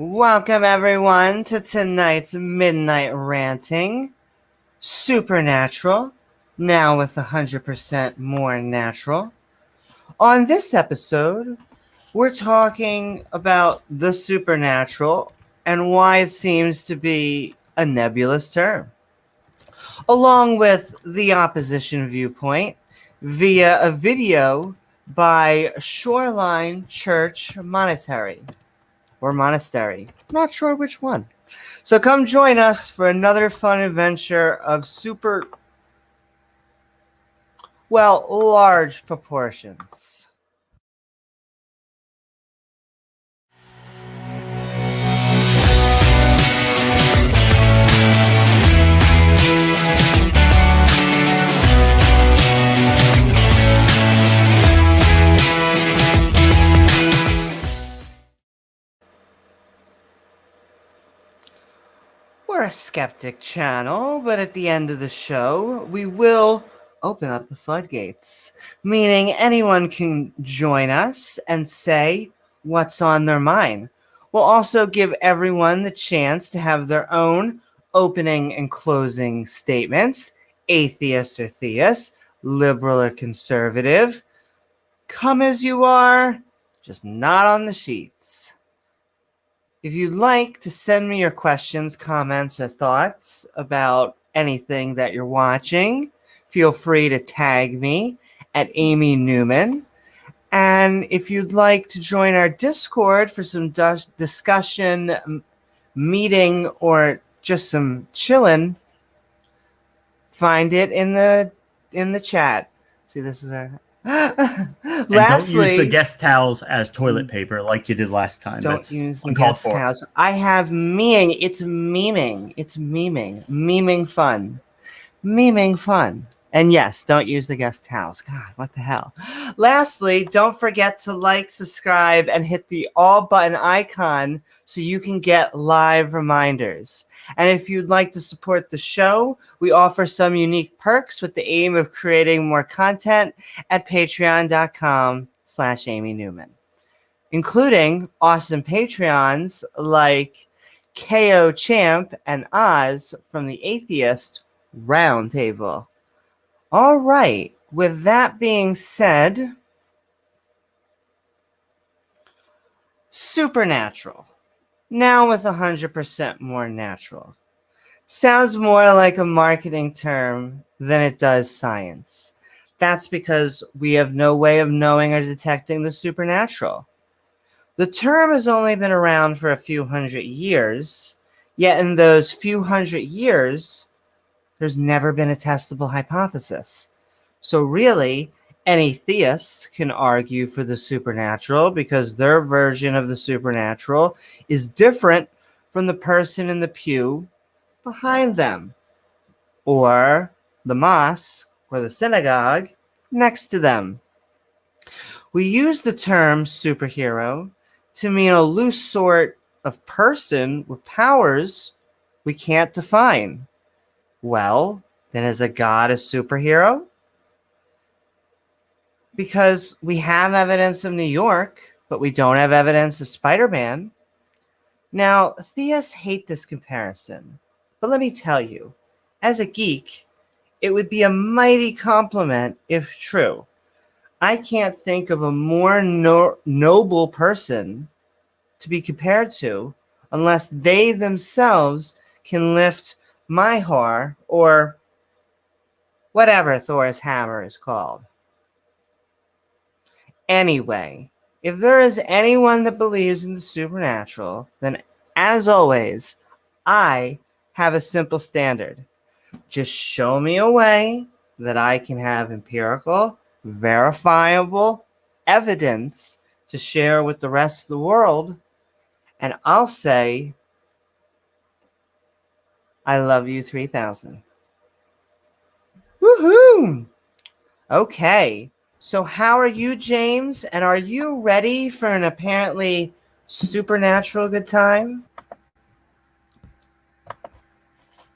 Welcome everyone to tonight's Midnight Ranting. Supernatural, now with 100% more natural. On this episode, we're talking about the supernatural and why it seems to be a nebulous term, along with the opposition viewpoint via a video by Shoreline Church Monterey. Or monastery. Not sure which one. So come join us for another fun adventure of large proportions. We're a skeptic channel, but at the end of the show, we will open up the floodgates, meaning anyone can join us and say what's on their mind. We'll also give everyone the chance to have their own opening and closing statements, atheist or theist, liberal or conservative. Come as you are, just not on the sheets. If you'd like to send me your questions, comments, or thoughts about anything that you're watching, feel free to tag me at Amy Newman. And if you'd like to join our Discord for some discussion, meeting, or just some chilling, find it in the chat. See, this is where... And don't use the guest towels as toilet paper like you did last time. Don't use the guest towels. I have memeing. It's memeing. It's memeing. Memeing fun. Memeing fun. And yes, don't use the guest towels. God, what the hell? Lastly, don't forget to like, subscribe, and hit the all button icon so you can get live reminders. And if you'd like to support the show, we offer some unique perks with the aim of creating more content at patreon.com/Amy Newman, including awesome Patreons like KO Champ and Oz from the Atheist Roundtable. All right, with that being said, supernatural. Now with 100% more natural. Sounds more like a marketing term than it does science. That's because we have no way of knowing or detecting the supernatural. The term has only been around for a few hundred years, yet in those few hundred years, there's never been a testable hypothesis. So really, any theist can argue for the supernatural because their version of the supernatural is different from the person in the pew behind them, or the mosque or the synagogue next to them. We use the term superhero to mean a loose sort of person with powers we can't define. Well, then is a god a superhero? Because we have evidence of New York, but we don't have evidence of Spider-Man. Now, theists hate this comparison, but let me tell you, as a geek, it would be a mighty compliment if true. I can't think of a more noble person to be compared to unless they themselves can lift Mihar, or whatever Thor's hammer is called. Anyway, if there is anyone that believes in the supernatural, then as always, I have a simple standard. Just show me a way that I can have empirical, verifiable evidence to share with the rest of the world, and I'll say, I love you 3000. Woohoo! Okay. So how are you, James? And are you ready for an apparently supernatural good time?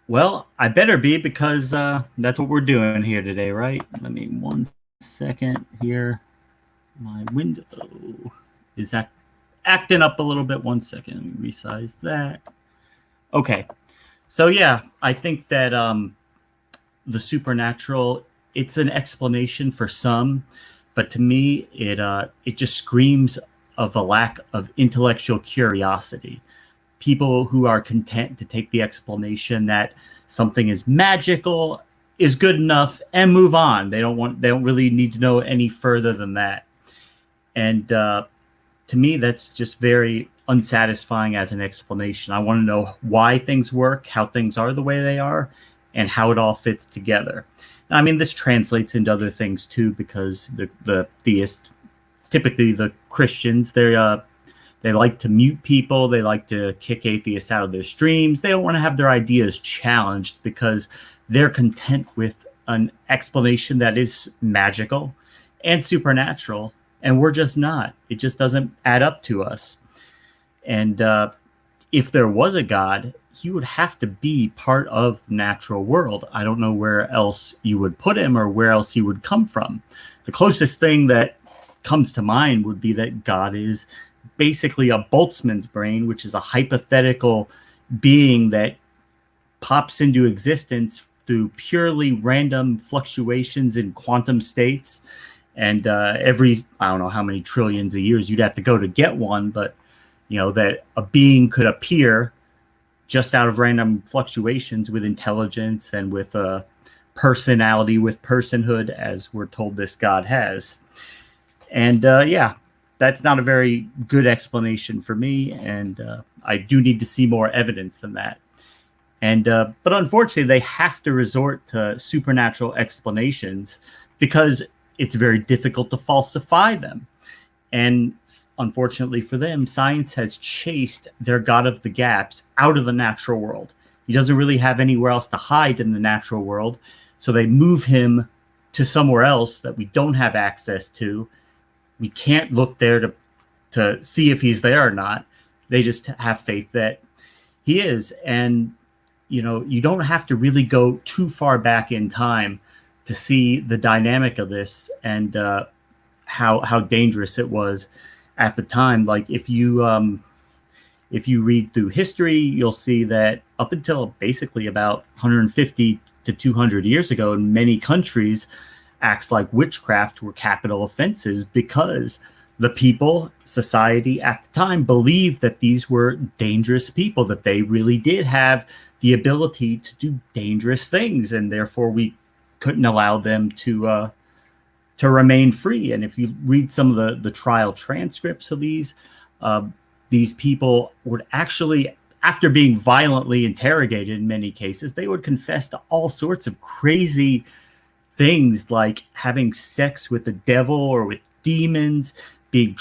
Well, I better be, because that's what we're doing here today, right? Let me 1 second here. My window is that acting up a little bit. 1 second. Let me resize that. Okay. So yeah, I think that the supernatural, it's an explanation for some, but to me, it just screams of a lack of intellectual curiosity. People who are content to take the explanation that something is magical is good enough and move on. They don't really need to know any further than that. And to me, that's just very unsatisfying as an explanation. I want to know why things work, how things are the way they are, and how it all fits together. And I mean, this translates into other things too, because the theists, typically the Christians, they like to mute people. They like to kick atheists out of their streams. They don't want to have their ideas challenged because they're content with an explanation that is magical and supernatural, and we're just not. It just doesn't add up to us. And if there was a God, he would have to be part of the natural world. I don't know where else you would put him or where else he would come from. The closest thing that comes to mind would be that God is basically a Boltzmann's brain, which is a hypothetical being that pops into existence through purely random fluctuations in quantum states. And every, I don't know how many trillions of years you'd have to go to get one, but you know, that a being could appear just out of random fluctuations with intelligence and with a personality, with personhood, as we're told this God has. And yeah, that's not a very good explanation for me. And I do need to see more evidence than that. And but unfortunately, they have to resort to supernatural explanations because it's very difficult to falsify them. And unfortunately for them, science has chased their God of the gaps out of the natural world. He doesn't really have anywhere else to hide in the natural world. So they move him to somewhere else that we don't have access to. We can't look there to see if he's there or not. They just have faith that he is. And, you know, you don't have to really go too far back in time to see the dynamic of this and how dangerous it was at the time. Like if you read through history, you'll see that up until basically about 150 to 200 years ago, in many countries, acts like witchcraft were capital offenses because the people, society at the time, believed that these were dangerous people, that they really did have the ability to do dangerous things, and therefore we couldn't allow them to remain free. And if you read some of the trial transcripts of these people would actually, after being violently interrogated in many cases, they would confess to all sorts of crazy things like having sex with the devil or with demons, being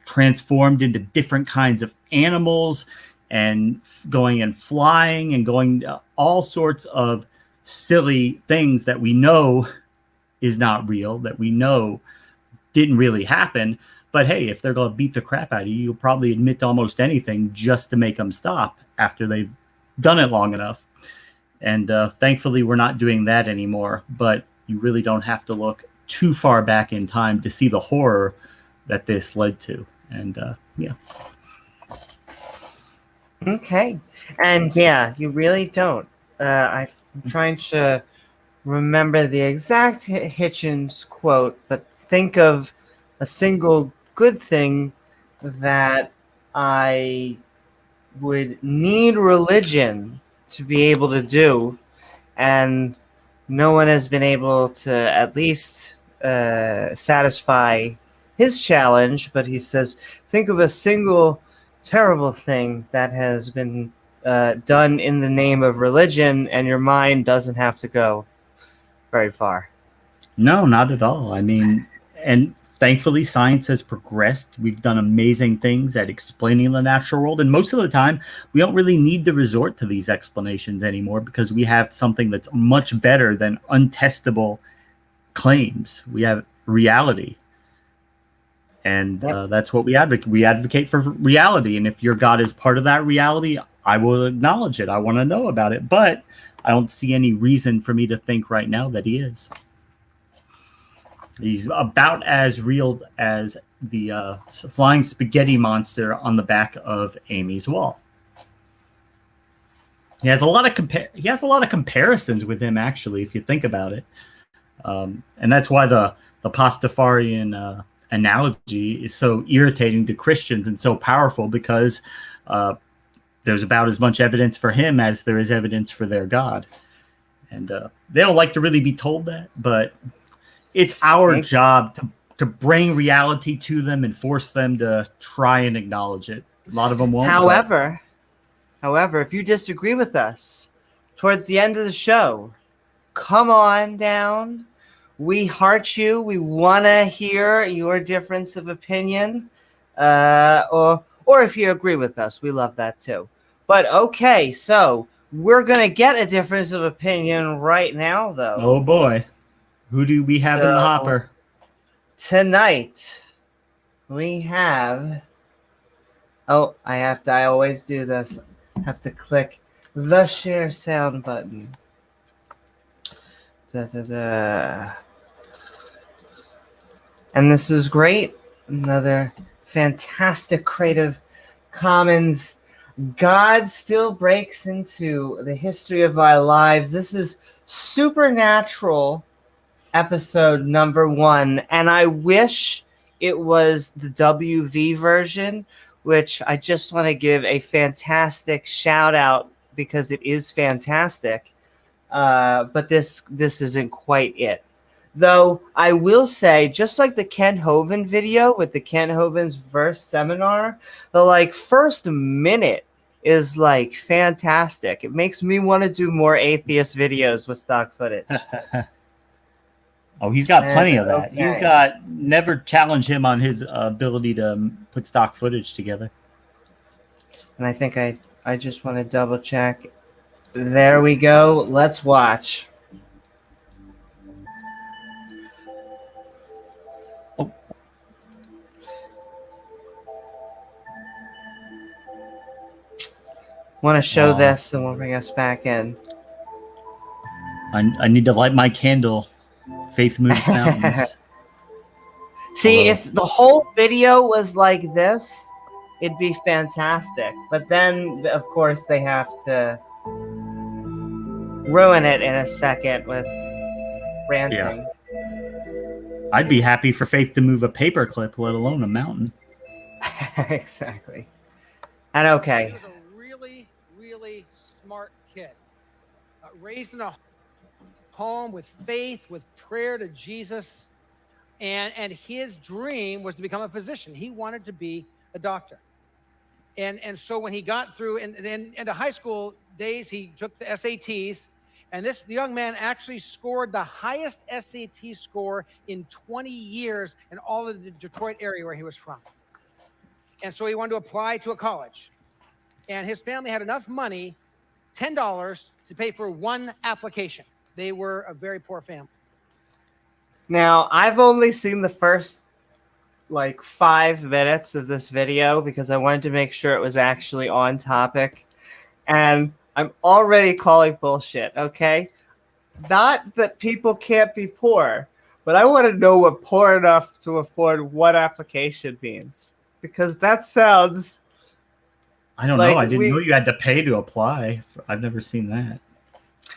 transformed into different kinds of animals, and going and flying and going all sorts of silly things that we know is not real, that we know didn't really happen. But hey, if they're going to beat the crap out of you, you'll probably admit to almost anything just to make them stop after they've done it long enough. And thankfully, we're not doing that anymore. But you really don't have to look too far back in time to see the horror that this led to. And yeah. Okay. And yeah, you really don't. I'm trying to remember the exact Hitchens quote, but think of a single good thing that I would need religion to be able to do, and no one has been able to at least satisfy his challenge. But he says, think of a single terrible thing that has been done in the name of religion, and your mind doesn't have to go very far. No, not at all. I mean, and thankfully science has progressed. We've done amazing things at explaining the natural world, and most of the time we don't really need to resort to these explanations anymore because we have something that's much better than untestable claims. We have reality, and that's what we advocate. We advocate for reality, and if your God is part of that reality, I will acknowledge it. I want to know about it, but I don't see any reason for me to think right now that he is. He's about as real as flying spaghetti monster on the back of Amy's wall. He has a lot of comparisons with him, actually, if you think about it, and that's why the Pastafarian analogy is so irritating to Christians and so powerful, because there's about as much evidence for him as there is evidence for their God, and they don't like to really be told that, but it's our job to bring reality to them and force them to try and acknowledge it. A lot of them won't. However, if you disagree with us, towards the end of the show, come on down. We heart you. We want to hear your difference of opinion. Or if you agree with us, we love that too. But okay, so we're going to get a difference of opinion right now, though. Oh boy. Who do we have in the hopper? Tonight, we have... Oh, I always do this. Have to click the share sound button. And this is great. Another fantastic Creative Commons. God still breaks into the history of our lives. This is Supernatural episode number 1. And I wish it was the WV version, which I just want to give a fantastic shout out because it is fantastic. But this isn't quite it. Though I will say, just like the Ken Hovind video with the Ken Hovind's verse seminar, the first minute is fantastic. It makes me want to do more atheist videos with stock footage. Oh, he's got plenty of that. Okay. He's got, never challenge him on his ability to put stock footage together. And I think I just want to double check. There we go. Let's watch. Oh. Want to show this and we'll bring us back in. I need to light my candle. Faith moves mountains. See, if the whole video was like this, it'd be fantastic. But then, of course, they have to ruin it in a second with ranting. Yeah. I'd be happy for Faith to move a paperclip, let alone a mountain. Exactly. And okay. He was a really, really smart kid. Raised in a home with faith, with prayer to Jesus, and his dream was to become a physician. He wanted to be a doctor. And so when he got through and then into high school days, he took the SATs, and this young man actually scored the highest SAT score in 20 years in all of the Detroit area where he was from. And so he wanted to apply to a college. And his family had enough money, $10, to pay for one application. They were a very poor family. Now, I've only seen the first 5 minutes of this video because I wanted to make sure it was actually on topic. And I'm already calling bullshit, okay? Not that people can't be poor, but I want to know what poor enough to afford one application means. Because that sounds... I don't know. I didn't know you had to pay to apply. I've never seen that.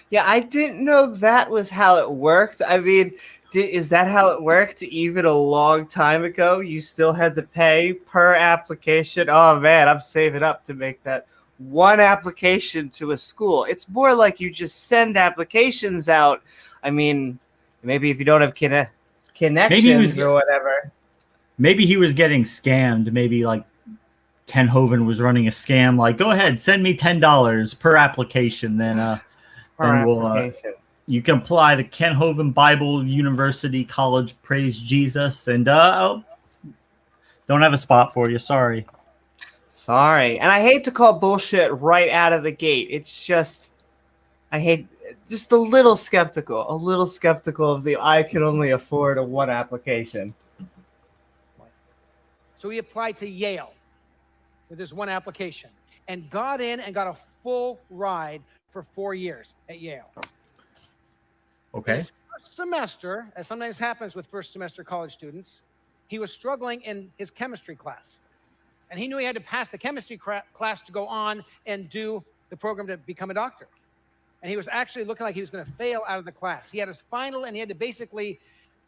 Yeah, I didn't know that was how it worked. I mean, is that how it worked even a long time ago? You still had to pay per application? Oh, man, I'm saving up to make that one application to a school. It's more like you just send applications out. I mean, maybe if you don't have connections or whatever. Maybe he was getting scammed. Maybe Ken Hovind was running a scam. Go ahead, send me $10 per application. Then you can apply to Ken Hovind Bible University College. Praise Jesus. And don't have a spot for you. Sorry. And I hate to call bullshit right out of the gate. It's just, just a little skeptical of the I can only afford a one application. So he applied to Yale with this one application and got in and got a full ride for 4 years at Yale. Okay. His first semester, as sometimes happens with first semester college students, he was struggling in his chemistry class. And he knew he had to pass the chemistry class to go on and do the program to become a doctor. And he was actually looking like he was going to fail out of the class. He had his final, and he had to basically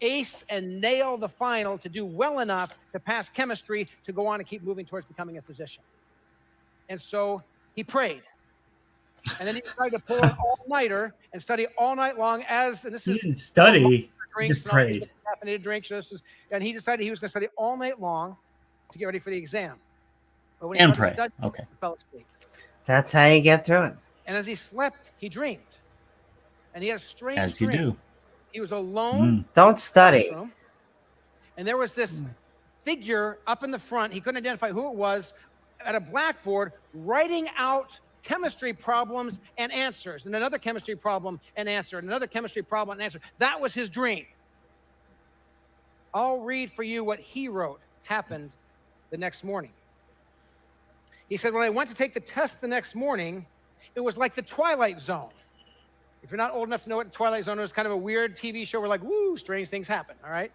ace and nail the final to do well enough to pass chemistry to go on and keep moving towards becoming a physician. And so he prayed. And then he tried to pull an all-nighter and study all night long and this He is didn't study, he drinks just prayed. caffeinated drinks. And he decided he was going to study all night long to get ready for the exam. But when he And started pray. studying, Okay. he fell asleep. That's how you get through it. And as he slept, he dreamed. And he had a strange As you dream. do. He was alone Don't study. room, and there was this figure up in the front. He couldn't identify who it was, at a blackboard writing out chemistry problems and answers, and another chemistry problem and answer, and another chemistry problem and answer. That was his dream. I'll read for you what he wrote happened the next morning. He said, when I went to take the test the next morning, it was like the Twilight Zone. If you're not old enough to know what the Twilight Zone is, kind of a weird TV show where like, woo, strange things happen, all right?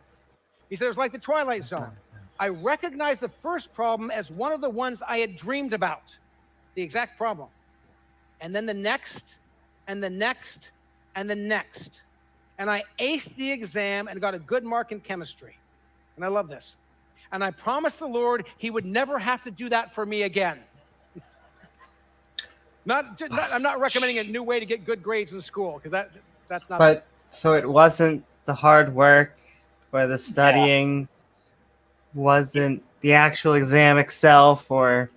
He said it was like the Twilight Zone. I recognized the first problem as one of the ones I had dreamed about, the exact problem. And then the next, and the next, and the next. And I aced the exam and got a good mark in chemistry. And I love this. And I promised the Lord he would never have to do that for me again. I'm not recommending a new way to get good grades in school, because that's not. But so it wasn't the hard work or the studying, wasn't the actual exam itself, or.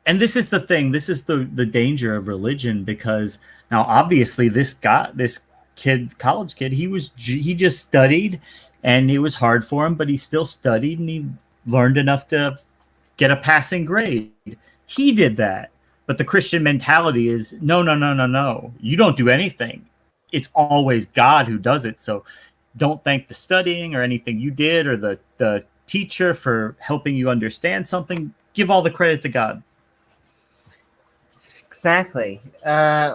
And this is the thing. This is the danger of religion, because now obviously this college kid, he just studied, and it was hard for him, but he still studied and he learned enough to get a passing grade. He did that. But the Christian mentality is no. You don't do anything. It's always God who does it. So don't thank the studying or anything you did, or the teacher for helping you understand something. Give all the credit to God. Exactly.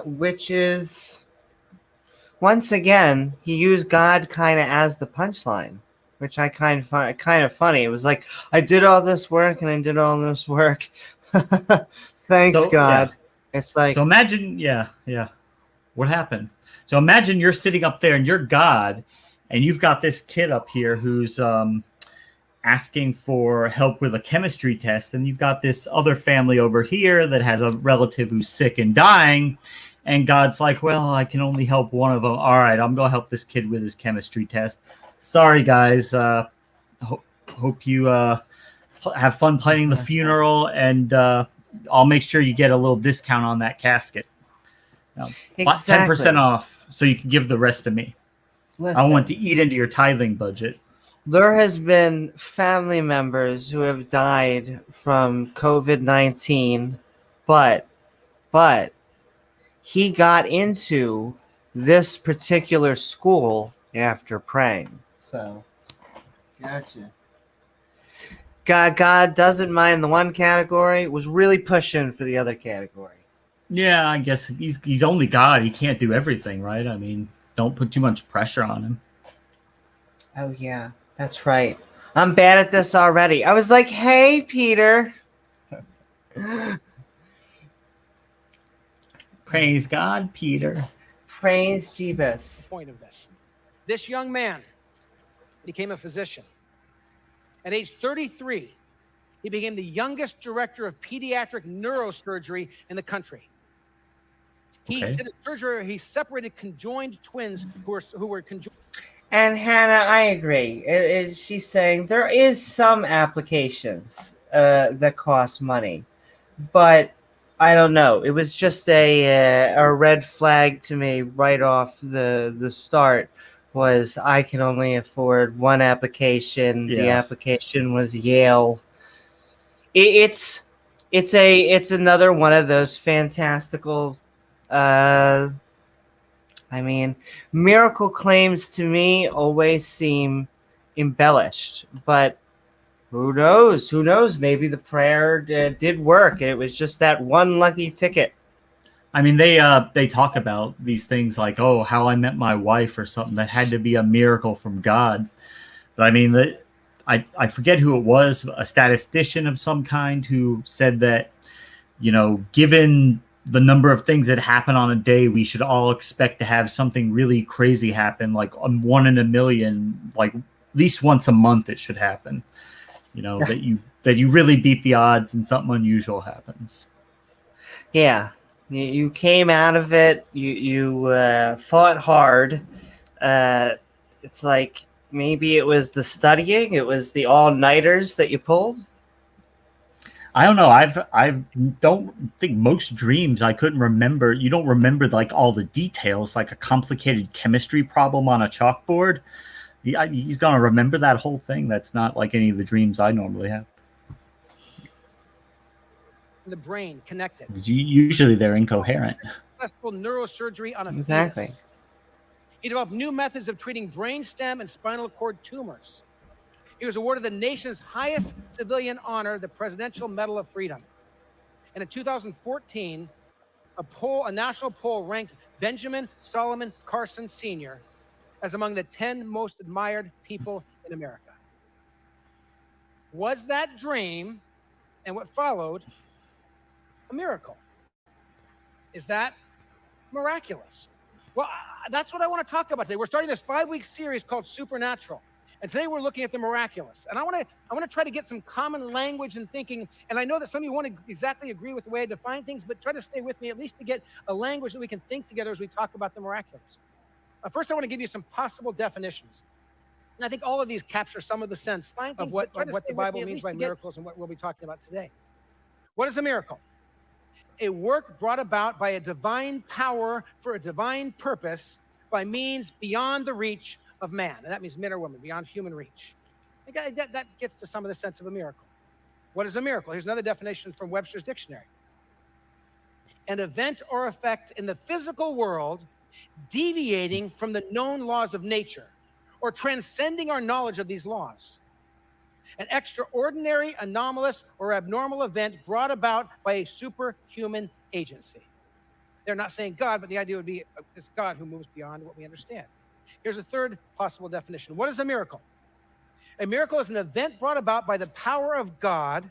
Which is, once again, he used God kind of as the punchline, which I kind of funny. It was like, I did all this work and I did all this work. Thanks, God. Yeah. It's like, so imagine, what happened? So imagine you're sitting up there and you're God, and you've got this kid up here who's asking for help with a chemistry test, and you've got this other family over here that has a relative who's sick and dying, and God's like, well, I can only help one of them. All right, I'm going to help this kid with his chemistry test. Sorry, guys. Hope you have fun planning the funeral, and I'll make sure you get a little discount on that casket. Exactly. 10% off, so you can give the rest to me. Listen, I want to eat into your tithing budget. There has been family members who have died from COVID-19, but he got into this particular school after praying. So, gotcha. God doesn't mind the one category, was really pushing for the other category. Yeah, I guess he's only God. He can't do everything, right? I mean, don't put too much pressure on him. Oh, yeah, that's right. I'm bad at this already. I was like, hey, Peter. Praise God, Peter. Praise Jeebus. Point of this young man became a physician. At age 33, he became the youngest director of pediatric neurosurgery in the country. He did a surgery where he separated conjoined twins who were conjoined. And Hannah, I agree. She's saying there is some applications that cost money, but I don't know. It was just a red flag to me right off the start. Was I can only afford one application. Yeah. The application was Yale. It's another one of those fantastical. I mean, miracle claims to me always seem embellished, but who knows? Who knows? Maybe the prayer did work, and it was just that one lucky ticket. I mean, they talk about these things like, oh, how I met my wife or something that had to be a miracle from God. But I mean, I forget who it was, a statistician of some kind, who said that, given the number of things that happen on a day, we should all expect to have something really crazy happen, like 1 in a million, like at least once a month it should happen. That you really beat the odds and something unusual happens. Yeah, you came out of it. You fought hard. It's like maybe it was the studying, it was the all-nighters that you pulled. I don't know. I don't think most dreams I couldn't remember. You don't remember like all the details, like a complicated chemistry problem on a chalkboard. He's gonna remember that whole thing. That's not like any of the dreams I normally have. The brain connected. Usually they're incoherent. Successful neurosurgery on a Exactly. fetus. He developed new methods of treating brainstem and spinal cord tumors. He was awarded the nation's highest civilian honor, the Presidential Medal of Freedom. And in 2014, a national poll ranked Benjamin Solomon Carson Sr. as among the 10 most admired people in America. Was that dream and what followed a miracle? Is that miraculous? Well, that's what I want to talk about today. We're starting this 5-week series called Supernatural. And today we're looking at the miraculous. And I want to try to get some common language and thinking. And I know that some of you want to exactly agree with the way I define things, but try to stay with me at least to get a language that we can think together as we talk about the miraculous. First, I want to give you some possible definitions. And I think all of these capture some of the sense of what the Bible means by miracles and what we'll be talking about today. What is a miracle? A work brought about by a divine power for a divine purpose by means beyond the reach of man. And that means men or women, beyond human reach. That gets to some of the sense of a miracle. What is a miracle? Here's another definition from Webster's dictionary. An event or effect in the physical world deviating from the known laws of nature or transcending our knowledge of these laws. An extraordinary, anomalous, or abnormal event brought about by a superhuman agency. They're not saying God, but the idea would be it's God who moves beyond what we understand. Here's a third possible definition. What is a miracle? A miracle is an event brought about by the power of God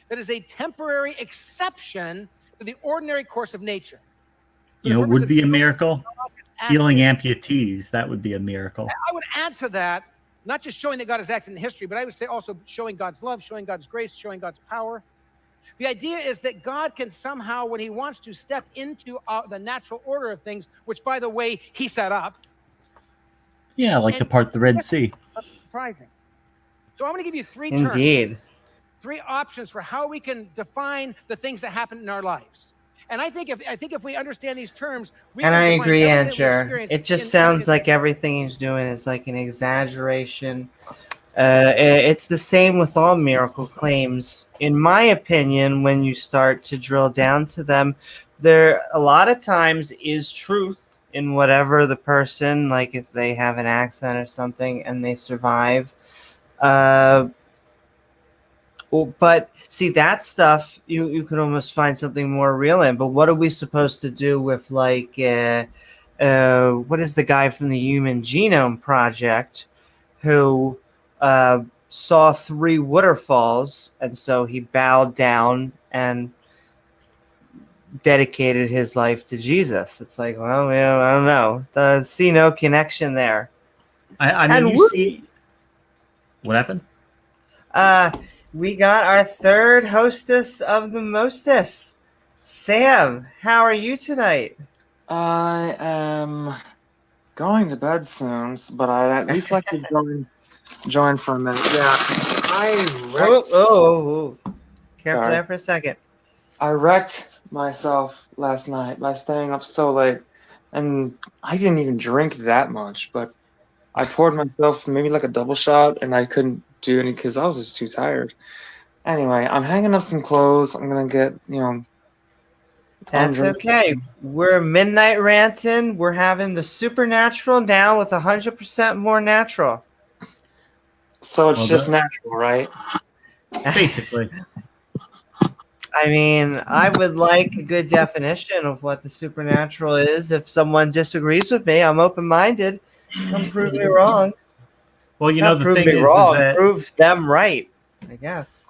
that is a temporary exception to the ordinary course of nature. Would be a miracle? Healing amputees, that would be a miracle. I would add to that, not just showing that God has acted in history, but I would say also showing God's love, showing God's grace, showing God's power. The idea is that God can somehow, when he wants to, step into the natural order of things, which, by the way, he set up. Yeah, like to part the Red Sea. Surprising. So I'm going to give you three Indeed. terms, three options for how we can define the things that happen in our lives. And I think if we understand these terms, and I agree, Andrew. It just sounds like everything he's doing is like an exaggeration. It's the same with all miracle claims. In my opinion, when you start to drill down to them, there a lot of times is truth in whatever the person, like if they have an accident or something and they survive. But see, that stuff you could almost find something more real in. But what are we supposed to do with like what is the guy from the Human Genome Project who saw 3 waterfalls, and so he bowed down and dedicated his life to Jesus? It's like, well, I don't know. See no connection there. I mean, you see what happened? We got our third hostess of the mostess. Sam, how are you tonight? I am going to bed soon, but I'd at least like to join for a minute. Yeah, I wrecked. Careful there for a second. I wrecked myself last night by staying up so late, and I didn't even drink that much, but I poured myself maybe like a double shot, and I couldn't do any because I was just too tired. Anyway, I'm hanging up some clothes. I'm gonna get, That's okay. We're Midnight Ranting. We're having the supernatural now with 100% more natural. So it's just natural, right? Basically. I mean, I would like a good definition of what the supernatural is. If someone disagrees with me, I'm open-minded. Don't prove me wrong. Well, you know, Not the prove thing me is wrong. that Prove them right, I guess.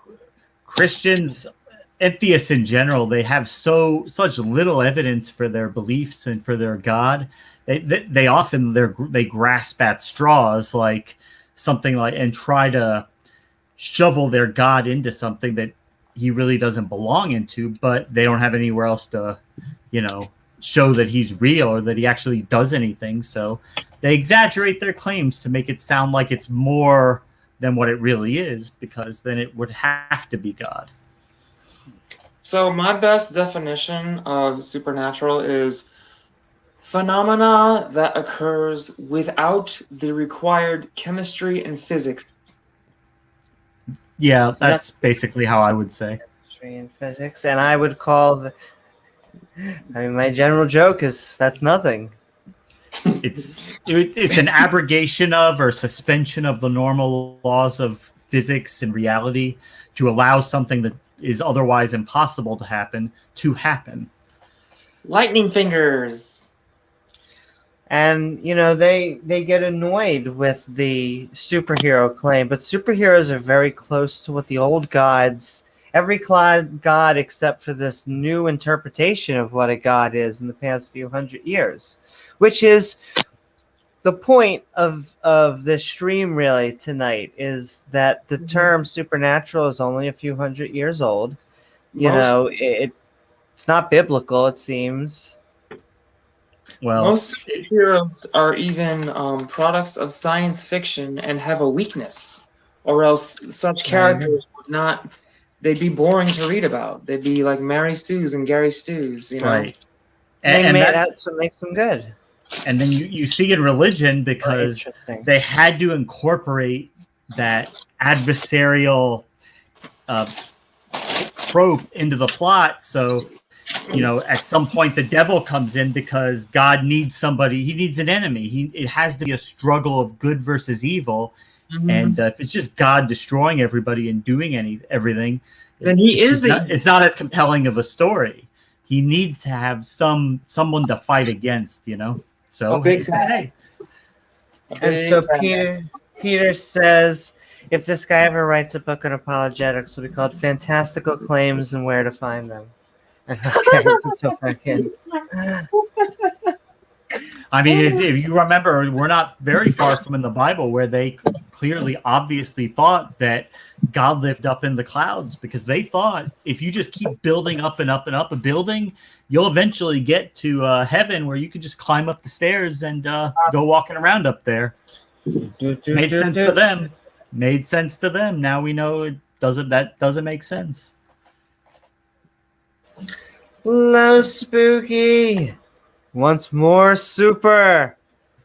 Christians, atheists in general, they have such little evidence for their beliefs and for their God. They often they grasp at straws, like something like, and try to shovel their God into something that he really doesn't belong into, but they don't have anywhere else to, show that he's real or that he actually does anything. So they exaggerate their claims to make it sound like it's more than what it really is, because then it would have to be God. So my best definition of supernatural is phenomena that occurs without the required chemistry and physics. Yeah, that's basically how I would say. Chemistry and physics, and I would call my general joke is that's nothing. It's an abrogation of or suspension of the normal laws of physics and reality to allow something that is otherwise impossible to happen. Lightning fingers. And they get annoyed with the superhero claim, but superheroes are very close to what the old gods, every god except for this new interpretation of what a god is in the past few hundred years, which is the point of this stream really tonight, is that the term supernatural is only a few hundred years old. It's not biblical, it seems. Well, most superheroes are even products of science fiction and have a weakness, or else such characters would not. They'd be boring to read about. They'd be like Mary Stu's and Gary Stu's, right. And that's what makes them good. And then you see in religion, because they had to incorporate that adversarial trope into the plot. So, at some point the devil comes in because God needs somebody. He needs an enemy. It has to be a struggle of good versus evil. Mm-hmm. And if it's just God destroying everybody and doing everything, then it's not as compelling of a story. He needs to have someone to fight against, So hey. And so Peter says, if this guy ever writes a book on apologetics, it'll be called Fantastical Claims and Where to Find Them. Okay, I mean, if you remember, we're not very far from in the Bible where they clearly, obviously thought that God lived up in the clouds, because they thought if you just keep building up and up and up a building, you'll eventually get to heaven where you can just climb up the stairs and go walking around up there. Made sense to them. Made sense to them. Now we know that doesn't make sense. Low Spooky. Once more super.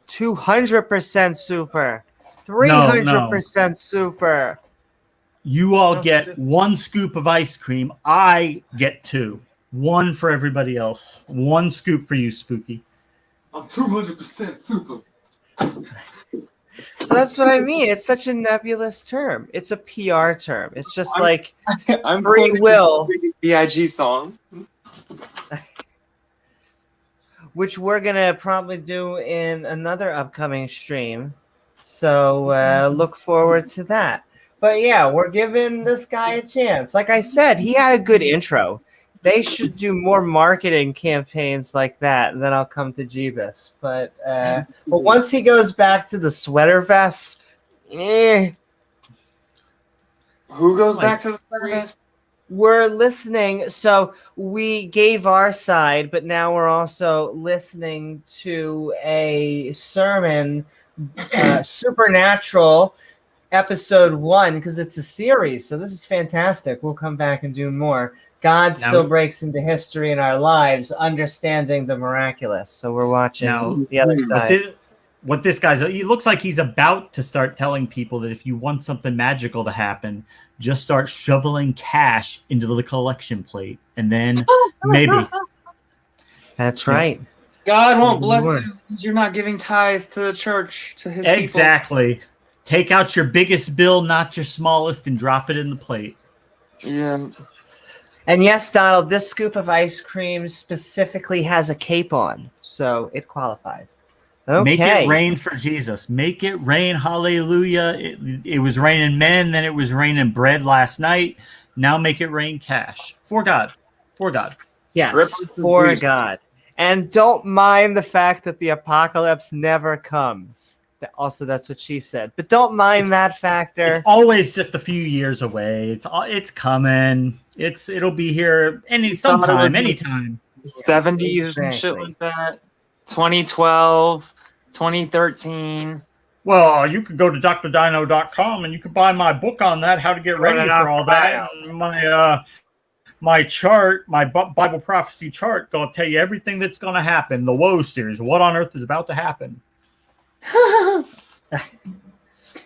200% super. 300% super. You all get one scoop of ice cream. I get two. One for everybody else. One scoop for you, Spooky. I'm 200% super. So that's what I mean. It's such a nebulous term. It's a PR term. It's just I'm free will. B.I.G. song. Which we're going to probably do in another upcoming stream. So look forward to that. But yeah, we're giving this guy a chance. Like I said, he had a good intro. They should do more marketing campaigns like that, and then I'll come to Jeebus. But once he goes back to the sweater vest, Who goes back to the sweater vest? We're listening. So we gave our side, but now we're also listening to a sermon, Supernatural, episode 1, because it's a series. So this is fantastic. We'll come back and do more. God still breaks into history in our lives, understanding the miraculous. So we're watching the other side. What this guy's, he looks like he's about to start telling people that if you want something magical to happen, just start shoveling cash into the collection plate, and then maybe. That's right. God won't bless you because you're not giving tithe to the church, to his people. Exactly. Take out your biggest bill, not your smallest, and drop it in the plate. Yeah. And yes, Donald, this scoop of ice cream specifically has a cape on, so it qualifies. Make Okay. it rain for Jesus. Make it rain. Hallelujah. It was raining men, then it was raining bread last night. Now make it rain cash. For God. For God. Yes, Ripples of for Jesus. God. And don't mind the fact that the apocalypse never comes. Also, that's what she said. But don't mind that factor. It's always just a few years away. It's coming. It'll be here sometime, anytime. 70s or some shit Exactly. like that. 2012, 2013. Well, you could go to drdino.com and you could buy my book on that, how to get ready for all that. And my chart, my Bible prophecy chart, gonna tell you everything that's gonna happen. The Woe series, what on earth is about to happen?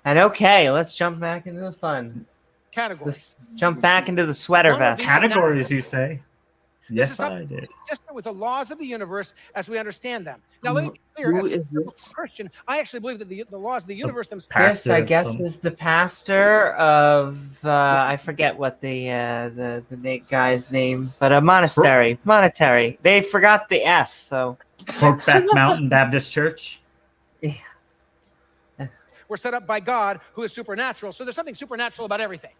And okay, let's jump back into the fun. Categories. Let's jump back into the sweater One of vest. these- Categories, you say? This Yes, is I something did. consistent with the laws of the universe as we understand them. Now, let me be clear. Who As is this? a Christian, I actually believe that the laws of the universe themselves. This, Pastor I of guess, some- is the pastor of I forget what the guy's name, but a monastery. Monetary. They forgot the S, so Brokeback Mountain Baptist Church. We're set up by God, who is supernatural. So there's something supernatural about everything.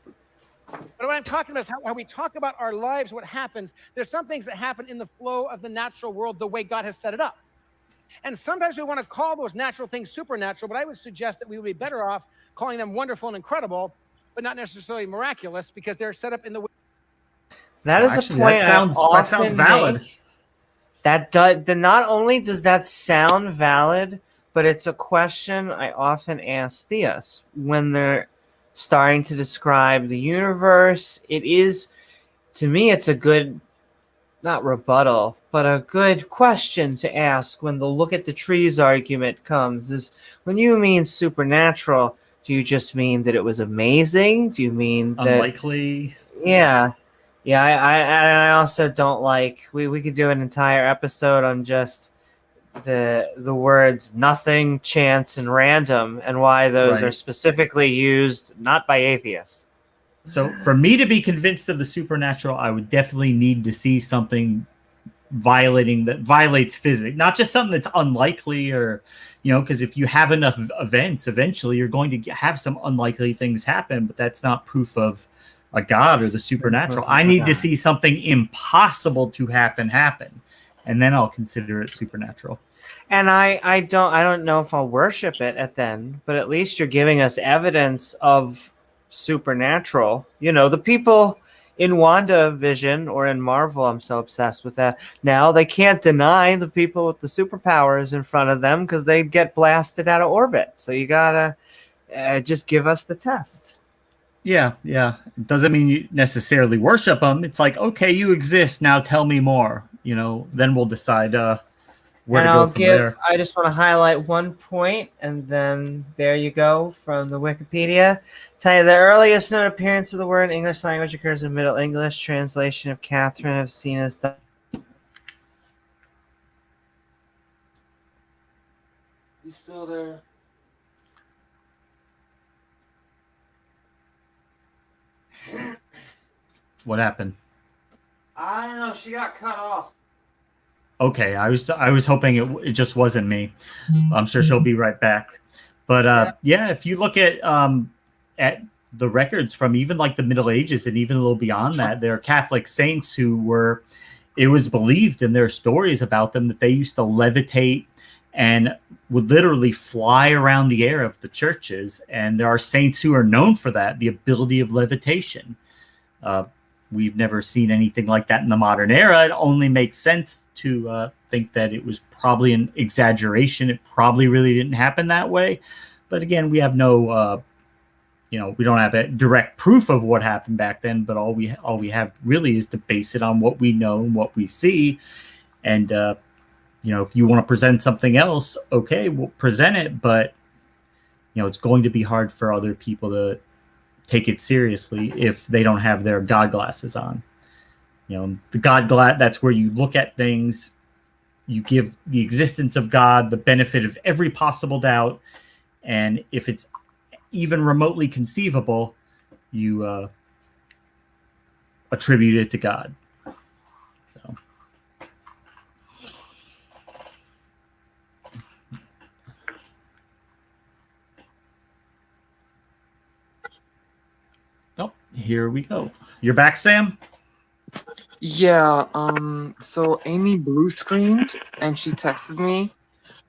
But what I'm talking about is how we talk about our lives, what happens. There's some things that happen in the flow of the natural world, the way God has set it up. And sometimes we want to call those natural things supernatural, but I would suggest that we would be better off calling them wonderful and incredible, but not necessarily miraculous, because they're set up in the way. that is Actually, a point that sounds often valid. make. That does. Not only does that sound valid, but it's a question I often ask theists when they're starting to describe the universe. It is, to me, it's a good, not rebuttal, but a good question to ask when the look at the trees argument comes. Is when you mean supernatural, do you just mean that it was amazing? Do you mean that? Unlikely. Yeah. Yeah, I also don't like we could do an entire episode on just the words nothing, chance, and random, and why those Right. are specifically used not by atheists. So for me to be convinced of the supernatural, I would definitely need to see something that violates physics, not just something that's unlikely, or because if you have enough events, eventually you're going to have some unlikely things happen, but that's not proof of a God or the supernatural. I need to see something impossible to happen, and then I'll consider it supernatural. And I don't know if I'll worship it at then, but at least you're giving us evidence of supernatural. The people in WandaVision or in Marvel, I'm so obsessed with that. Now they can't deny the people with the superpowers in front of them because they'd get blasted out of orbit. So you gotta just give us the test. Yeah. It doesn't mean you necessarily worship them. It's like, okay, you exist. Now tell me more. Then we'll decide where And to go from there. I just want to highlight one point, and then there you go from the Wikipedia. Tell you the earliest known appearance of the word in English language occurs in Middle English. Translation of Catherine of Siena's. You still there? What happened? I don't know. She got cut off. Okay, I was hoping it just wasn't me. I'm sure she'll be right back. But yeah, if you look at the records from even like the Middle Ages and even a little beyond that, there are Catholic saints it was believed in their stories about them that they used to levitate and would literally fly around the air of the churches. And there are saints who are known for that, the ability of levitation. We've never seen anything like that in the modern era. It only makes sense to think that it was probably an exaggeration. It probably really didn't happen that way. But again, we have no, we don't have a direct proof of what happened back then. But all we have really is to base it on what we know and what we see. And if you want to present something else, okay, we'll present it. But it's going to be hard for other people to take it seriously if they don't have their God glasses on. The God glass, that's where you look at things, you give the existence of God the benefit of every possible doubt, and if it's even remotely conceivable, you attribute it to God. So Here we go. You're back, Sam? Yeah, so Amy blue screened and she texted me,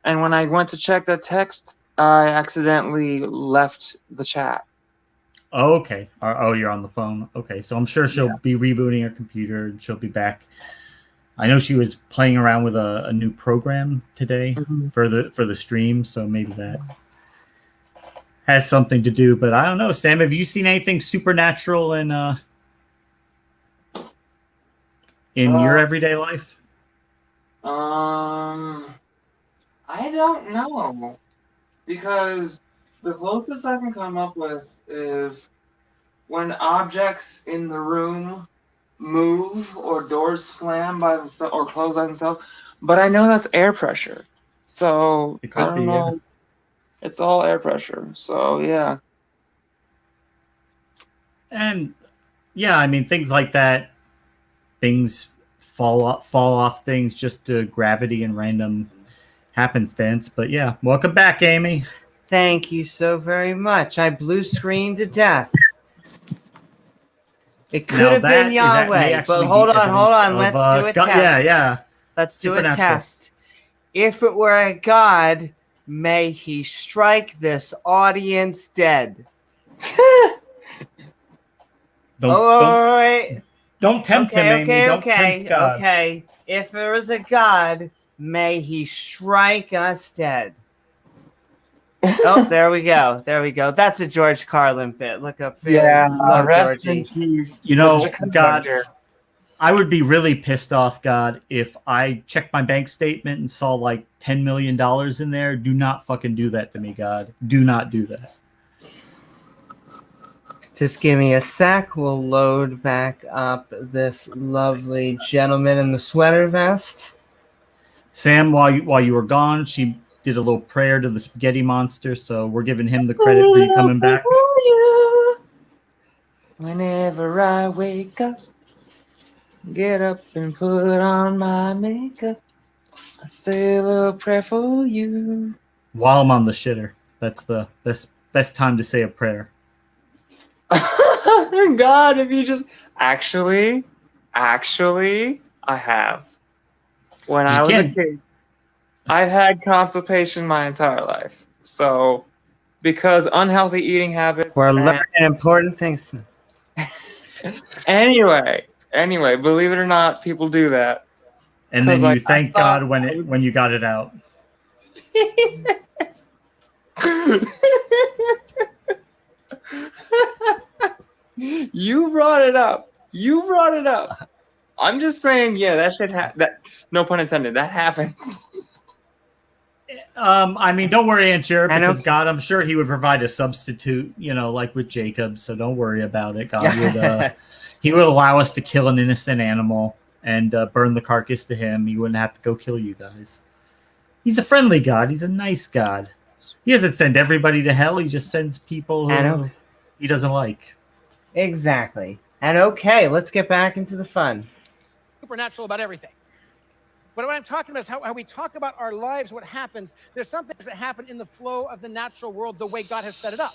and when I went to check that text, I accidentally left the chat. Oh, okay. Oh, you're on the phone. Okay, so I'm sure she'll be rebooting her computer and she'll be back. I know she was playing around with a new program today for the stream, so maybe that has something to do. But I don't know, Sam. Have you seen anything supernatural in your everyday life? I don't know, because the closest I can come up with is when objects in the room move or doors slam by themselves or close by themselves. But I know that's air pressure, so It I could don't be, know. yeah. It's all air pressure, so yeah. And yeah, I mean things like that. Things fall off things just to gravity and random happenstance. But yeah, welcome back, Amy. Thank you so very much. I blue screened to death. It could have been Yahweh, but hold on. Let's do a test. Yeah. Let's do a test. If it were a god, may he strike this audience dead. Don't tempt him, Amy. Don't tempt God. Okay. If there is a god, may he strike us dead. Oh, there we go. That's a George Carlin bit. Look up. Love rest Georgie. in peace. You know, Mr. God, Conductor. I would be really pissed off, God, if I checked my bank statement and saw like $10 million in there. Do not fucking do that to me, God. Do not do that. Just give me a sec. We'll load back up this lovely gentleman in the sweater vest. Sam, while you were gone, she did a little prayer to the spaghetti monster, so we're giving him the credit for you coming back. Whenever I wake up, get up and put on my makeup, I say a little prayer for you. While I'm on the shitter. That's the best time to say a prayer. God, if you just actually, I have. When I was a kid, I've had constipation my entire life. So, because unhealthy eating habits. We're learning important things. Anyway, believe it or not, people do that. And then you thank God when you got it out. You brought it up. I'm just saying, yeah, that should that. No pun intended. That happened. I mean, don't worry, Aunt Jared, because God, I'm sure He would provide a substitute. You know, like with Jacob. So don't worry about it. God would. He would allow us to kill an innocent animal and burn the carcass to Him. He wouldn't have to go kill you guys. He's a friendly God. He's a nice God. He doesn't send everybody to hell. He just sends people who He doesn't like. Exactly. And okay, let's get back into the fun. Supernatural about everything. But what I'm talking about is how we talk about our lives, what happens. There's some things that happen in the flow of the natural world the way God has set it up.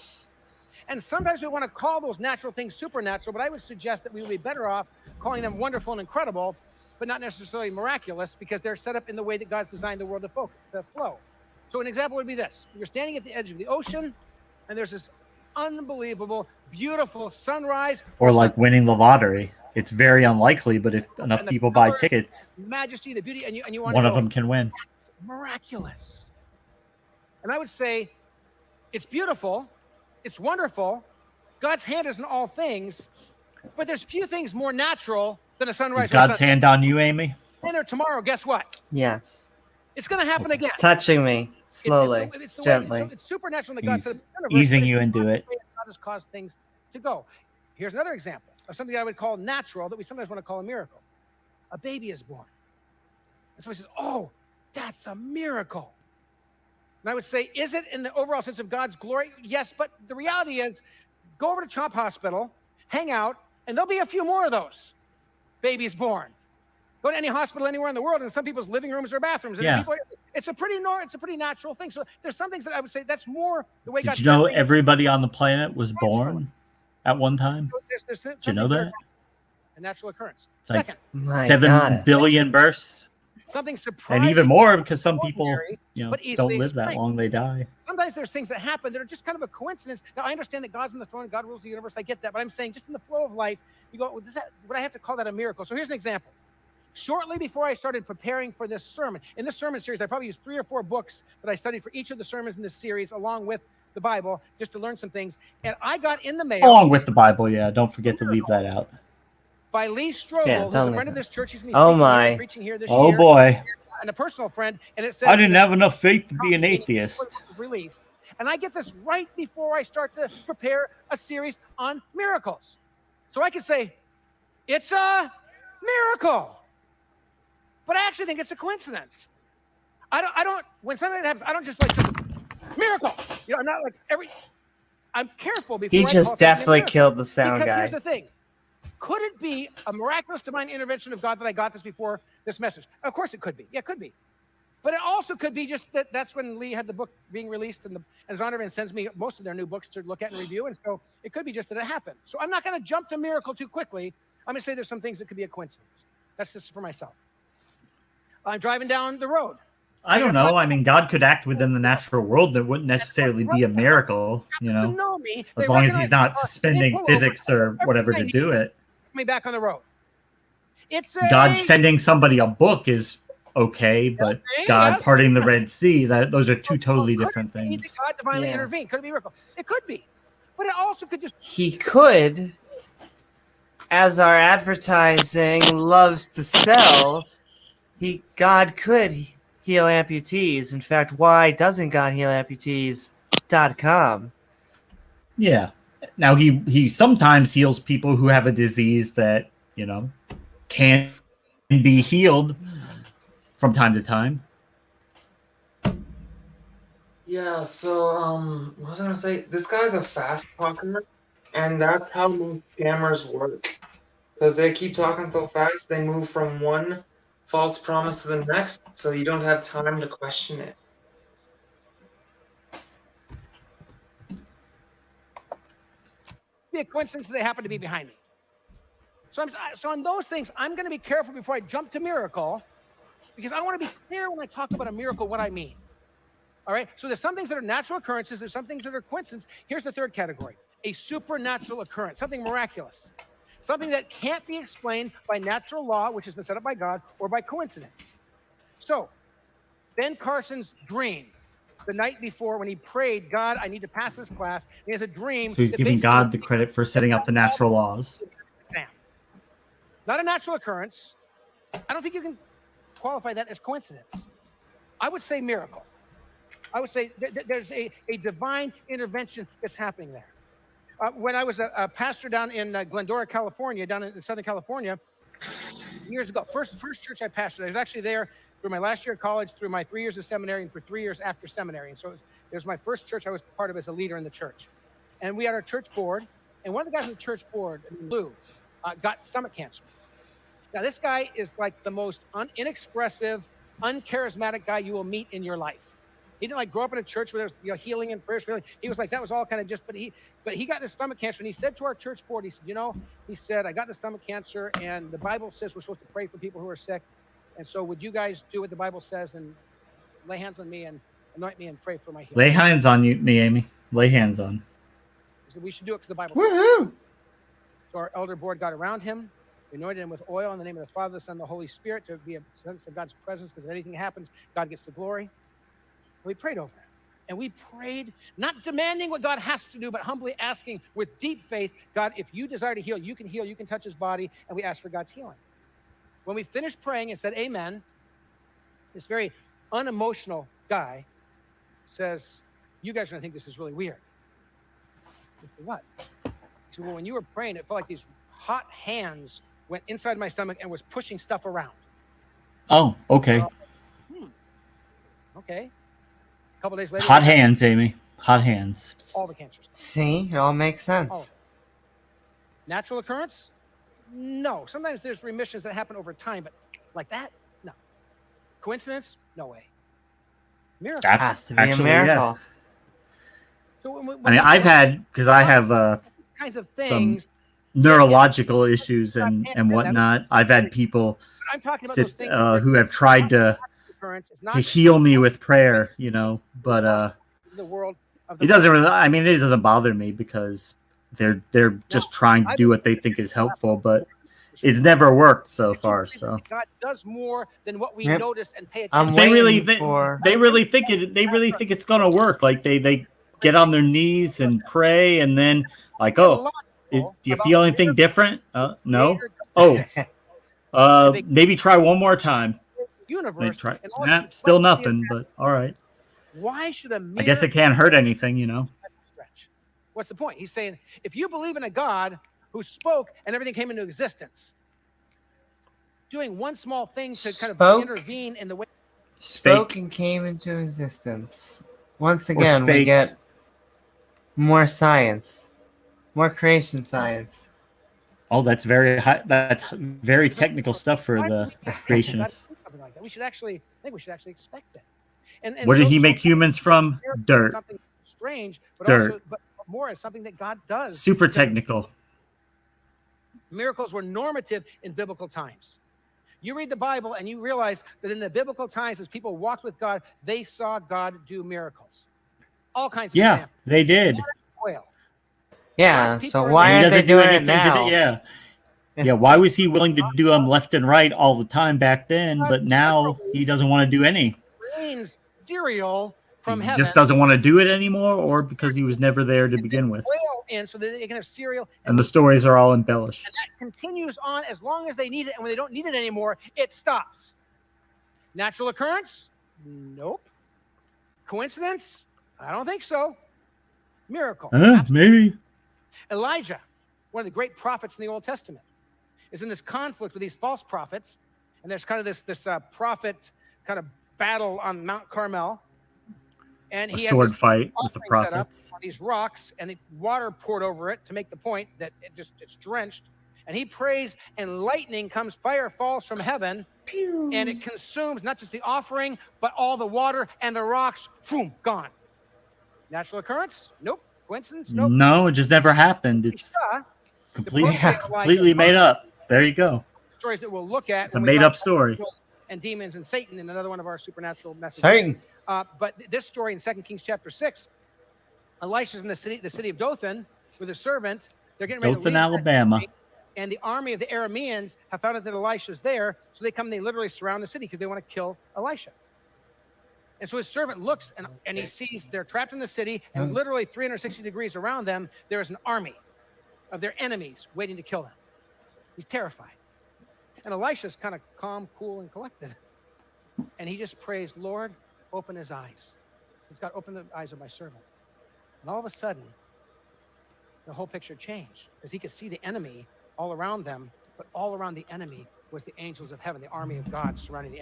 And sometimes we want to call those natural things supernatural, but I would suggest that we would be better off calling them wonderful and incredible, but not necessarily miraculous, because they're set up in the way that God's designed the world to flow. So an example would be this. You're standing at the edge of the ocean, and there's this unbelievable, beautiful sunrise. Or like winning the lottery. It's very unlikely, but if enough people buy tickets, majesty, the beauty, and you want one of them can win. Miraculous. And I would say it's beautiful, it's wonderful. God's hand is in all things, but there's few things more natural than a sunrise. Is God's hand on you, Amy? And there tomorrow, guess what? Yes. It's going to happen again. Touching me slowly, gently. It's supernatural that God said, easing you into it. God has caused things to go. Here's another example of something that I would call natural that we sometimes want to call a miracle. A baby is born. And somebody says, oh, that's a miracle. And I would say, is it in the overall sense of God's glory? Yes, but the reality is, go over to Chomp Hospital, hang out, and there'll be a few more of those babies born. Go to any hospital anywhere in the world, and some people's living rooms or bathrooms. And it's a pretty natural thing. So there's some things that I would say that's more the way God. Did you know everybody on the planet was born at one time. There's Did you know that? A natural occurrence. It's like Second, My 7 goddess. billion births, something surprising, and even more because some people, ordinary, but don't easily live that explained. long; they die. Sometimes there's things that happen that are just kind of a coincidence. Now, I understand that God's on the throne, God rules the universe. I get that, but I'm saying just in the flow of life, you go, would I have to call that a miracle? So here's an example. Shortly before I started preparing for this sermon, in this sermon series, I probably used 3 or 4 books that I studied for each of the sermons in this series, along with the Bible, just to learn some things. And I got in the mail, Along with the Bible, yeah. Don't forget to leave that out. by Lee Strobel, Yeah, who's don't a leave friend of that. this church. He's going Oh, to be my. preaching here this Oh year. boy, And a personal friend. And it says I didn't have enough faith to be an atheist. released. And I get this right before I start to prepare a series on miracles. So I could say, it's a miracle. But I actually think it's a coincidence. I don't, when something happens, I don't just miracle. I'm not like I'm careful before He I just call something a definitely miracle. killed the sound Because guy. here's the thing. Could it be a miraculous divine intervention of God that I got this before this message? Of course it could be. Yeah, it could be. But it also could be just that's when Lee had the book being released, and Zondervan sends me most of their new books to look at and review. And so it could be just that it happened. So I'm not going to jump to miracle too quickly. I'm going to say there's some things that could be a coincidence. That's just for myself. I'm driving down the road. I don't know. I mean, God could act within the natural world. That wouldn't necessarily be a miracle, To know me, as they long as recognize he's not my car, they suspending pull over, physics or whatever to everything do it. put me back on the road. It's God sending somebody a book is okay, but God yes. parting the Red Sea, those are two totally Could different it be things. that God divinely Yeah. intervened? Could it be a miracle? It could be. But it also could just He could, as our advertising loves to sell, God could heal amputees. In fact, why doesn't God heal amputees.com? Yeah. Now he sometimes heals people who have a disease that, can be healed from time to time. Yeah, so what was I gonna say? This guy's a fast talker, and that's how most scammers work. Because they keep talking so fast, they move from one false promise to the next, so you don't have time to question it. be a coincidence that they happen to be behind me. So on those things, I'm going to be careful before I jump to miracle, because I want to be clear when I talk about a miracle what I mean. All right? So there's some things that are natural occurrences. There's some things that are coincidence. Here's the third category: a supernatural occurrence, something miraculous, something that can't be explained by natural law, which has been set up by God, or by coincidence. So Ben Carson's dream the night before when he prayed, God, I need to pass this class. He has a dream. So he's that giving basically- God the credit for setting up the natural laws. Not a natural occurrence. I don't think you can qualify that as coincidence. I would say miracle. I would say there's a divine intervention that's happening there. When I was a pastor down in Glendora, California, down in Southern California, years ago, first church I pastored, I was actually there through my last year of college, through my 3 years of seminary, and for 3 years after seminary. And so it was my first church I was part of as a leader in the church. And we had our church board, and one of the guys on the church board, Lou, got stomach cancer. Now, this guy is like the most inexpressive, uncharismatic guy you will meet in your life. He didn't like grow up in a church where there's healing and prayers. He was like, that was all kind of just, but he got this stomach cancer, and he said to our church board, he said, I got the stomach cancer, and the Bible says we're supposed to pray for people who are sick. And so would you guys do what the Bible says and lay hands on me and anoint me and pray for my healing? Lay hands on me, Amy. Lay hands on. He said, we should do it because the Bible says. Woohoo! So our elder board got around him. We anointed him with oil in the name of the Father, the Son, and the Holy Spirit to be a sense of God's presence, because if anything happens, God gets the glory. We prayed over him. And we prayed, not demanding what God has to do, but humbly asking with deep faith, God, if you desire to heal, you can touch his body. And we asked for God's healing. When we finished praying and said amen, this very unemotional guy says, you guys are going to think this is really weird. I said, what? He said, well, when you were praying, it felt like these hot hands went inside my stomach and was pushing stuff around. Oh, okay. Okay. A couple days later. Hot hands, Amy. Hot hands. All the cancers. See, it all makes sense. Oh. Natural occurrence? No. Sometimes there's remissions that happen over time, but like that? No. Coincidence? No way. Miracle. Has to be Actually, a miracle. So when I mean, I've had, because I have kinds of some things. neurological issues and whatnot. I've had people I'm talking about those things who have tried to heal me with prayer, you know, but the world of it doesn't really. I mean, it doesn't bother me because they're just trying to do what they think is helpful, but it's never worked so far. So God does more than what we Yep. notice and pay I'm attention. they really waiting for. they really think it. They really think it's gonna work. Like they get on their knees and pray, and then like, oh, do you feel anything different? No. Oh, maybe try one more time. Universe. Try. Nah, still nothing. But all right. Why should a I guess it can't hurt anything, you know. stretch? What's the point? He's saying if you believe in a God who spoke and everything came into existence, doing one small thing to kind of intervene in the way Spoke and came into existence. Once again, we get more science, more creation science. Oh, that's very high. That's very technical stuff for the creationists. Like that. We should actually expect it. And where did he make humans from? Dirt. Something strange, but Dirt. also, but more as something that God does. Super technical. Miracles were normative in biblical times. You read the Bible and you realize that in the biblical times, as people walked with God, they saw God do miracles. All kinds of examples. They did. Yeah, so why aren't they doing it now? Yeah, why was he willing to do them left and right all the time back then, but now he doesn't want to do any? Rains cereal from heaven. He just doesn't want to do it anymore, or because he was never there to begin with. In so that they can have cereal. And the stories are all embellished. And that continues on as long as they need it, and when they don't need it anymore, it stops. Natural occurrence? Nope. Coincidence? I don't think so. Miracle? Maybe. Elijah, one of the great prophets in the Old Testament, is in this conflict with these false prophets, and there's kind of this prophet kind of battle on Mount Carmel, and he has a sword fight with the prophets set up on these rocks, and the water poured over it to make the point that it's drenched, and he prays, and lightning comes, fire falls from heaven, Pew. And it consumes not just the offering, but all the water and the rocks. Boom, gone. Natural occurrence? Nope. Coincidence? Nope. No, it just never happened. It's completely made up. There you go. Stories that we'll look at. It's a made-up story. And demons and Satan in another one of our supernatural messages. Satan. But this story in 2 Kings chapter 6, Elisha's in the city of Dothan with a servant. They're getting ready to leave Alabama. And the army of the Arameans have found out that Elisha's there, so they come and they literally surround the city because they want to kill Elisha. And so his servant looks and he sees they're trapped in the city, and literally 360 degrees around them, there is an army of their enemies waiting to kill them. He's terrified. And Elisha's kind of calm, cool, and collected. And he just prays, Lord, open his eyes. He's got to open the eyes of my servant. And all of a sudden, the whole picture changed because he could see the enemy all around them, but all around the enemy was the angels of heaven, the army of God surrounding the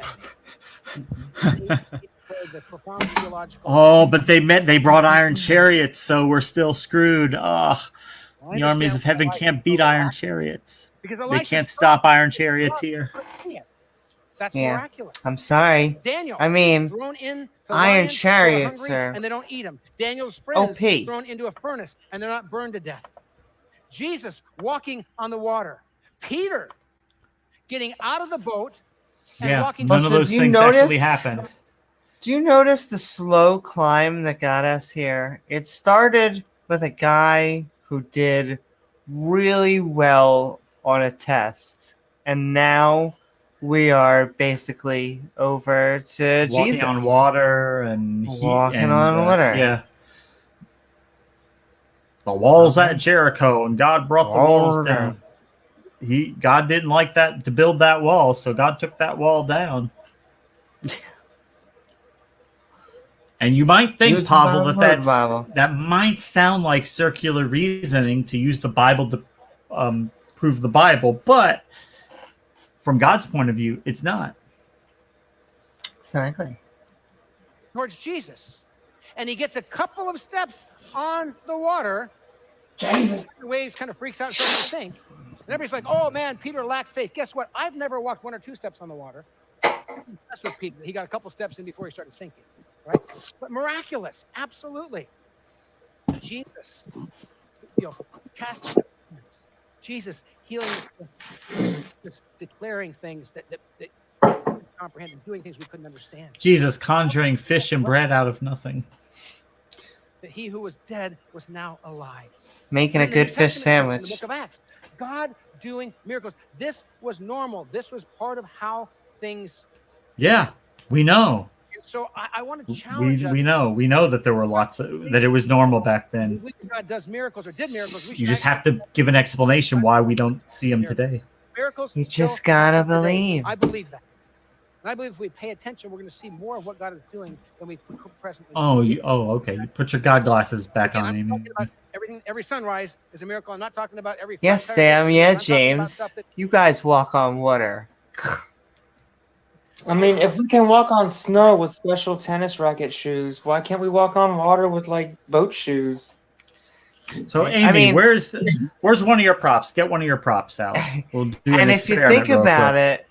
enemy. The profound theological but they brought iron chariots, so we're still screwed. The armies of heaven can't beat iron chariots. They can't stop iron chariots here. That's miraculous. I'm sorry. Daniel, I mean, thrown in iron chariots and they don't eat them. Daniel's friends thrown into a furnace and they're not burned to death. Jesus walking on the water. Peter getting out of the boat and walking. None of those things actually happened. Do you notice the slow climb that got us here? It started with a guy who did really well on a test, and now we are basically over to walking Jesus. On water and walking on water. Yeah. The walls at Jericho, and God brought the walls down. God didn't like that to build that wall, so God took that wall down. And you might think, Pavel, that might sound like circular reasoning to use the Bible to prove the Bible, but from God's point of view, it's not. Exactly. Towards Jesus. And he gets a couple of steps on the water. Jesus. The waves kind of freaks out and starts to sink. And everybody's like, oh man, Peter lacked faith. Guess what? I've never walked 1 or 2 steps on the water. That's what Peter did. He got a couple steps in before he started sinking. Right? But miraculous. Absolutely. Jesus. casting out demons, Jesus healing the sick, just declaring things that we couldn't comprehend and doing things we couldn't understand. Jesus conjuring fish and bread out of nothing. That he who was dead was now alive. Making a And the good New fish Testament church in the sandwich. book of Acts, God doing miracles. This was normal. This was part of how things. Yeah, we know. And so I want to challenge us. We know that there were lots of that it was normal back then. We believe God does miracles or did miracles. You just have to give an explanation why we don't see them today. Miracles. You still just gotta happen today. believe. I believe that. And I believe if we pay attention, we're going to see more of what God is doing than we presently see. Okay. You put your God glasses back Again, on, I'm Amy. talking about everything. Every sunrise is a miracle. I'm not talking about every. Yes, flat tire Sam. fix. Yeah, I'm talking about James. stuff that- You guys walk on water. I mean, if we can walk on snow with special tennis racket shoes, why can't we walk on water with like boat shoes? So, Amy, I mean- where's one of your props? Get one of your props out. We'll do an And if you experiment think real about it,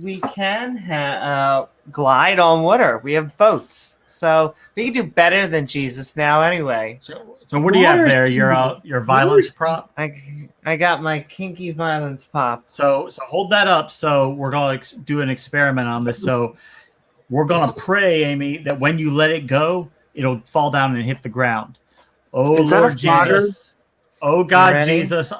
we can glide on water. We have boats, so we can do better than Jesus now. Anyway, So what do you have there? Your violence prop. I got my kinky violence pop. So hold that up. So we're gonna do an experiment on this. So we're gonna pray, Amy, that when you let it go, it'll fall down and hit the ground. Oh Is that Lord a fire? Jesus. Oh God, ready? Jesus.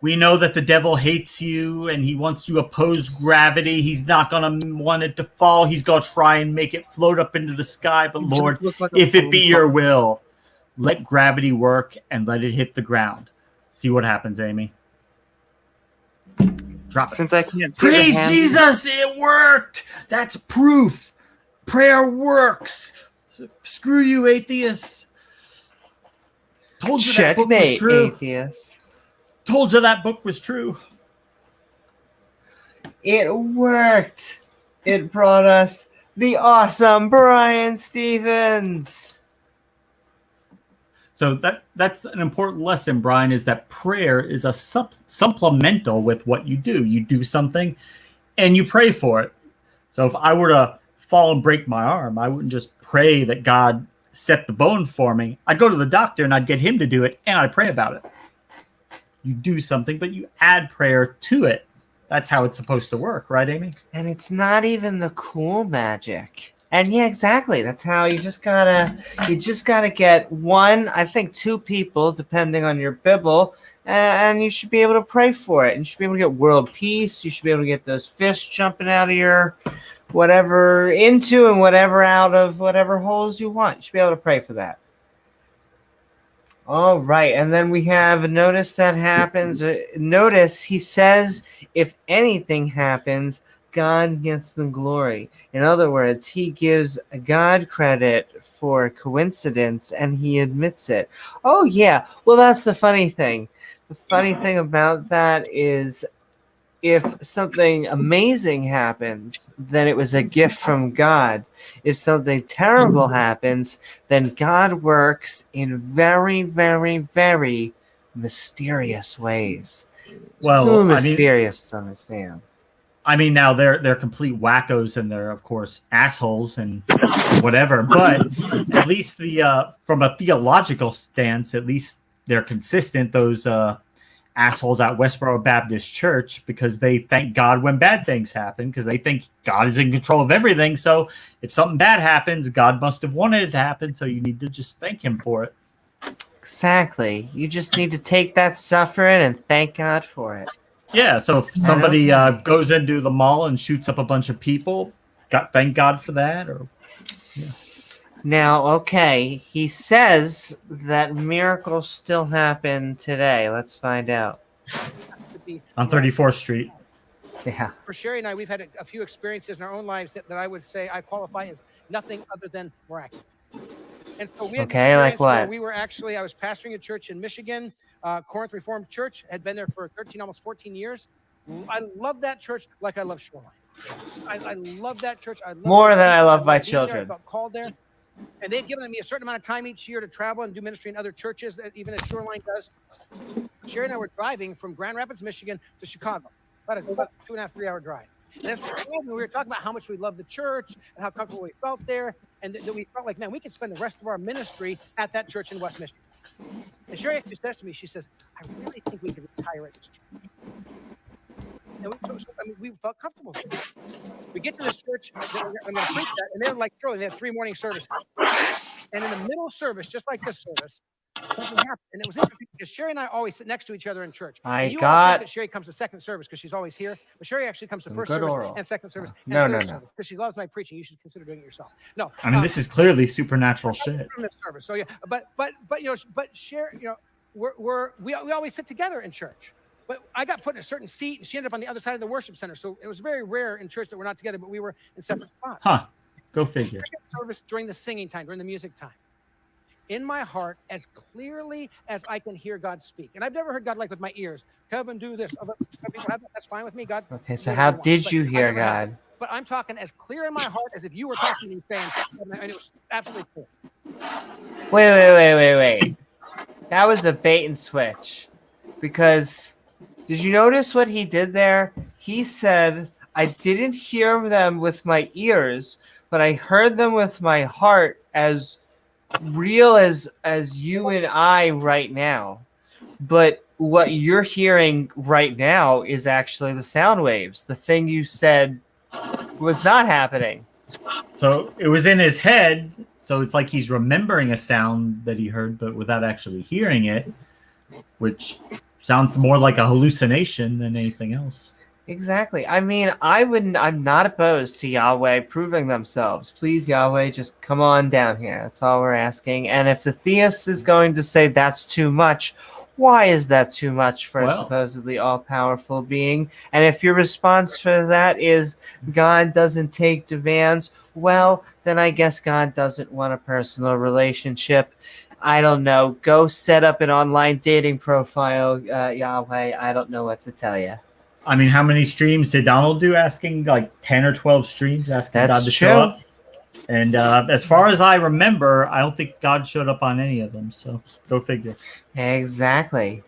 We know that the devil hates you and he wants to oppose gravity. He's not going to want it to fall. He's going to try and make it float up into the sky. But You Lord, just look like a if it be foam your pop. will, let gravity work and let it hit the ground. See what happens, Amy. Drop it. Since I can't see the Praise hand, Jesus, it worked. That's proof. Prayer works. Screw you, atheists. Told you that book was Checkmate, true. atheist. Told you that book was true. It worked. It brought us the awesome Brian Stevens. So that's an important lesson, Brian, is that prayer is a supplemental with what you do. You do something and you pray for it. So if I were to fall and break my arm, I wouldn't just pray that God set the bone for me. I'd go to the doctor and I'd get him to do it and I'd pray about it. You do something, but you add prayer to it. That's how it's supposed to work, right, Amy? And it's not even the cool magic. And yeah, exactly. That's how you just gotta get one, I think 2 people, depending on your Bible, and you should be able to pray for it. And you should be able to get world peace. You should be able to get those fish jumping out of your whatever into and whatever out of whatever holes you want. You should be able to pray for that. All right, and then we have notice that happens. Notice he says, if anything happens, God gets the glory. In other words, he gives God credit for coincidence and he admits it. Oh, yeah. Well, that's the funny thing. The funny thing about that is if something amazing happens, then it was a gift from God. If something terrible happens, then God works in very, very, very mysterious ways. Well, Too I mean, mysterious to understand. I mean, now they're complete wackos and they're of course assholes and whatever. But at least from a theological stance, at least they're consistent. Those assholes at Westboro Baptist Church, because they thank God when bad things happen because they think God is in control of everything. So if something bad happens, God must have wanted it to happen. So you need to just thank Him for it. Exactly. You just need to take that suffering and thank God for it. Yeah, so if somebody goes into the mall and shoots up a bunch of people, thank God for that. Or Now, okay, he says that miracles still happen today. Let's find out. on 34th Street. Yeah. For Sherry and I, we've had a few experiences in our own lives that I would say I qualify as nothing other than miraculous. And so we had Okay, an like experience where what? we were I was pastoring a church in Michigan, Corinth Reformed Church, had been there for 13, almost 14 years. I love that church like I love Shoreline. I love that church. I love More than I love my being there. I children. felt called there. And they've given me a certain amount of time each year to travel and do ministry in other churches, that even as Shoreline does. Sherry and I were driving from Grand Rapids, Michigan to Chicago, about a 2.5, 3 hour drive. And as we were talking about how much we loved the church and how comfortable we felt there, and that we felt like, man, we could spend the rest of our ministry at that church in West Michigan. And Sherry actually says to me, she says, I really think we could retire at this church. And we felt comfortable with it. We get to this church, I'm going to preach that, and they're like, Shirley, they had 3 morning services. And in the middle of service, just like this service, something happened. And it was interesting because Sherry and I always sit next to each other in church. And you all think that Sherry comes to second service because she's always here. But Sherry actually comes to first service and second service and third service because she loves my preaching. You should consider doing it yourself. No. I mean, this is clearly supernatural shit. From this service. So yeah, but Sherry, we always sit together in church. But I got put in a certain seat, and she ended up on the other side of the worship center. So it was very rare in church that we're not together, but we were in separate spots. Huh. Go figure. Second service during the singing time, during the music time. In my heart, as clearly as I can hear God speak. And I've never heard God like with my ears. Kevin, do this. Some people have that. That's fine with me. God. Okay, so how did you hear God? But I'm talking as clear in my heart as if you were talking to me saying, and it was absolutely clear. Wait. That was a bait and switch. Because did you notice what he did there? He said, I didn't hear them with my ears, but I heard them with my heart as real as you and I right now. But what you're hearing right now is actually the sound waves. The thing you said was not happening. So it was in his head. So it's like he's remembering a sound that he heard, but without actually hearing it, which sounds more like a hallucination than anything else. Exactly. I mean, I'm not opposed to Yahweh proving themselves. Please, Yahweh, just come on down here. That's all we're asking. And if the theist is going to say that's too much, why is that too much for a supposedly all-powerful being? And if your response for that is God doesn't take demands, well, then I guess God doesn't want a personal relationship. I don't know. Go set up an online dating profile, Yahweh. I don't know what to tell you. I mean, how many streams did Donald do? Asking like 10 or 12 streams, asking God to show up. And as far as I remember, I don't think God showed up on any of them. So go figure. Exactly.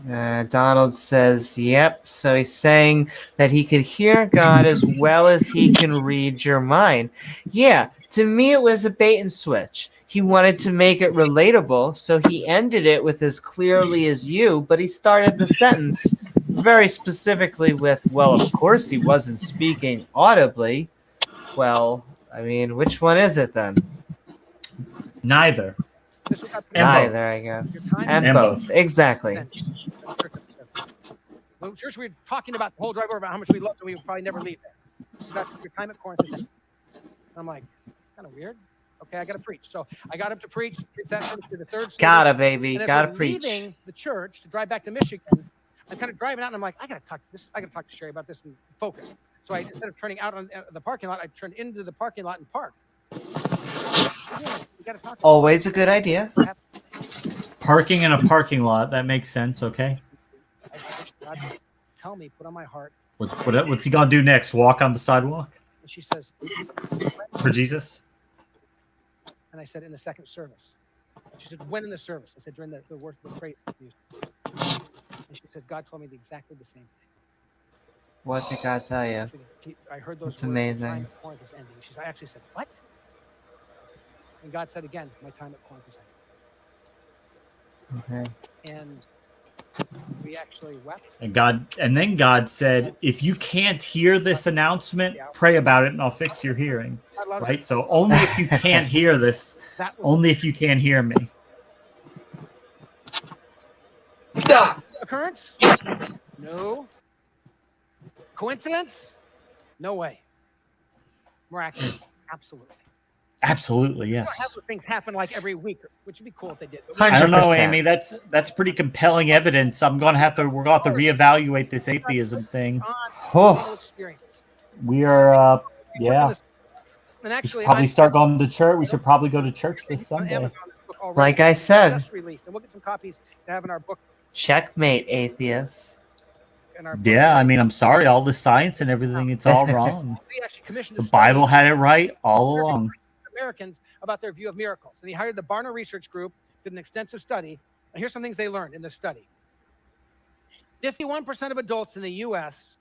Donald says, yep. So he's saying that he could hear God as well as he can read your mind. Yeah, to me it was a bait and switch. He wanted to make it relatable, so he ended it with as clearly as you, but he started the sentence very specifically with, well, of course he wasn't speaking audibly. Well, I mean, which one is it then? Neither. Neither, I guess. And both. Exactly. The church, we were talking about the whole drive over about how much we loved, and we would probably never leave there. That's your time at Corinth. And I'm like, kind of weird. Okay, I got to preach. So I got up to preach. That to the third service. Gotta, baby. And Gotta preach. Leaving the church to drive back to Michigan, I'm kind of driving out, and I'm like, I got to talk to Sherry about this and focus. So instead of turning out on the parking lot, I turned into the parking lot and parked. Always a good idea. Parking in a parking lot. That makes sense. Okay. God, tell me, put on my heart. What's he going to do next? Walk on the sidewalk? And she says, for Jesus? And I said, in the second service. She said, when in the service? I said, during the worship, the praise music. And she said, God told me exactly the same thing. What did God tell you? I heard those It's words. amazing. Time at Corinth is ending. I actually said, what? And God said again, my time at Corinth is ending. Okay. And we actually wept. And then God said, if you can't hear this announcement, pray about it and I'll fix your hearing. Right? So only if you can't hear this, only if you can't hear me. Occurrence? No. Coincidence? No way. Miraculous? Absolutely. Absolutely, You yes. don't have things happen like every week, which would be cool if they did. I don't know, Amy. That's pretty compelling evidence. We're gonna have to reevaluate this atheism thing. We are, yeah. And actually, we should probably start going to church. We should probably go to church this Sunday. Like I said, just released, and we'll get some copies to have in our book. Checkmate, atheists. Yeah, I mean, I'm sorry. All the science and everything, it's all wrong. The Bible had it right all along. Americans about their view of miracles. And he hired the Barna Research Group, did an extensive study. And here's some things they learned in this study. 51% of adults in the U.S.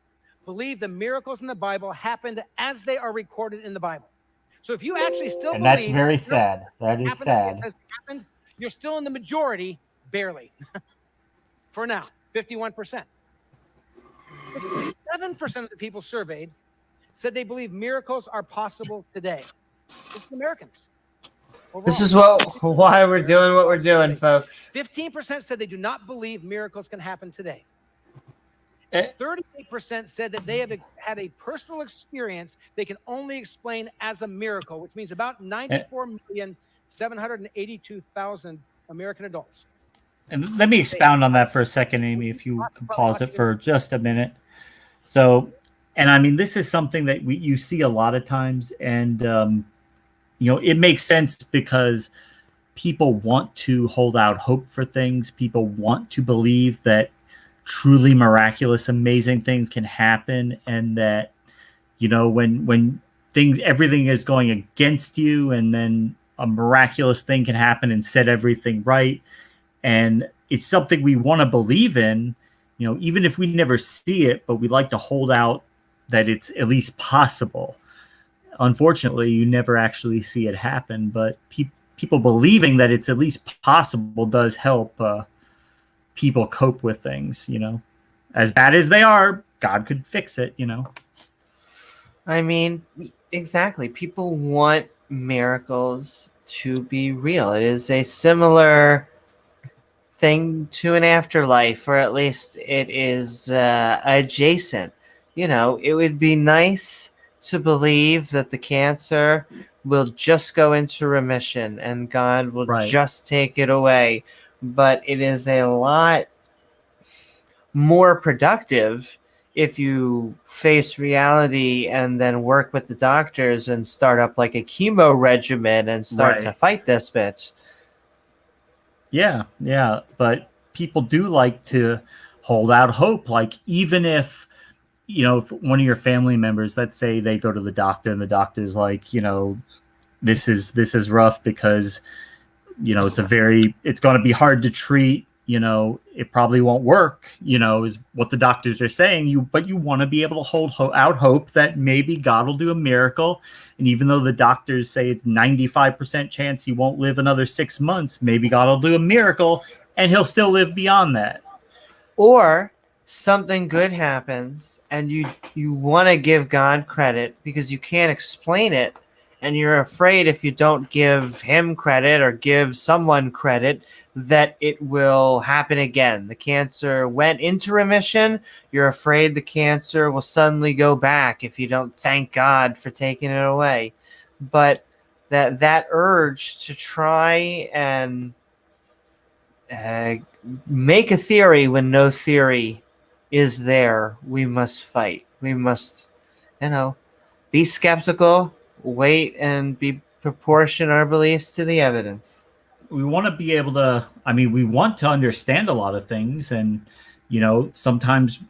believe the miracles in the Bible happened as they are recorded in the Bible. So if you actually still believe... And that's very sad. That is sad. You're still in the majority barely. For now, 51%. 57% of the people surveyed said they believe miracles are possible today. It's Americans. This Overall, is why we're doing what we're doing, folks. 15% said they do not believe miracles can happen today. Eh. 38% said that they have had a personal experience they can only explain as a miracle, which means about 94,782,000 American adults. And let me expound on that for a second, Amy, if you could pause it for just a minute. So, and I mean, this is something that you see a lot of times, and you know, it makes sense because people want to hold out hope for things. People want to believe that truly miraculous, amazing things can happen, and that, you know, when everything is going against you, and then a miraculous thing can happen and set everything right. And it's something we want to believe in, you know, even if we never see it, but we like to hold out that it's at least possible. Unfortunately, you never actually see it happen, but people believing that it's at least possible does help people cope with things, you know. As bad as they are, God could fix it, you know. I mean, exactly. People want miracles to be real. It is a similar thing to an afterlife, or at least it is adjacent. You know, it would be nice to believe that the cancer will just go into remission and God will just take it away. But it is a lot more productive if you face reality and then work with the doctors and start up like a chemo regimen and start to fight this bitch. Yeah, but people do like to hold out hope. Like, even if, you know, if one of your family members, let's say they go to the doctor and the doctor's like, you know, this is rough because, you know, it's going to be hard to treat, you know, it probably won't work, you know, is what the doctors are saying. But you want to be able to hold out hope that maybe God will do a miracle. And even though the doctors say it's 95% chance he won't live another 6 months, maybe God will do a miracle and he'll still live beyond that. Or something good happens and you want to give God credit because you can't explain it. And you're afraid if you don't give him credit or give someone credit that it will happen again. The cancer went into remission. You're afraid the cancer will suddenly go back if you don't thank God for taking it away. But that urge to try and make a theory when no theory is there, we must fight. We must, you know, be skeptical, wait, and proportion our beliefs to the evidence. We want to be able to, I mean, we want to understand a lot of things, and, you know, sometimes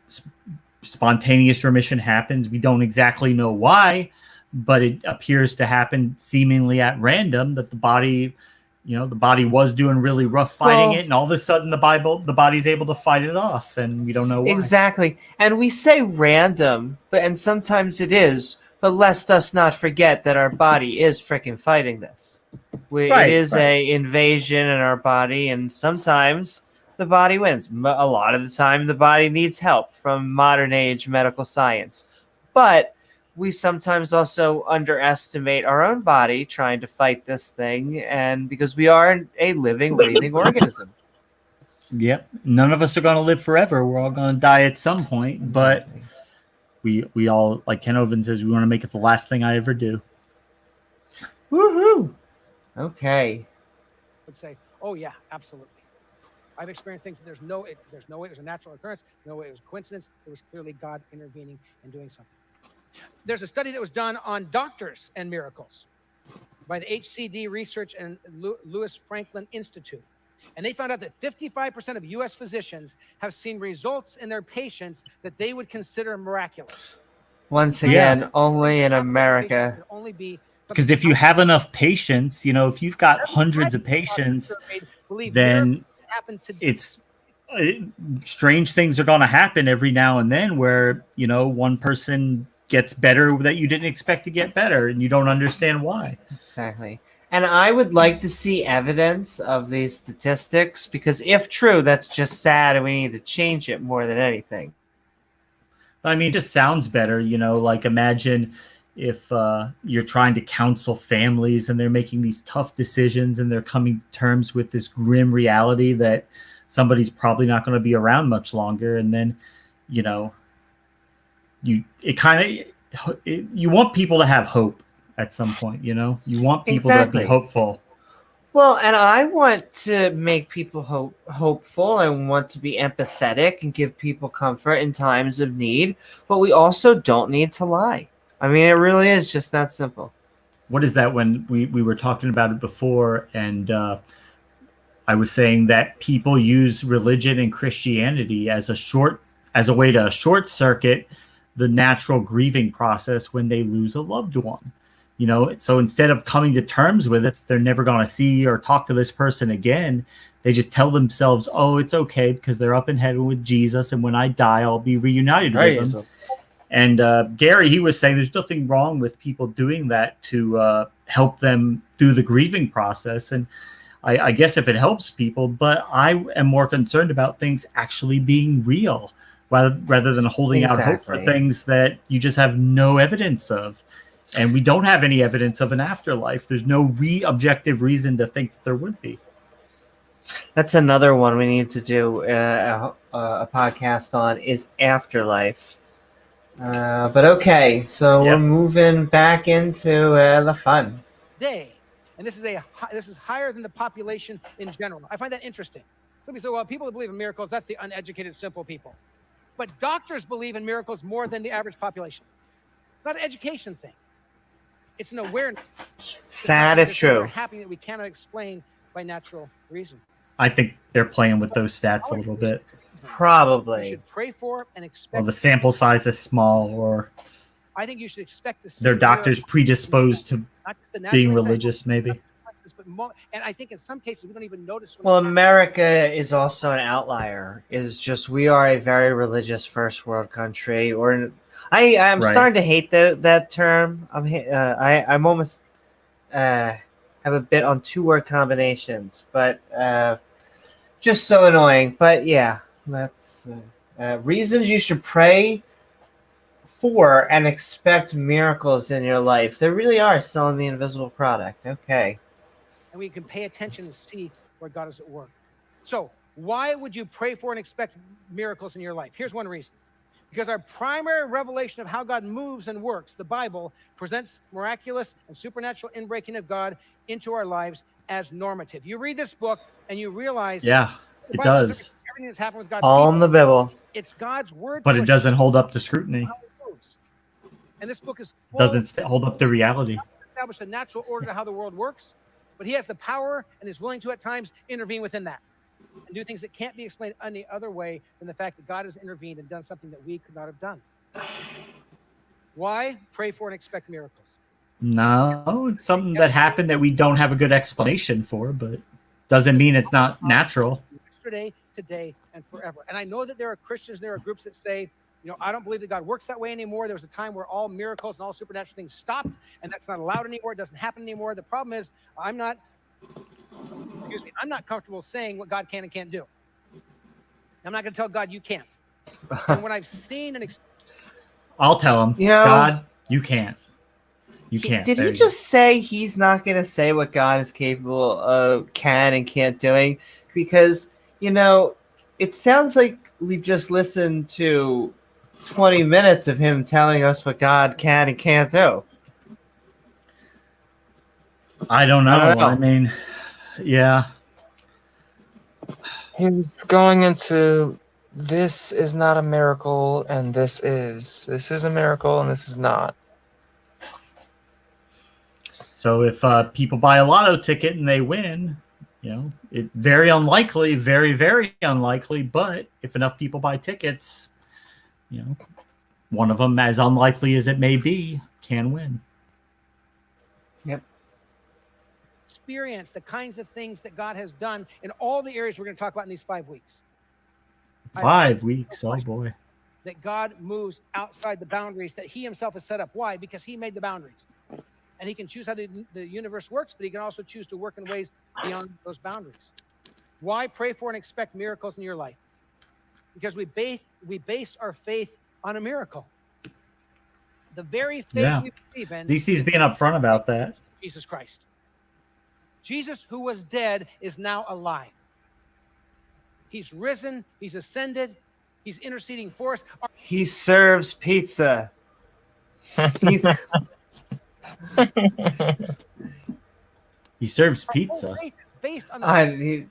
spontaneous remission happens. We don't exactly know why, but it appears to happen seemingly at random, that the body, you know, the body was doing really rough fighting it, and all of a sudden the body's able to fight it off, and we don't know why. Exactly. And we say random, and sometimes it is, but lest us not forget that our body is freaking fighting this. It is a invasion in our body, and sometimes the body wins. A lot of the time, the body needs help from modern age medical science. But we sometimes also underestimate our own body trying to fight this thing, and because we are a living, breathing organism. Yep. None of us are going to live forever. We're all going to die at some point, but we all, like Ken Oven says, we want to make it the last thing I ever do. Woohoo! Okay. Would say, oh yeah, absolutely. I've experienced things that there's no way it was a natural occurrence, no way it was a coincidence. It was clearly God intervening and doing something. There's a study that was done on doctors and miracles by the HCD Research and Louis Franklin Institute. And they found out that 55% of U.S. physicians have seen results in their patients that they would consider miraculous. Once again, only in America. Because if you have enough patients, you know, if you've got hundreds of patients, then it's strange things are going to happen every now and then where, you know, one person gets better that you didn't expect to get better and you don't understand why. Exactly. And I would like to see evidence of these statistics because if true, that's just sad and we need to change it more than anything. I mean, it just sounds better, like imagine if you're trying to counsel families and they're making these tough decisions and they're coming to terms with this grim reality that somebody's probably not going to be around much longer. And then, you want people to have hope at some point, you want people to Exactly. be hopeful. Well, and I want to make people hopeful. I want to be empathetic and give people comfort in times of need, but we also don't need to lie. I mean, it really is just that simple. What is that when we were talking about it before, and I was saying that people use religion and Christianity as a way to short circuit the natural grieving process when they lose a loved one. So instead of coming to terms with it, they're never going to see or talk to this person again. They just tell themselves, oh, it's okay because they're up in heaven with Jesus. And when I die, I'll be reunited with them. And Gary, he was saying there's nothing wrong with people doing that to help them through the grieving process. And I guess if it helps people, but I am more concerned about things actually being real rather than holding out hope for things that you just have no evidence of. And we don't have any evidence of an afterlife. There's no objective reason to think that there would be. That's another one we need to do a podcast on is afterlife. But okay, so we're moving back into the fun. And this is higher than the population in general. I find that interesting. Somebody said, well, people who believe in miracles, that's the uneducated, simple people. But doctors believe in miracles more than the average population. It's not an education thing. It's an awareness. Sad if true. Happening that we cannot explain by natural reason. I think they're playing with those stats a little bit. Probably. You should pray for and expect. Well, the sample size is small, or I think you should expect to see their doctors predisposed to being religious, maybe. And I think in some cases we don't even notice. Well, America is also an outlier. Is just we are a very religious first world country, or I'm starting to hate that term. I'm almost have a bit on 2-word combinations, but just so annoying. But yeah, that's reasons you should pray for and expect miracles in your life. They really are selling the invisible product. Okay. And we can pay attention and see where God is at work. So why would you pray for and expect miracles in your life? Here's one reason. Because our primary revelation of how God moves and works, the Bible, presents miraculous and supernatural inbreaking of God into our lives as normative. You read this book and you realize it does. Everything that's happened with God's all in the Bible. It's God's word. But it doesn't hold up to scrutiny. And this book doesn't hold up to reality. Establish a natural order to how the world works, but he has the power and is willing to at times intervene within that and do things that can't be explained any other way than the fact that God has intervened and done something that we could not have done. Why pray for and expect miracles? No, it's something that happened that we don't have a good explanation for, but doesn't mean it's not natural. Yesterday, today, and forever. And I know that there are Christians, there are groups that say, I don't believe that God works that way anymore. There was a time where all miracles and all supernatural things stopped, and that's not allowed anymore. It doesn't happen anymore. The problem is I'm not comfortable saying what God can and can't do. I'm not going to tell God you can't. And when I've seen I'll tell him, God, you can't. You can't. Did he just say he's not going to say what God is capable of, can and can't doing? Because, it sounds like we just listened to 20 minutes of him telling us what God can and can't do. I don't know. I mean, yeah. He's going into this is not a miracle and this is. This is a miracle and this is not. So if people buy a lotto ticket and they win, it's very unlikely, very, very unlikely. But if enough people buy tickets, one of them, as unlikely as it may be, can win. Yep. Experience the kinds of things that God has done in all the areas we're going to talk about in these 5 weeks. 5 weeks, oh boy. That God moves outside the boundaries that he himself has set up. Why? Because he made the boundaries. and he can choose how the universe works, but he can also choose to work in ways beyond those boundaries. Why pray for and expect miracles in your life? Because we base our faith on a miracle. The very faith we believe in. At least he's being upfront about that. Jesus Christ. Jesus, who was dead, is now alive. He's risen. He's ascended. He's interceding for us. He serves pizza. He's He serves pizza. Our faith is based on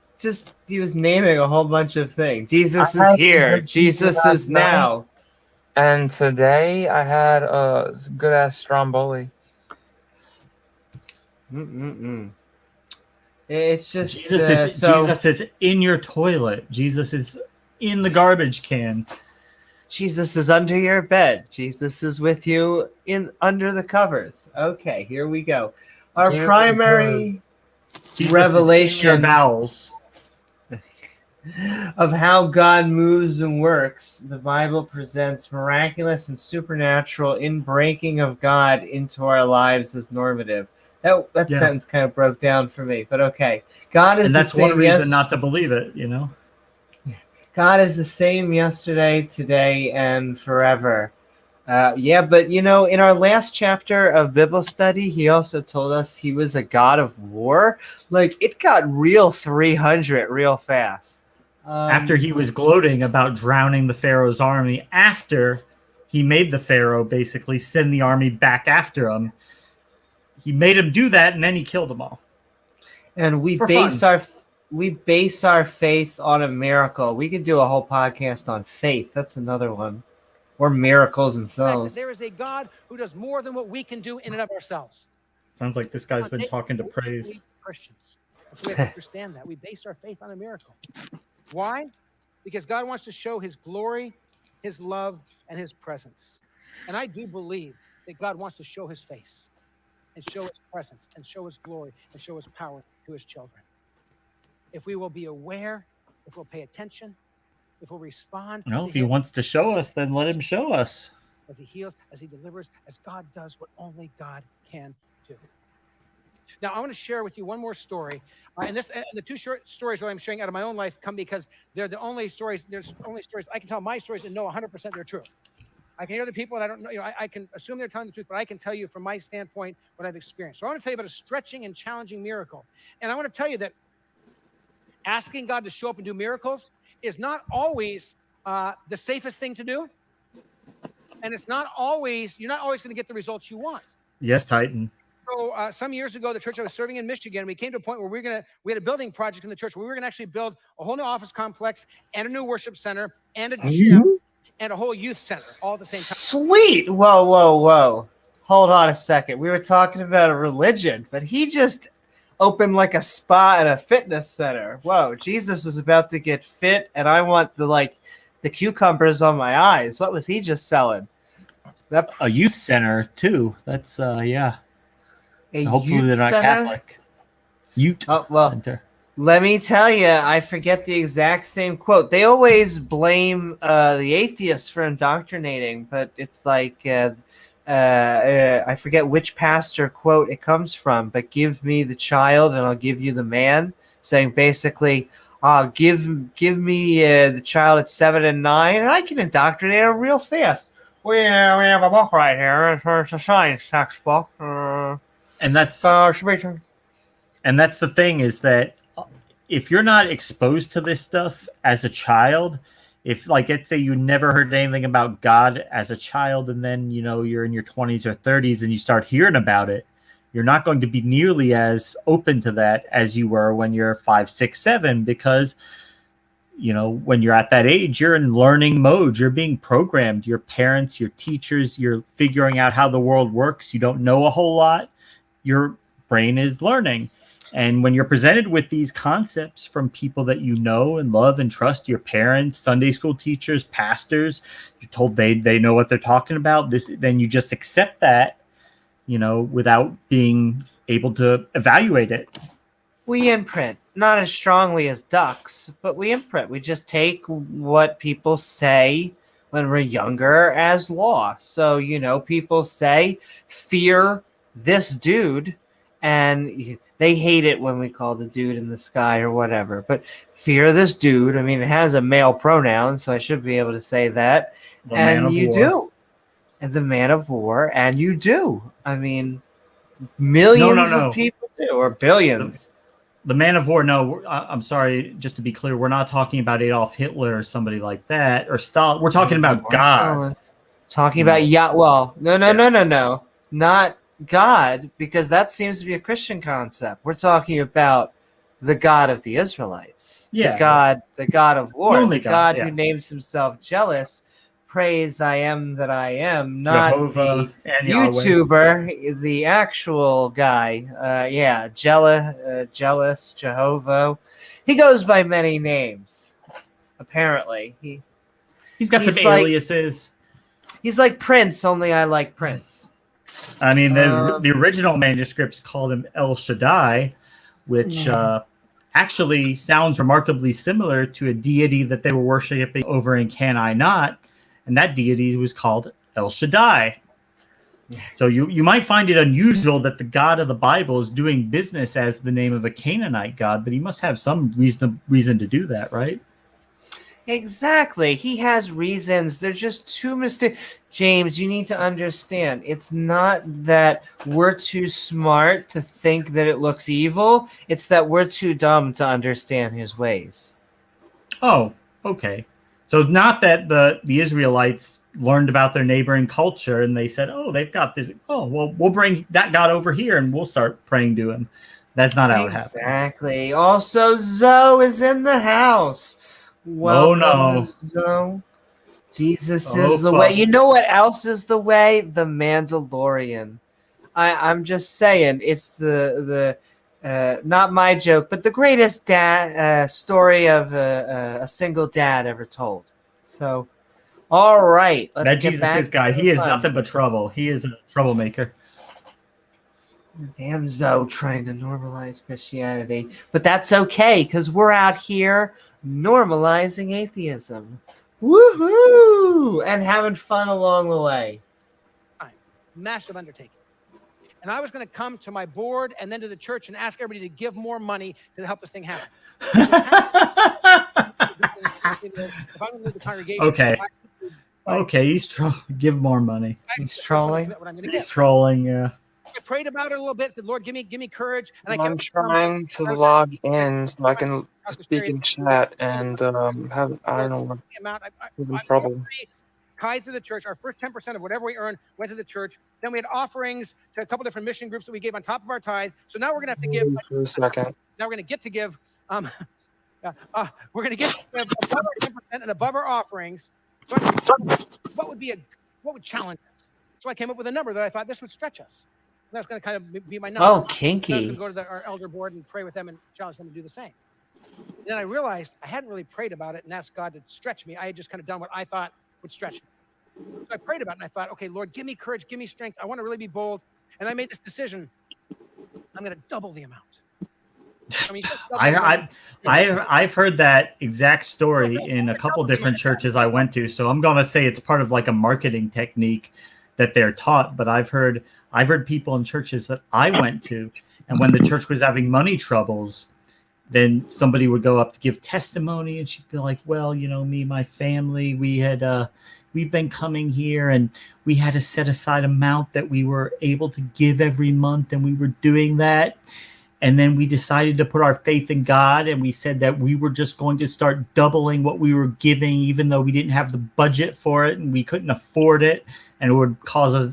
he was naming a whole bunch of things. Jesus is here. Jesus is now. And today I had a good ass stromboli. It's just Jesus is in your toilet. Jesus is in the garbage can. Jesus is under your bed. Jesus is with you under the covers. Okay, here we go. Our primary revelation is in your bowels. of how God moves and works, the Bible presents miraculous and supernatural inbreaking of God into our lives as normative. That sentence kind of broke down for me, but okay. God is and that's the same one reason not to believe it, you know? God is the same yesterday, today, and forever. But in our last chapter of Bible study, he also told us he was a God of war. Like, it got real 300 real fast. After he was gloating about drowning the Pharaoh's army, after he made the Pharaoh basically send the army back after him, he made him do that, and then he killed them all. And we base our faith on a miracle. We could do a whole podcast on faith. That's another one. Or miracles themselves. There is a God who does more than what we can do in and of ourselves. Sounds like this guy's been talking to praise. Christians. So we have to understand that. We base our faith on a miracle. Why? Because God wants to show his glory, his love, and his presence. And I do believe that God wants to show his face and show his presence and show his glory and show his power to his children. If we will be aware, if we'll pay attention, if we'll respond. Well, if he wants to show us, then let him show us. As he heals, as he delivers, as God does what only God can do. Now, I want to share with you one more story. And the two short stories that I'm sharing out of my own life come because they're the only stories. There's only stories I can tell my stories and know 100% they're true. I can hear the people and I don't know. I can assume they're telling the truth, but I can tell you from my standpoint what I've experienced. So I want to tell you about a stretching and challenging miracle. And I want to tell you that asking God to show up and do miracles is not always the safest thing to do. And it's not always, you're not always going to get the results you want. Yes, Titan. So some years ago, the church I was serving in Michigan, we came to a point where we had a building project in the church where we were going to actually build a whole new office complex and a new worship center and a gym and a whole youth center all at the same time. Sweet. Whoa. Hold on a second. We were talking about a religion, but he just opened like a spa and a fitness center. Whoa, Jesus is about to get fit, and I want the cucumbers on my eyes. What was he just selling? A youth center too. That's Hopefully they're not center? Catholic. Youth center. Let me tell you, I forget the exact same quote. They always blame the atheists for indoctrinating, but it's like I forget which pastor quote it comes from, but give me the child and I'll give you the man, saying basically, give me the child at 7 and 9 and I can indoctrinate him real fast. We have a book right here. It's a science textbook. And that's the thing is that if you're not exposed to this stuff as a child, if let's say you never heard anything about God as a child, and then you're in your 20s or 30s and you start hearing about it, you're not going to be nearly as open to that as you were when you're 5, 6, 7, because when you're at that age, you're in learning mode. You're being programmed. Your parents, your teachers, you're figuring out how the world works. You don't know a whole lot. Your brain is learning. And when you're presented with these concepts from people that you know and love and trust, your parents, Sunday school teachers, pastors, you're told they know what they're talking about, then you just accept that, without being able to evaluate it. We imprint, not as strongly as ducks, but we imprint. We just take what people say when we're younger as law. So, people say fear this dude, and they hate it when we call the dude in the sky or whatever, but fear this dude. I mean, it has a male pronoun, so I should be able to say that. The man And of you war. do. And the man of war, and you do. I mean, millions No. of people do, or billions. The man of war. No, I'm sorry. Just to be clear, we're not talking about Adolf Hitler or somebody like that, or Stalin. We're talking about Or God. Stalin. Talking about no, not God, because that seems to be a Christian concept. We're talking about the God of the Israelites, Yeah. the God of war, only the God, God who names himself jealous. Praise I am that I am, not Jehovah the and Yahweh. YouTuber, the actual guy. Jealous, Jehovah. He goes by many names, apparently. He's got some like- aliases. He's like Prince, only I like Prince. I mean, the original manuscripts called him El Shaddai, which actually sounds remarkably similar to a deity that they were worshiping over in Can I Not, and that deity was called El Shaddai. So you might find it unusual that the God of the Bible is doing business as the name of a Canaanite god, but he must have some reason to do that, right? Exactly. He has reasons. They're just too mysterious. James, you need to understand. It's not that we're too smart to think that it looks evil. It's that we're too dumb to understand his ways. Oh, okay. So not that the Israelites learned about their neighboring culture and they said, oh, they've got this. Oh, well, we'll bring that God over here and we'll start praying to him. That's not how it happened. Exactly. Also, Zoe is in the house. Welcome, no. Zoe. Jesus is the way. You know what else is the way? The Mandalorian. I'm just saying, it's the not my joke, but the greatest story of a single dad ever told. So, all right, let's that get Jesus back is guy. to He is fun. nothing but trouble. He is a troublemaker. Damn Zoe trying to normalize Christianity. But that's okay, because we're out here normalizing atheism. Woohoo! And having fun along the way. Massive undertaking. And I was going to come to my board and then to the church and ask everybody to give more money to help this thing happen. If I'm going to lead the congregation, Okay. Okay, give more money. He's trolling. He's trolling, yeah. I prayed about it a little bit, said, Lord, give me courage. And I'm trying to log in so I can speak in chat and I don't know what I'm in trouble. Tithe to the church. Our first 10% of whatever we earned went to the church. Then we had offerings to a couple different mission groups that we gave on top of our tithe. So now we're going to have to give. For a second. Now we're going to get to give. We're going to get to give above our 10% and above our offerings. So what would challenge us? So I came up with a number that I thought this would stretch us. And that's going to kind of be my number. Oh, kinky. I was going to go to our elder board and pray with them and challenge them to do the same. Then I realized I hadn't really prayed about it and asked God to stretch me. I had just kind of done what I thought would stretch me. So I prayed about it and I thought, okay, Lord, give me courage, give me strength. I want to really be bold. And I made this decision. I'm going to double the amount. I mean, I've heard that exact story in a couple different churches I went to. So I'm going to say it's part of like a marketing technique that they're taught. But I've heard people in churches that I went to, and when the church was having money troubles, then somebody would go up to give testimony, and she'd be like, "Well, me, my family, we've been coming here, and we had to set aside amount that we were able to give every month, and we were doing that." And then we decided to put our faith in God, and we said that we were just going to start doubling what we were giving, even though we didn't have the budget for it and we couldn't afford it, and it would cause us,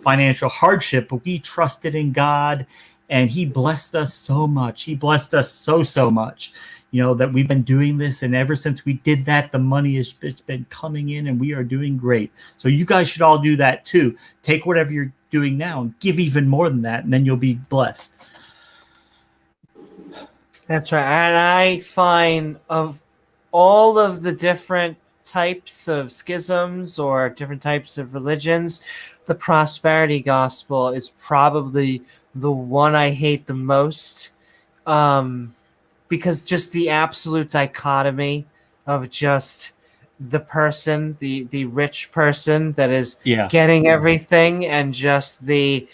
financial hardship. But we trusted in God, and He blessed us so much. He blessed us so much, that we've been doing this. And ever since we did that, the money it's been coming in, and we are doing great. So you guys should all do that too. Take whatever you're doing now and give even more than that, and then you'll be blessed. That's right. And I find of all of the different types of schisms or different types of religions, the prosperity gospel is probably the one I hate the most, because just the absolute dichotomy of just the person, the rich person that is getting everything, and just the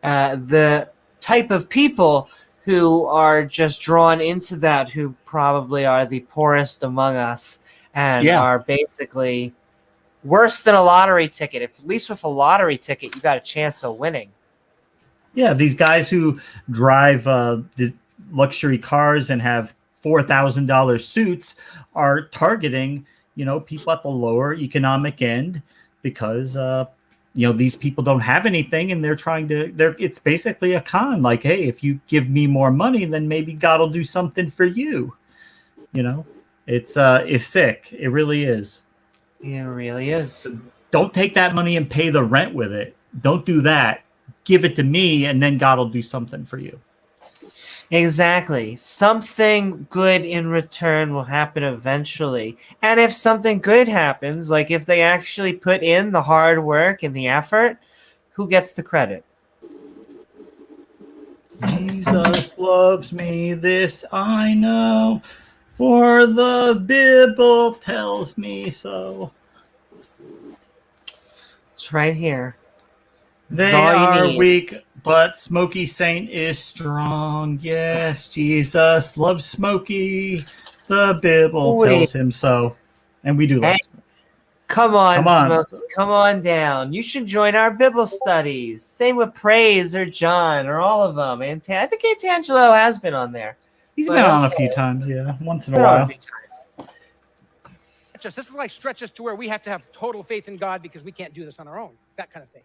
the type of people who are just drawn into that, who probably are the poorest among us and are basically worse than a lottery ticket. If at least with a lottery ticket, you got a chance of winning. Yeah, these guys who drive the luxury cars and have $4,000 suits are targeting, people at the lower economic end because these people don't have anything and it's basically a con. Like, hey, if you give me more money, then maybe God will do something for you. It's sick. It really is. It really is. So don't take that money and pay the rent with it. Don't do that. Give it to me, and then God will do something for you. Exactly. Something good in return will happen eventually. And if something good happens, like if they actually put in the hard work and the effort, who gets the credit? Jesus loves me, this I know, for the Bible tells me so. It's right here. They are weak, but Smokey Saint is strong. Yes, Jesus loves Smokey. The Bible tells him so. And we do love Smokey. Come on, Smokey. Come on down. You should join our Bible studies. Same with Praise or John or all of them. And I think Antangelo has been on there. He's been on a few times, yeah. Once in a while. This is like stretch us to where we have to have total faith in God because we can't do this on our own. That kind of thing.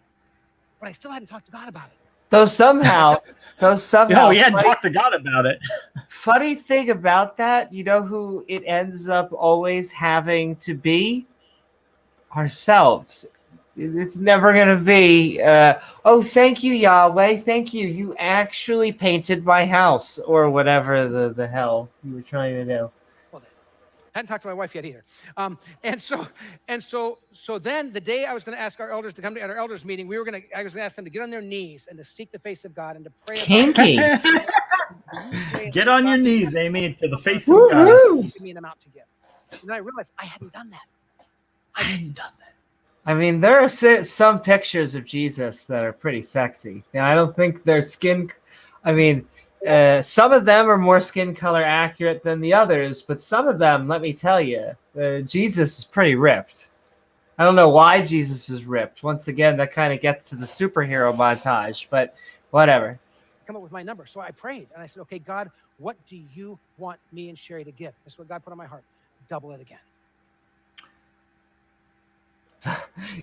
But I still hadn't talked to God about it. Though somehow. No, you hadn't talked to God about it. Funny thing about that, you know who it ends up always having to be? Ourselves. It's never going to be, oh, thank you, Yahweh. Thank you. You actually painted my house, or whatever the hell you were trying to do. I hadn't talked to my wife yet either. So then the day I was going to ask our elders to come to our elders meeting, I was going to ask them to get on their knees and to seek the face of God and to pray. Kinky. Get on your knees, Amy, to the face of God. Give me an amount to give. And then I realized I hadn't done that. I mean, there are some pictures of Jesus that are pretty sexy. And I don't think their skin. I mean, some of them are more skin color accurate than the others, but some of them, let me tell you, Jesus is pretty ripped. I don't know why Jesus is ripped. Once again, that kind of gets to the superhero montage, but whatever. Come up with my number. So I prayed and I said, okay, God, what do you want me and Sherry to give? This is what God put on my heart. Double it again.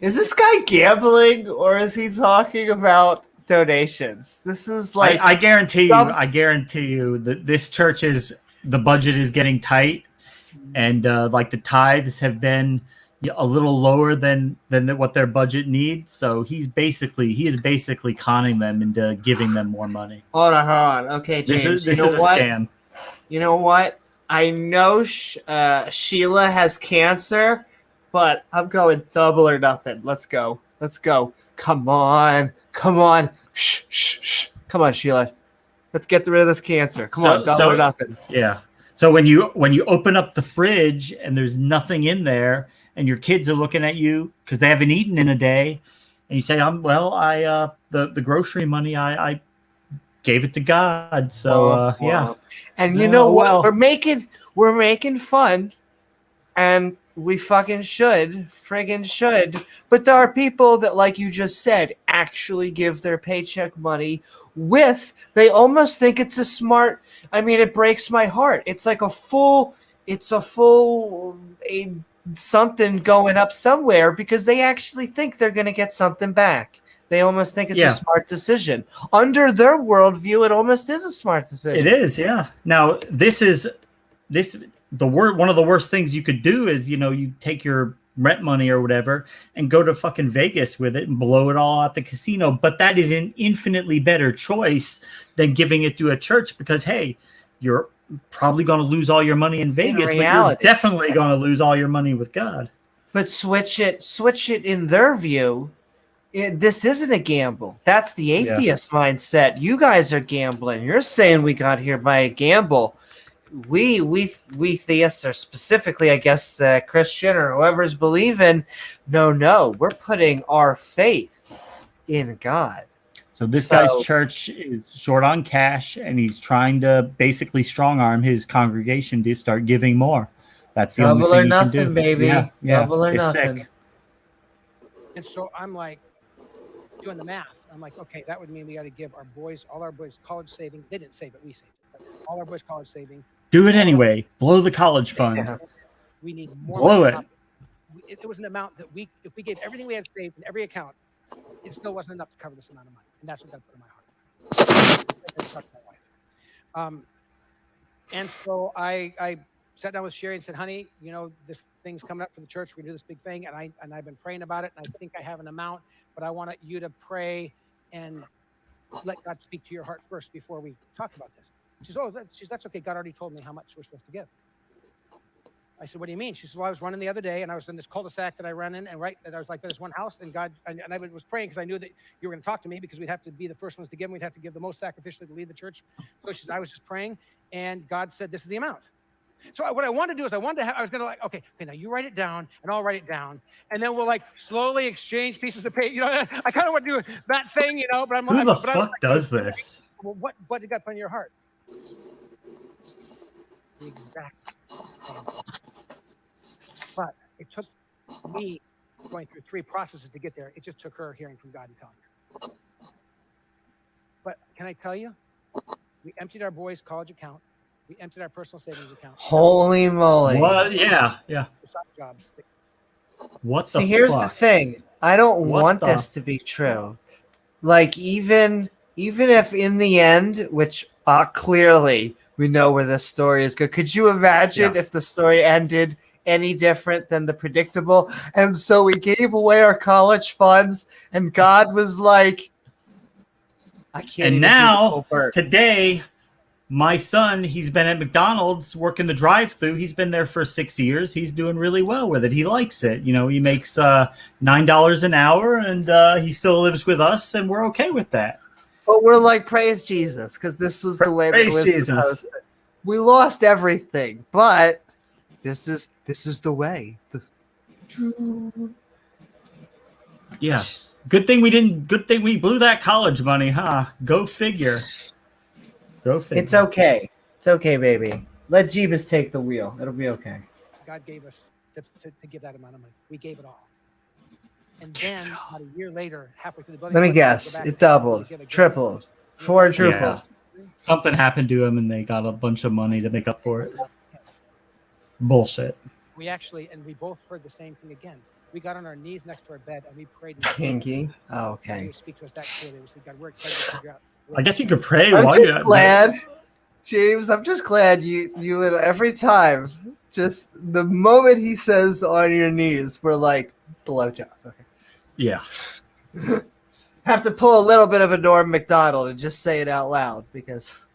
Is this guy gambling or is he talking about donations? This is like I guarantee you that this church the budget is getting tight, and like the tithes have been a little lower than what their budget needs. So he is basically conning them into giving them more money. Hold on. Okay, James. This is a scam. You know what? I know Sheila has cancer, but I'm going double or nothing. Let's go. Come on. Shh. Come on, Sheila. Let's get rid of this cancer. Come on, double or nothing. Yeah. So when you open up the fridge and there's nothing in there, and your kids are looking at you because they haven't eaten in a day, and you say, the grocery money I gave it to God. So yeah. And you know what? We're making fun, and we friggin' should. But there are people that, like you just said, actually give their paycheck money they almost think it's a smart, I mean, it breaks my heart. It's like a full something going up somewhere because they actually think they're going to get something back. They almost think it's a smart decision. Under their worldview, it almost is a smart decision. It is, yeah. Now, one of the worst things you could do is, you take your rent money or whatever and go to fucking Vegas with it and blow it all at the casino. But that is an infinitely better choice than giving it to a church because, hey, you're probably going to lose all your money in Vegas, but you're definitely going to lose all your money with God. But switch it in their view. This isn't a gamble. That's the atheist mindset. You guys are gambling. You're saying we got here by a gamble. We theists are specifically, I guess, Christian or whoever's believing. No, we're putting our faith in God. So this So- guy's church is short on cash, and he's trying to basically strong arm his congregation to start giving more. That's the only Double thing or he can nothing, do. baby. Yeah. Double or If nothing. sick. And so I'm like doing the math. I'm like, okay, that would mean we got to give all our boys college saving. They didn't save it, we saved it. But all our boys college saving. Do it anyway. Blow the college fund. Yeah. We need more Blow money. it. on top. It was an amount that if we gave everything we had saved in every account, it still wasn't enough to cover this amount of money. And that's what God put in my heart. I talked to my wife. And so I sat down with Sherry and said, honey, this thing's coming up for the church. We're going to do this big thing. And I've been praying about it. And I think I have an amount, but I want you to pray and let God speak to your heart first before we talk about this. She says, that's okay. God already told me how much we're supposed to give. I said, what do you mean? She said, well, I was running the other day and I was in this cul-de-sac that I ran in, and I was like, there's one house, and God, and I was praying because I knew that you were going to talk to me, because we'd have to be the first ones to give, and we'd have to give the most sacrificially to lead the church. So she said, I was just praying, and God said, this is the amount. So what I wanted to do is I was going to okay, now you write it down and I'll write it down. And then we'll like slowly exchange pieces of paper. I kind of want to do that thing, but I'm Who the but fuck does this? Well, what did God put in your heart? The exact same. But it took me going through 3 processes to get there. It just took her hearing from God and telling her. But can I tell you, we emptied our boys' college account. We emptied our personal savings account. Holy moly. What? Yeah. Jobs. What the See, here's fuck? the thing. I don't What want the- this to be true. Like, even if in the end, which clearly we know where this story is good, could you imagine if the story ended any different than the predictable? And so we gave away our college funds, and God was like, I can't And even do the now, full burp. today, my son, he's been at McDonald's working the drive-thru. He's been there for 6 years. He's doing really well with it. He likes it. He makes $9 an hour, and he still lives with us, and we're okay with that. But we're like, praise Jesus, because this was the way that it Praise was Jesus. supposed to. We lost everything, but this is the way. Yeah. Good thing we blew that college money, huh? Go figure. It's okay. It's okay, baby. Let Jeebus take the wheel. It'll be okay. God gave us to give that amount of money. We gave it all. And then about a year later, halfway through the building, Let me guess. It doubled, tripled, quadrupled. Yeah. Something happened to him, and they got a bunch of money to make up for it. Bullshit. We both heard the same thing again. We got on our knees next to our bed and we prayed. Pinky. Oh, He okay. would speak to us that clearly. We said, God, we're excited to figure out. I guess you could pray I'm while just you're glad, James. I'm just glad you would every time. Just the moment he says on your knees, we're like blowjobs. Okay. Yeah. Have to pull a little bit of a Norm Macdonald and just say it out loud because.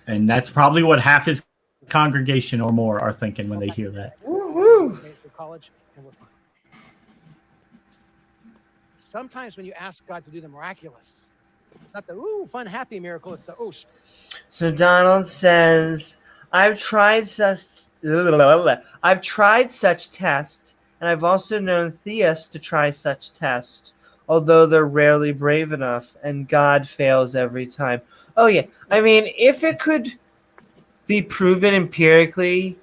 And that's probably what half his congregation or more are thinking when they hear that. Woo-hoo. For college, and we're fine. Sometimes when you ask God to do the miraculous, it's not the fun, happy miracle. It's the So Donald says, I've tried such tests, and I've also known theists to try such tests, although they're rarely brave enough, and God fails every time. Oh yeah, I mean, if it could be proven empirically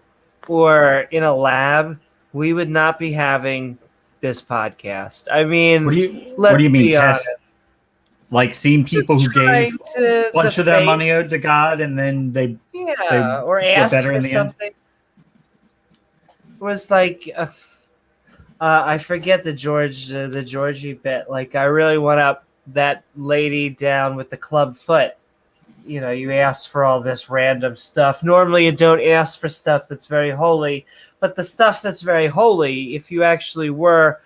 or in a lab, we would not be having this podcast. I mean, what do you mean be test? honest. Like seeing people who trying gave to a bunch the of their faith. money out to God, and then they Or were asked better for in the end? something. It was like I forget the Georgie bit. Like, I really want up that lady down with the club foot. You ask for all this random stuff. Normally, you don't ask for stuff that's very holy, but the stuff that's very holy, if you actually were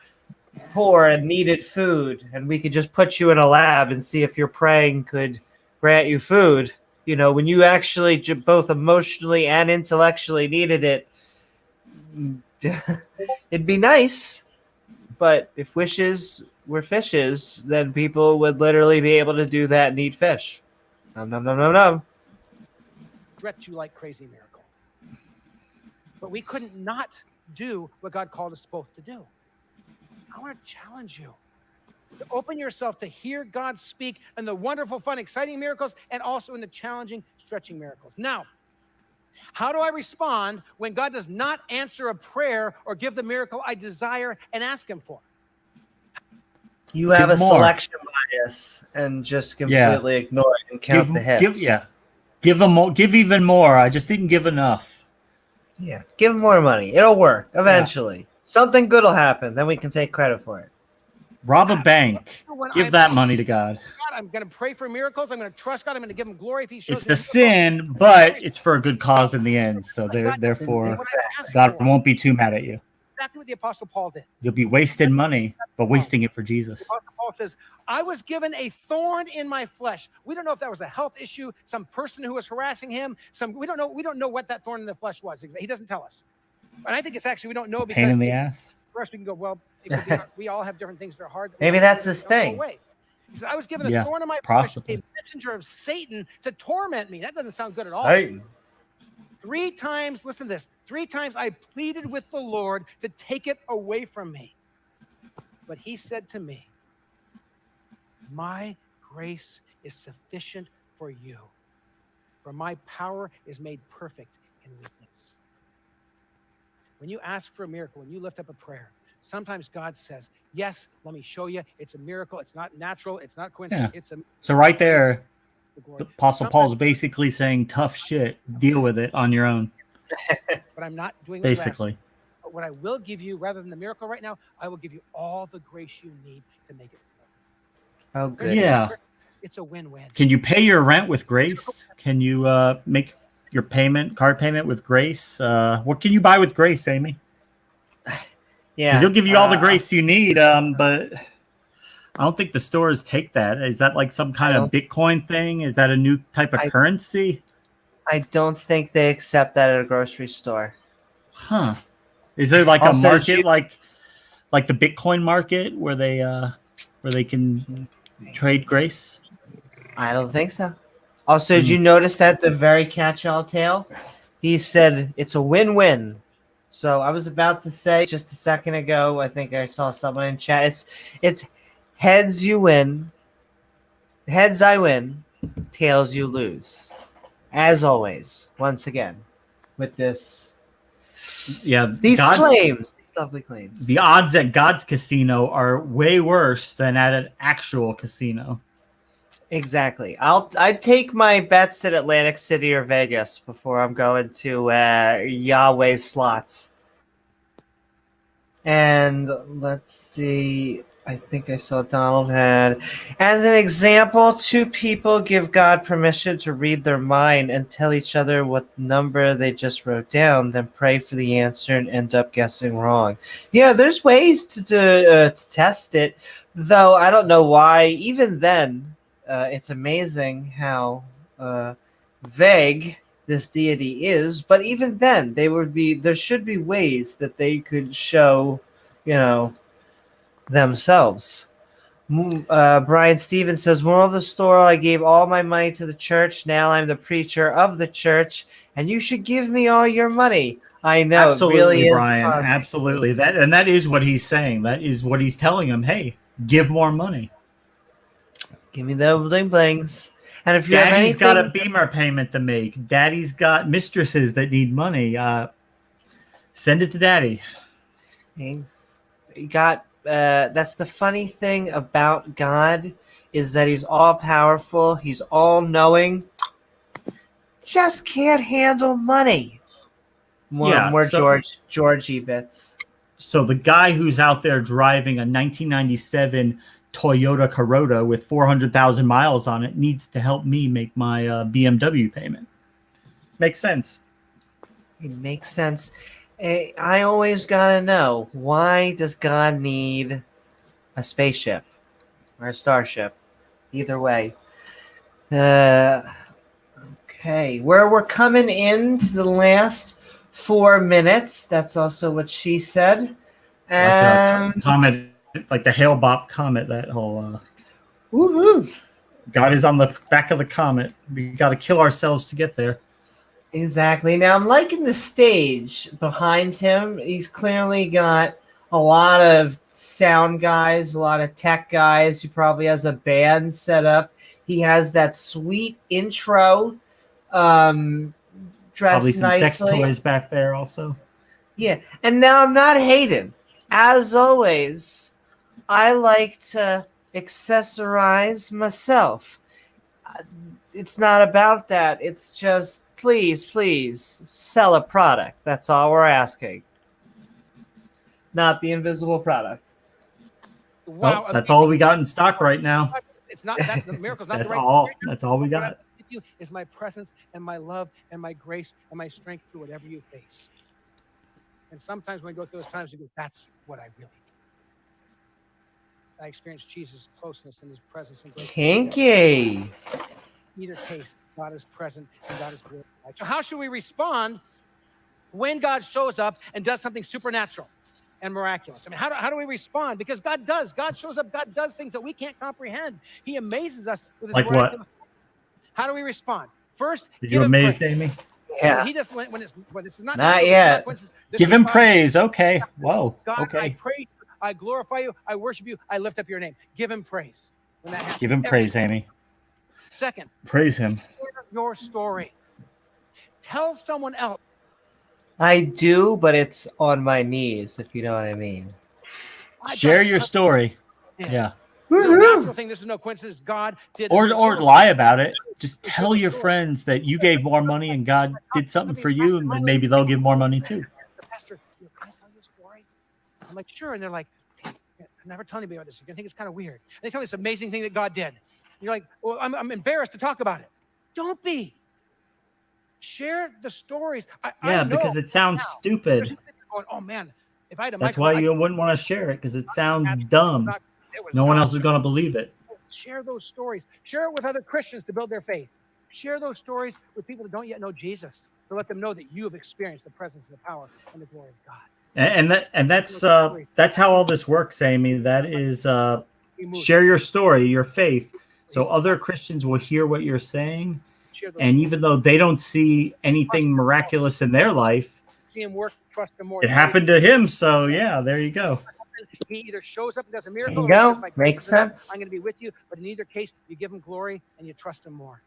poor and needed food, and we could just put you in a lab and see if your praying could grant you food. When you actually both emotionally and intellectually needed it, it'd be nice. But if wishes were fishes, then people would literally be able to do that and eat fish. Nom, nom, nom, nom, nom. stretch you like crazy miracle. But we couldn't not do what God called us both to do. I want to challenge you. To open yourself to hear God speak in the wonderful, fun, exciting miracles and also in the challenging, stretching miracles. Now, how do I respond when God does not answer a prayer or give the miracle I desire and ask him for? You have Give a more. selection bias and just completely ignore it and count the heads. Give them more. Give even more. I just didn't give enough. Yeah, give them more money. It'll work eventually. Something good will happen. Then we can take credit for it. Rob a bank. Give that money to God. God, I'm going to pray for miracles. I'm going to trust God. I'm going to give him glory if he shows It's me a sin, but it's for a good cause in the end. So therefore, God won't be too mad at you. Exactly what the Apostle Paul did. You'll be wasting money, but wasting it for Jesus. The Apostle Paul says, I was given a thorn in my flesh. We don't know if that was a health issue, some person who was harassing him. We don't know what that thorn in the flesh was. He doesn't tell us. And I think it's actually, we don't know because pain in the ass. For us, we can go, well, we all have different things that are hard. Maybe that's his thing. He said, I was given a thorn in my flesh, a messenger of Satan to torment me. That doesn't sound good at all. Satan. 3 times, listen to this, 3 times I pleaded with the Lord to take it away from me. But he said to me, my grace is sufficient for you, for my power is made perfect in weakness. When you ask for a miracle, when you lift up a prayer, sometimes God says, yes, let me show you. It's a miracle. It's not natural. It's not coincidence. Yeah. It's a So right there, the Apostle Paul's basically saying tough shit. Deal with it on your own. But I'm not doing basically. But what I will give you, rather than the miracle right now, I will give you all the grace you need to make it. Oh, good. Yeah. It's a win-win. Can you pay your rent with grace? Can you make your card payment with grace? What can you buy with grace, Amy? Yeah. Because he'll give you all the grace you need, but I don't think the stores take that. Is that like some kind of Bitcoin thing? Is that a new type of currency? I don't think they accept that at a grocery store. Huh. Is there like also, a market like the Bitcoin market where they can trade grace? I don't think so. Also, did you notice that the very catch-all tale? He said it's a win-win. So I was about to say just a second ago, I think I saw someone in chat. It's heads you win, heads I win, tails you lose. As always, once again, with this. Yeah, these claims, these lovely claims. The odds at God's casino are way worse than at an actual casino. Exactly. I'd take my bets at Atlantic City or Vegas before I'm going to Yahweh's slots. And let's see. I think I saw Donald had, as an example, 2 people give God permission to read their mind and tell each other what number they just wrote down, then pray for the answer and end up guessing wrong. Yeah, there's ways to test it, though I don't know why. Even then, it's amazing how vague this deity is. But even then, there should be ways that they could show, themselves. Brian Stevens says, moral of the story, I gave all my money to the church. Now I'm the preacher of the church, and you should give me all your money. I know. Absolutely, it really Brian. is Absolutely. That is what he's saying. That is what he's telling him. Hey, give more money. Give me the bling blings. And if you Daddy's have anything, got a Beamer payment to make. Daddy's got mistresses that need money. Send it to Daddy. You got. That's the funny thing about God, is that he's all powerful, he's all knowing, just can't handle money. More Georgie bits. So the guy who's out there driving a 1997 Toyota Corolla with 400,000 miles on it needs to help me make my BMW payment. Makes sense. It makes sense. I always gotta know, why does God need a spaceship or a starship? Either way. Okay, we're coming into the last 4 minutes. That's also what she said. Like a comet, like the Hale-Bopp comet. That whole. Woohoo! God is on the back of the comet. We got to kill ourselves to get there. Exactly. Now I'm liking the stage behind him. He's clearly got a lot of sound guys, a lot of tech guys. He probably has a band set up. He has that sweet intro, dressed Probably some nicely. sex toys back there also. Yeah, and now I'm not hating. As always, I like to accessorize myself. It's not about that. It's just, please, sell a product. That's all we're asking. Not the invisible product. Wow, Oh, that's all we got in stock right now. It's not that the miracle's not That's the right all. word. That's all we What I got. give you is my presence and my love and my grace and my strength through whatever you face. And sometimes when we go through those times, we go, that's what I really need. I experience Jesus' closeness and his presence and grace. Kinky. In either case, God is present and God is glorified. So how should we respond when God shows up and does something supernatural and miraculous? I mean, how do we respond? Because God does. God shows up. God does things that we can't comprehend. He amazes us with his Like what? miraculous. How do we respond? First, Did give you him amaze praise. Amy? Yeah. He just when it's not Not natural, yet. this Give is him God. praise. Okay. Whoa. God, I Okay. praise you, I glorify you, I worship you, I lift up your name. Give him praise. When that happens. Give him praise, Amy. Second, Praise him. share your story. Tell someone else. I do, but it's on my knees, if you know what I mean. Share your story. Yeah. This is a natural thing. This is no coincidence. God did. Or lie about it. Just tell your friends that you gave more money and God did something for you, and then maybe they'll give more money too. Pastor, can I tell you a story? I'm like, sure. And they're like, I'm never telling anybody about this. You're gonna think it's kind of weird. And they tell me this amazing thing that God did. You're like, well, I'm embarrassed to talk about it. Don't be. Share the stories. I know because it sounds now, stupid. going, oh man, if I had a That's microphone, why you wouldn't want to share it, because it sounds dumb. it was No one not else is going to believe it. Share those stories. Share it with other Christians to build their faith. Share those stories with people that don't yet know Jesus, to let them know that you have experienced the presence and the power and the glory of God. And that's how all this works, Amy. That is share your story, your faith, so other Christians will hear what you're saying. And even though they don't see anything miraculous in their life, see him work, trust him more. It happened to him, so yeah, there you go. He either shows up and does a miracle. There you or go. my Makes sense. I'm going to be with you. But in either case, you give him glory and you trust him more.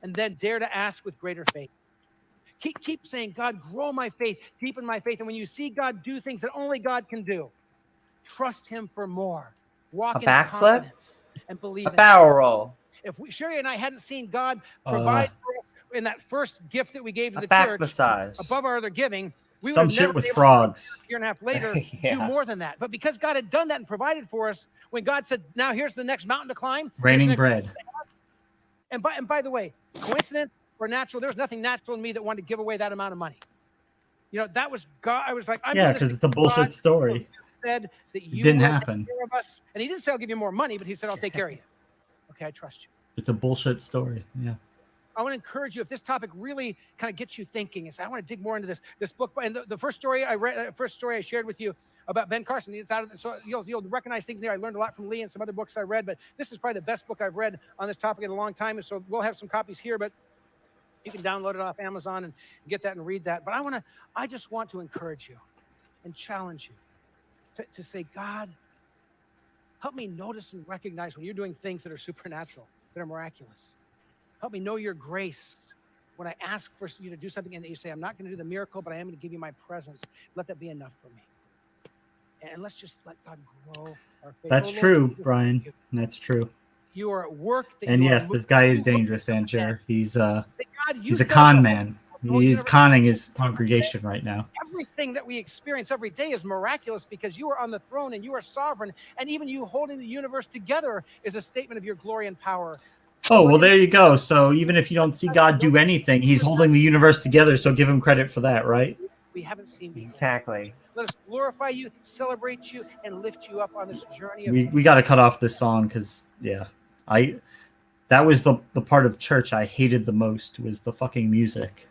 And then dare to ask with greater faith. Keep saying, God, grow my faith, deepen my faith. And when you see God do things that only God can do, trust him for more. Walk in confidence and believe a barrel roll. If Sherry and I hadn't seen God provide for us in that first gift that we gave to the back church, massage. above our other giving, we Some would shit never with be able to, frogs. a year and a half later, Yeah. do more than that. But because God had done that and provided for us, when God said, now here's the next mountain to climb. Raining bread. And by the way, coincidence or natural, there was nothing natural in me that wanted to give away that amount of money. You know, that was God. I was like, Yeah, because it's a bullshit story. Said that you didn't will happen. take care of us. And he didn't say I'll give you more money, but he said I'll take care of you. Okay, I trust you. It's a bullshit story. Yeah. I want to encourage you, if this topic really kind of gets you thinking, and say, I want to dig more into this book. And the first story I read, first story I shared with you about Ben Carson, it's out of so you'll recognize things there. I learned a lot from Lee and some other books I read, but this is probably the best book I've read on this topic in a long time. And so we'll have some copies here, but you can download it off Amazon and get that and read that. But I just want to encourage you and challenge you to say, God, help me notice and recognize when you're doing things that are supernatural, that are miraculous. Help me know your grace when I ask for you to do something and you say, I'm not going to do the miracle, but I am going to give you my presence. Let that be enough for me. And let's just let God grow our faith. That's true, Brian. That's true. You are at work. And yes, this guy is dangerous, Ancher. He's a con man. He's conning his congregation right now. Everything that we experience every day is miraculous because you are on the throne and you are sovereign. And even you holding the universe together is a statement of your glory and power. Oh, well, there you go. So even if you don't see God do anything, he's holding the universe together. So give him credit for that, right? We haven't seen before. Exactly. Let us glorify you, celebrate you, and lift you up on this journey. We got to cut off this song because, yeah, that was the part of church I hated the most was the fucking music.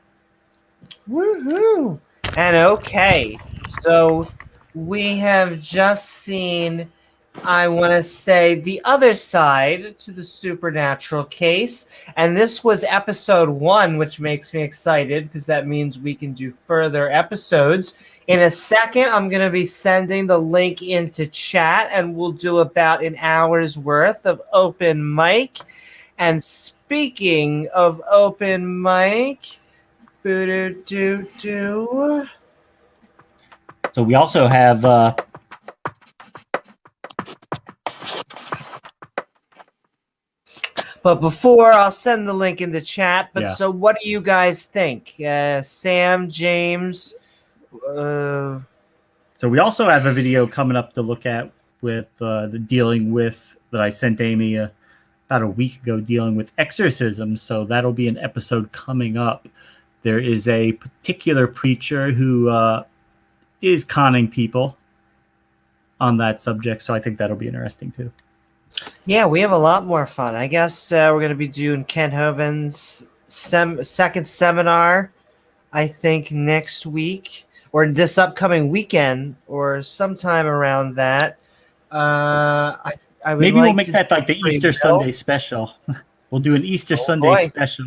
Woohoo! And okay, so we have just seen, I want to say, the other side to the supernatural case. And this was episode 1, which makes me excited because that means we can do further episodes In a second, I'm going to be sending the link into chat, and we'll do about an hour's worth of open mic. And speaking of open mic, boo-doo-doo-doo. So we also have But before, I'll send the link in the chat. But Yeah. so what do you guys think? Sam, James? so we also have a video coming up to look at with the dealing with that I sent Amy about a week ago, dealing with exorcism. So that'll be an episode coming up. There is a particular preacher who is conning people on that subject. So I think that'll be interesting too. Yeah, we have a lot more fun. I guess we're going to be doing Ken Hoven's second seminar, I think, next week or this upcoming weekend or sometime around that. I would Maybe like we'll make to that like do the free Easter will. Sunday special. We'll do an Easter Sunday boy. special.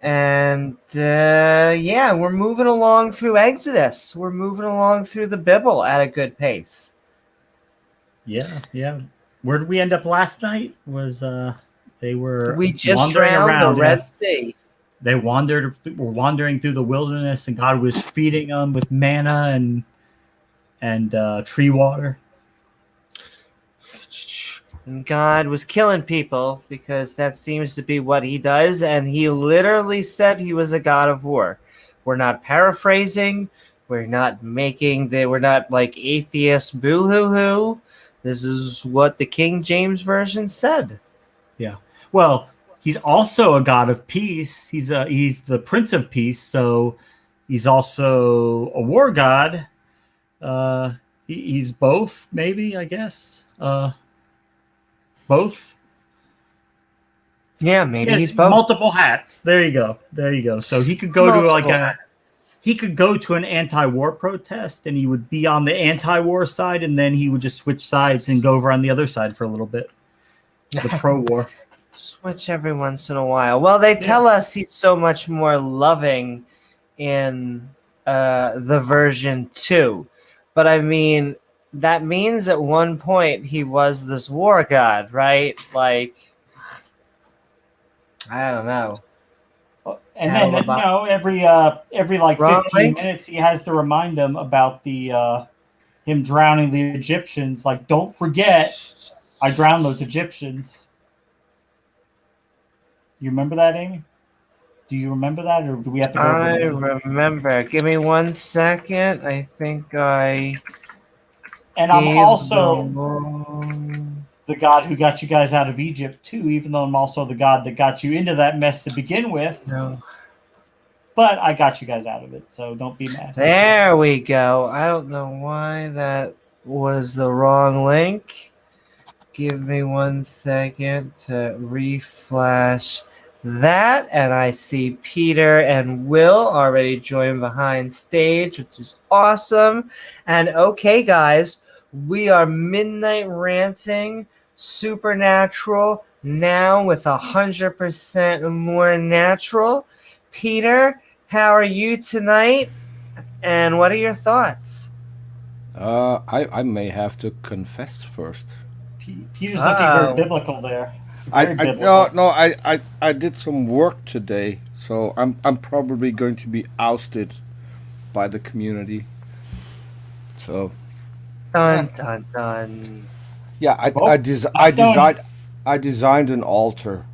And yeah, we're moving along through Exodus. We're moving along through the Bible at a good pace. Yeah. Where did we end up last night? Was they were We just wandering drowned around the Red Sea. They were wandering through the wilderness, and God was feeding them with manna and tree water. And God was killing people because that seems to be what he does. And he literally said he was a God of war. We're not paraphrasing. We're not like atheist boo-hoo-hoo. This is what the King James Version said. Yeah. Well, he's also a God of peace. He's the Prince of Peace. So he's also a war god. He's both, maybe, I guess. Both. Yeah, maybe He has he's both. multiple hats. There you go. So he could go he could go to an anti-war protest, and he would be on the anti-war side, and then he would just switch sides and go over on the other side for a little bit. The pro-war. Switch every once in a while. Well, they tell us he's so much more loving in the version 2. But I mean, that means at one point he was this war god, right? Like, I don't know. And then every like Wrong 15 link? minutes he has to remind them about the him drowning the Egyptians. Like, don't forget, I drowned those Egyptians. You remember that, Amy? Do you remember that, or do we have to go over I it? remember. Give me 1 second. I think I. And I'm gave also them- the God who got you guys out of Egypt too, even though I'm also the God that got you into that mess to begin with. No. But I got you guys out of it, so don't be mad. There we go. I don't know why that was the wrong link. Give me 1 second to reflash that. And I see Peter and Will already joined behind stage, which is awesome. And okay, guys, we are Midnight Ranting Supernatural now with 100% more natural. Peter, how are you tonight? And what are your thoughts? I may have to confess first. Peter's looking very biblical there. I did some work today, so I'm probably going to be ousted by the community. So Dun dun dun. yeah, I designed an altar.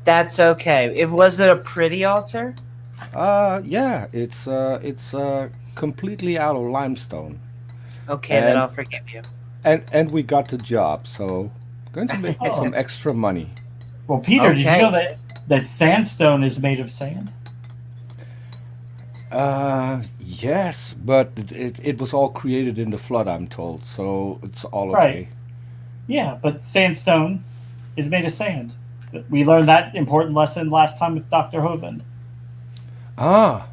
That's okay. Was it a pretty altar? Yeah, it's completely out of limestone. Okay, then I'll forgive you. And we got the job, so going to make some extra money. Well, Peter, did you know that sandstone is made of sand? Yes, but it was all created in the flood, I'm told, so it's all okay. Right. Yeah, but sandstone is made of sand. We learned that important lesson last time with Dr. Hovind. Ah,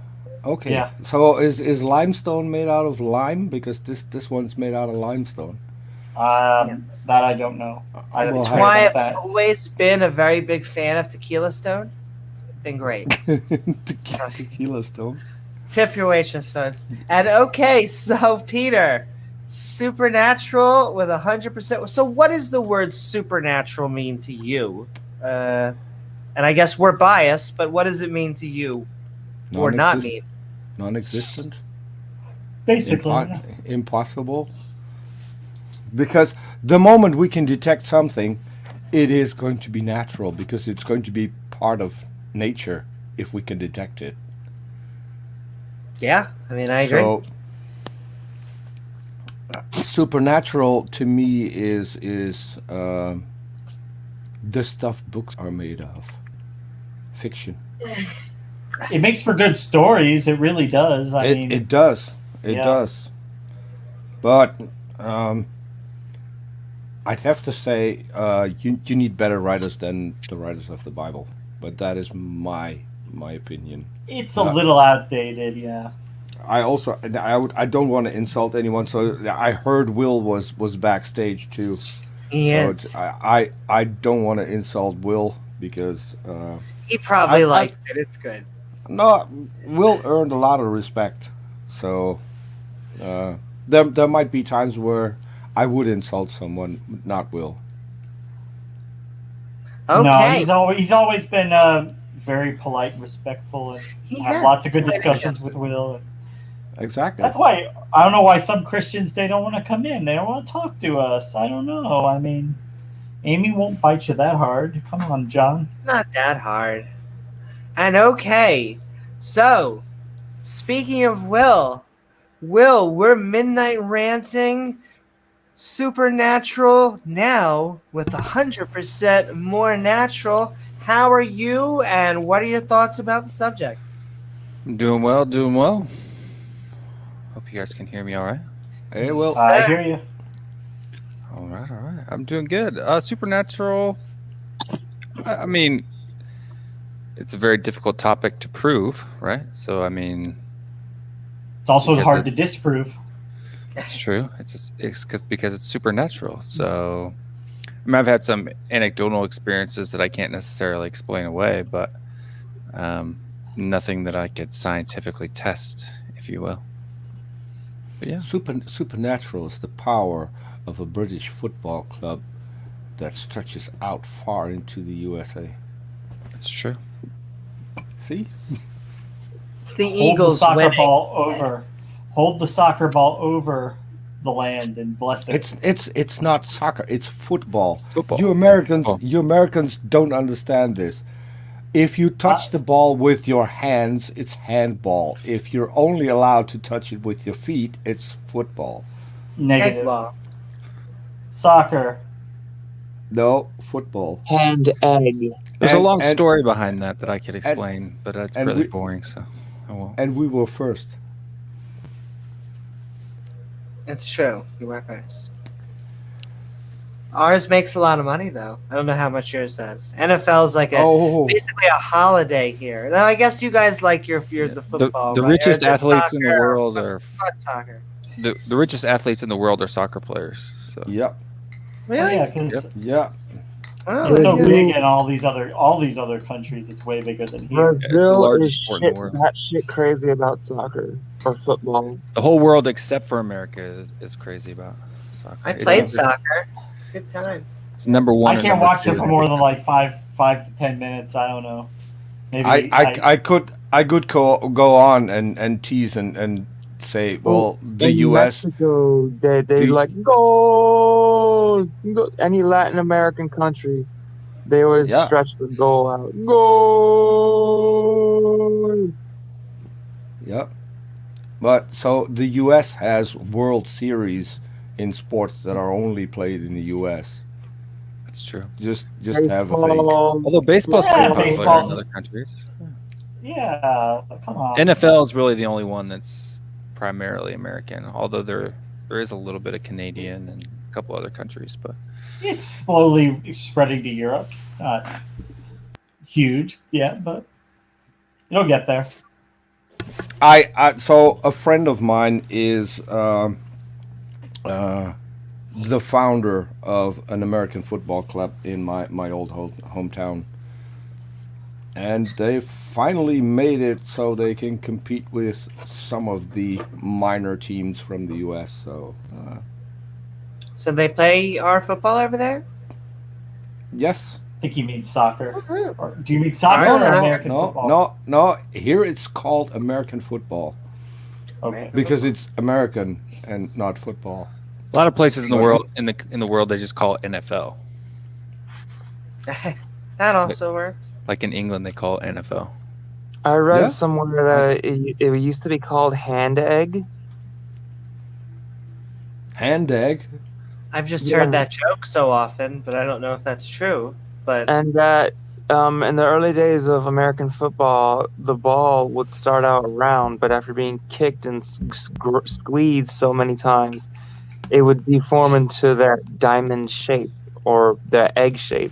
okay. Yeah. So is limestone made out of lime? Because this one's made out of limestone. Yes. That I don't know. That's why I've always been a very big fan of Tequila Stone. It's been great. Tequila stone. Tip your waitress, folks. And okay, so Peter, supernatural with 100%. So what does the word supernatural mean to you? And I guess we're biased, but what does it mean to you? Or not mean? Non-existent. Basically, yeah. Impossible. Because the moment we can detect something, it is going to be natural because it's going to be part of nature if we can detect it. Yeah, I mean, I agree. So, supernatural to me is the stuff books are made of. Fiction. It makes for good stories. It really does. I mean, It does. It Yeah. does. But I'd have to say you need better writers than the writers of the Bible. But that is my opinion. it's a little outdated. Yeah. I don't want to insult anyone. So I heard Will was backstage too. Yes. So I don't want to insult Will because He probably I- likes it. It's good. no, Will earned a lot of respect. So there might be times where I would insult someone, not Will. Okay. No, he's always been very polite, respectful, and He have has. lots of good discussions with Will. Exactly. That's why I don't know why some Christians they don't want to come in. They don't want to talk to us. I don't know. I mean, Amy won't bite you that hard. Come on, John. Not that hard. And okay, so speaking of Will, we're Midnight Ranting Supernatural now with 100% more natural. How are you, and what are your thoughts about the subject? I'm doing well, doing well. Hope you guys can hear me all right. Hey, Will. I hear you. All right, all right. I'm doing good. Supernatural, I mean, it's a very difficult topic to prove, right? So, I mean, It's also Because hard to it's- disprove. it's true. Because it's supernatural. So, I mean, I've had some anecdotal experiences that I can't necessarily explain away, but nothing that I could scientifically test, if you will. But yeah. Supernatural is the power of a British football club that stretches out far into the USA. It's true. See? It's the Hold the Eagles soccer winning. ball over. Hold the soccer ball over the land and bless it. It's not soccer, it's football. Football. You Americans Football. you Americans don't understand this. If you touch the ball with your hands, it's handball. If you're only allowed to touch it with your feet, it's football. Negative. Egg ball. Soccer. No, football. Hand egg. There's a And- long and- story behind that I could explain, but that's and really we- boring, so I won't. And we were first. It's true. You were first. Ours makes a lot of money, though. I don't know how much yours does. NFL's like basically a holiday here. Now, I guess you guys like the football. The right? richest Or the athletes in the soccer, world are foot soccer. the richest athletes in the world are soccer players. So Yep. Really? Yeah, because Yeah. Oh, it's so Brazil- big in all these other countries. It's way bigger than here. Brazil largest is sport in the world. that shit crazy about soccer or football. the whole world except for America is crazy about soccer. I It's played number- soccer. Good times. It's number one. I or can't number watch two. it for more than like five to 10 minutes. I don't know. Maybe I could go on and tease and say, well, the In US Mexico, they the- like go. Any Latin American country, they always Yeah. stretch the goal out. Goal. Yep. But so the US has World Series in sports that are only played in the US. That's true. Just have a think. Baseball. Although baseball's Yeah, pretty popular baseball's- in other countries. Yeah, come on. NFL is really the only one that's primarily American. Although there is a little bit of Canadian and a couple other countries, but It's slowly spreading to Europe. Not huge, yeah, but it'll get there. So a friend of mine is the founder of an American football club in my old hometown, and they finally made it so they can compete with some of the minor teams from the U.S. So, So they play our football over there? yes. I think you mean soccer. Woohoo. Or do you mean soccer Ours or not. American No, football? no. Here it's called American football Okay. because it's American and not football. A lot of places in the world they just call it NFL. That also works. Like in England, they call it NFL. I read Yeah. somewhere that it used to be called hand egg. Hand egg. I've just Yeah. heard that joke so often, but I don't know if that's true. But And that in the early days of American football, the ball would start out round, but after being kicked and squeezed so many times, it would deform into that diamond shape or the egg shape.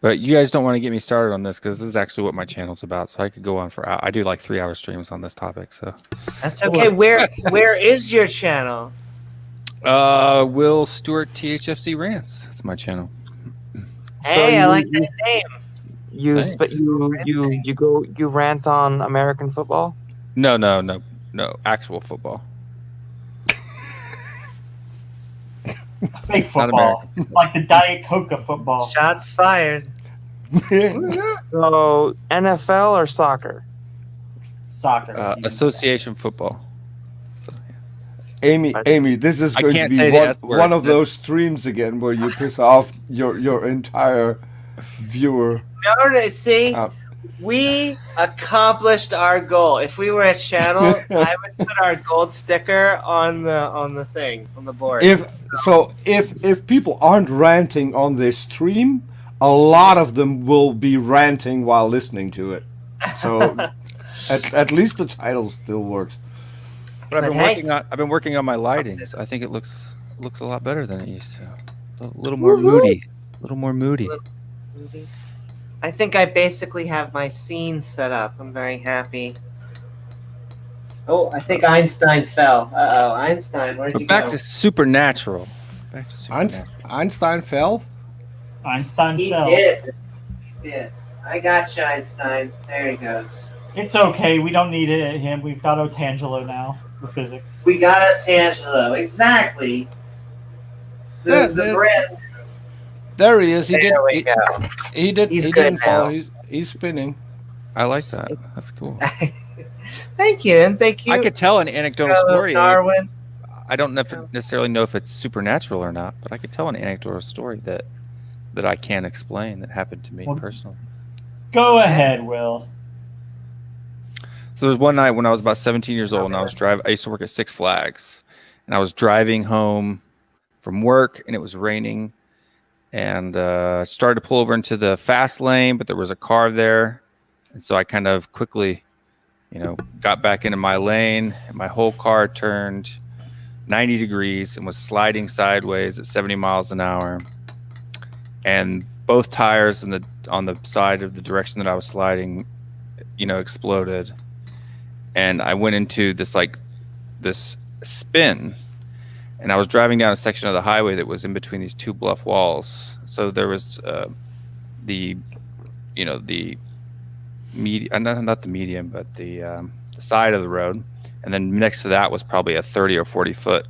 But you guys don't want to get me started on this because this is actually what my channel's about. So I could go on for I do like 3-hour streams on this topic. So that's okay. Where is your channel? Will Stewart THFC Rants. That's my channel. Hey, I like that name. But you rant on American football? No, actual football. Fake football. Like the Diet Coca football. Shots fired. So NFL or soccer? Soccer. Association football. So, Amy, this is I going to can't be say the S word. one of those streams again where you piss off your entire viewer. No, see, we accomplished our goal. If we were a channel, I would put our gold sticker on the thing on the board. If people aren't ranting on this stream, a lot of them will be ranting while listening to it. So at least the title still works. but I've been working on my lighting. That's So I think it looks a lot better than it used to. A little more moody. A little more moody. I think I basically have my scene set up. I'm very happy. Oh, I think Einstein fell. Uh-oh, Einstein, where'd you But back go? to supernatural. Einstein fell. Einstein He fell. did. He did. I got you, Einstein. There he goes. It's okay. We don't need him. We've got Otangelo now for physics. We got us, Angelo. Exactly. The Brit. There he is. There we go. He did. He's he good didn't fall. now. He's spinning. I like that. That's cool. Thank you, and thank you. I could tell an anecdotal story. Darwin. I don't necessarily know if it's supernatural or not, but I could tell an anecdotal story that I can't explain that happened to me Well, personally. Go ahead, Will. So there was one night when I was about 17 years old, and I used to work at Six Flags, and I was driving home from work, and it was raining, and started to pull over into the fast lane, but there was a car there, and so I kind of quickly, got back into my lane, and my whole car turned 90 degrees and was sliding sideways at 70 miles an hour, and both tires on the side of the direction that I was sliding, exploded. And I went into this spin, and I was driving down a section of the highway that was in between these two bluff walls. So there was the median, not the median, but the side of the road, and then next to that was probably a 30 or 40 foot,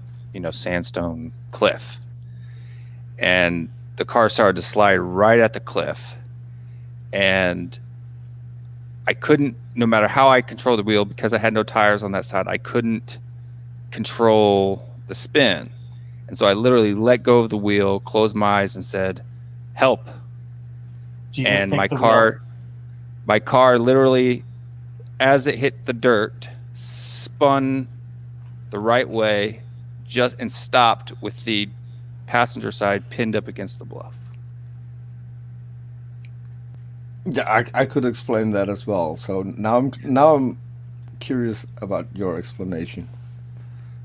sandstone cliff. And the car started to slide right at the cliff, and I couldn't, no matter how I controlled the wheel, because I had no tires on that side, I couldn't control the spin. And so I literally let go of the wheel, closed my eyes, and said, "Help." Jesus, And take my the car literally, as it hit the dirt, spun the right way and stopped with the passenger side pinned up against the bluff. Yeah, I could explain that as well. So now I'm curious about your explanation.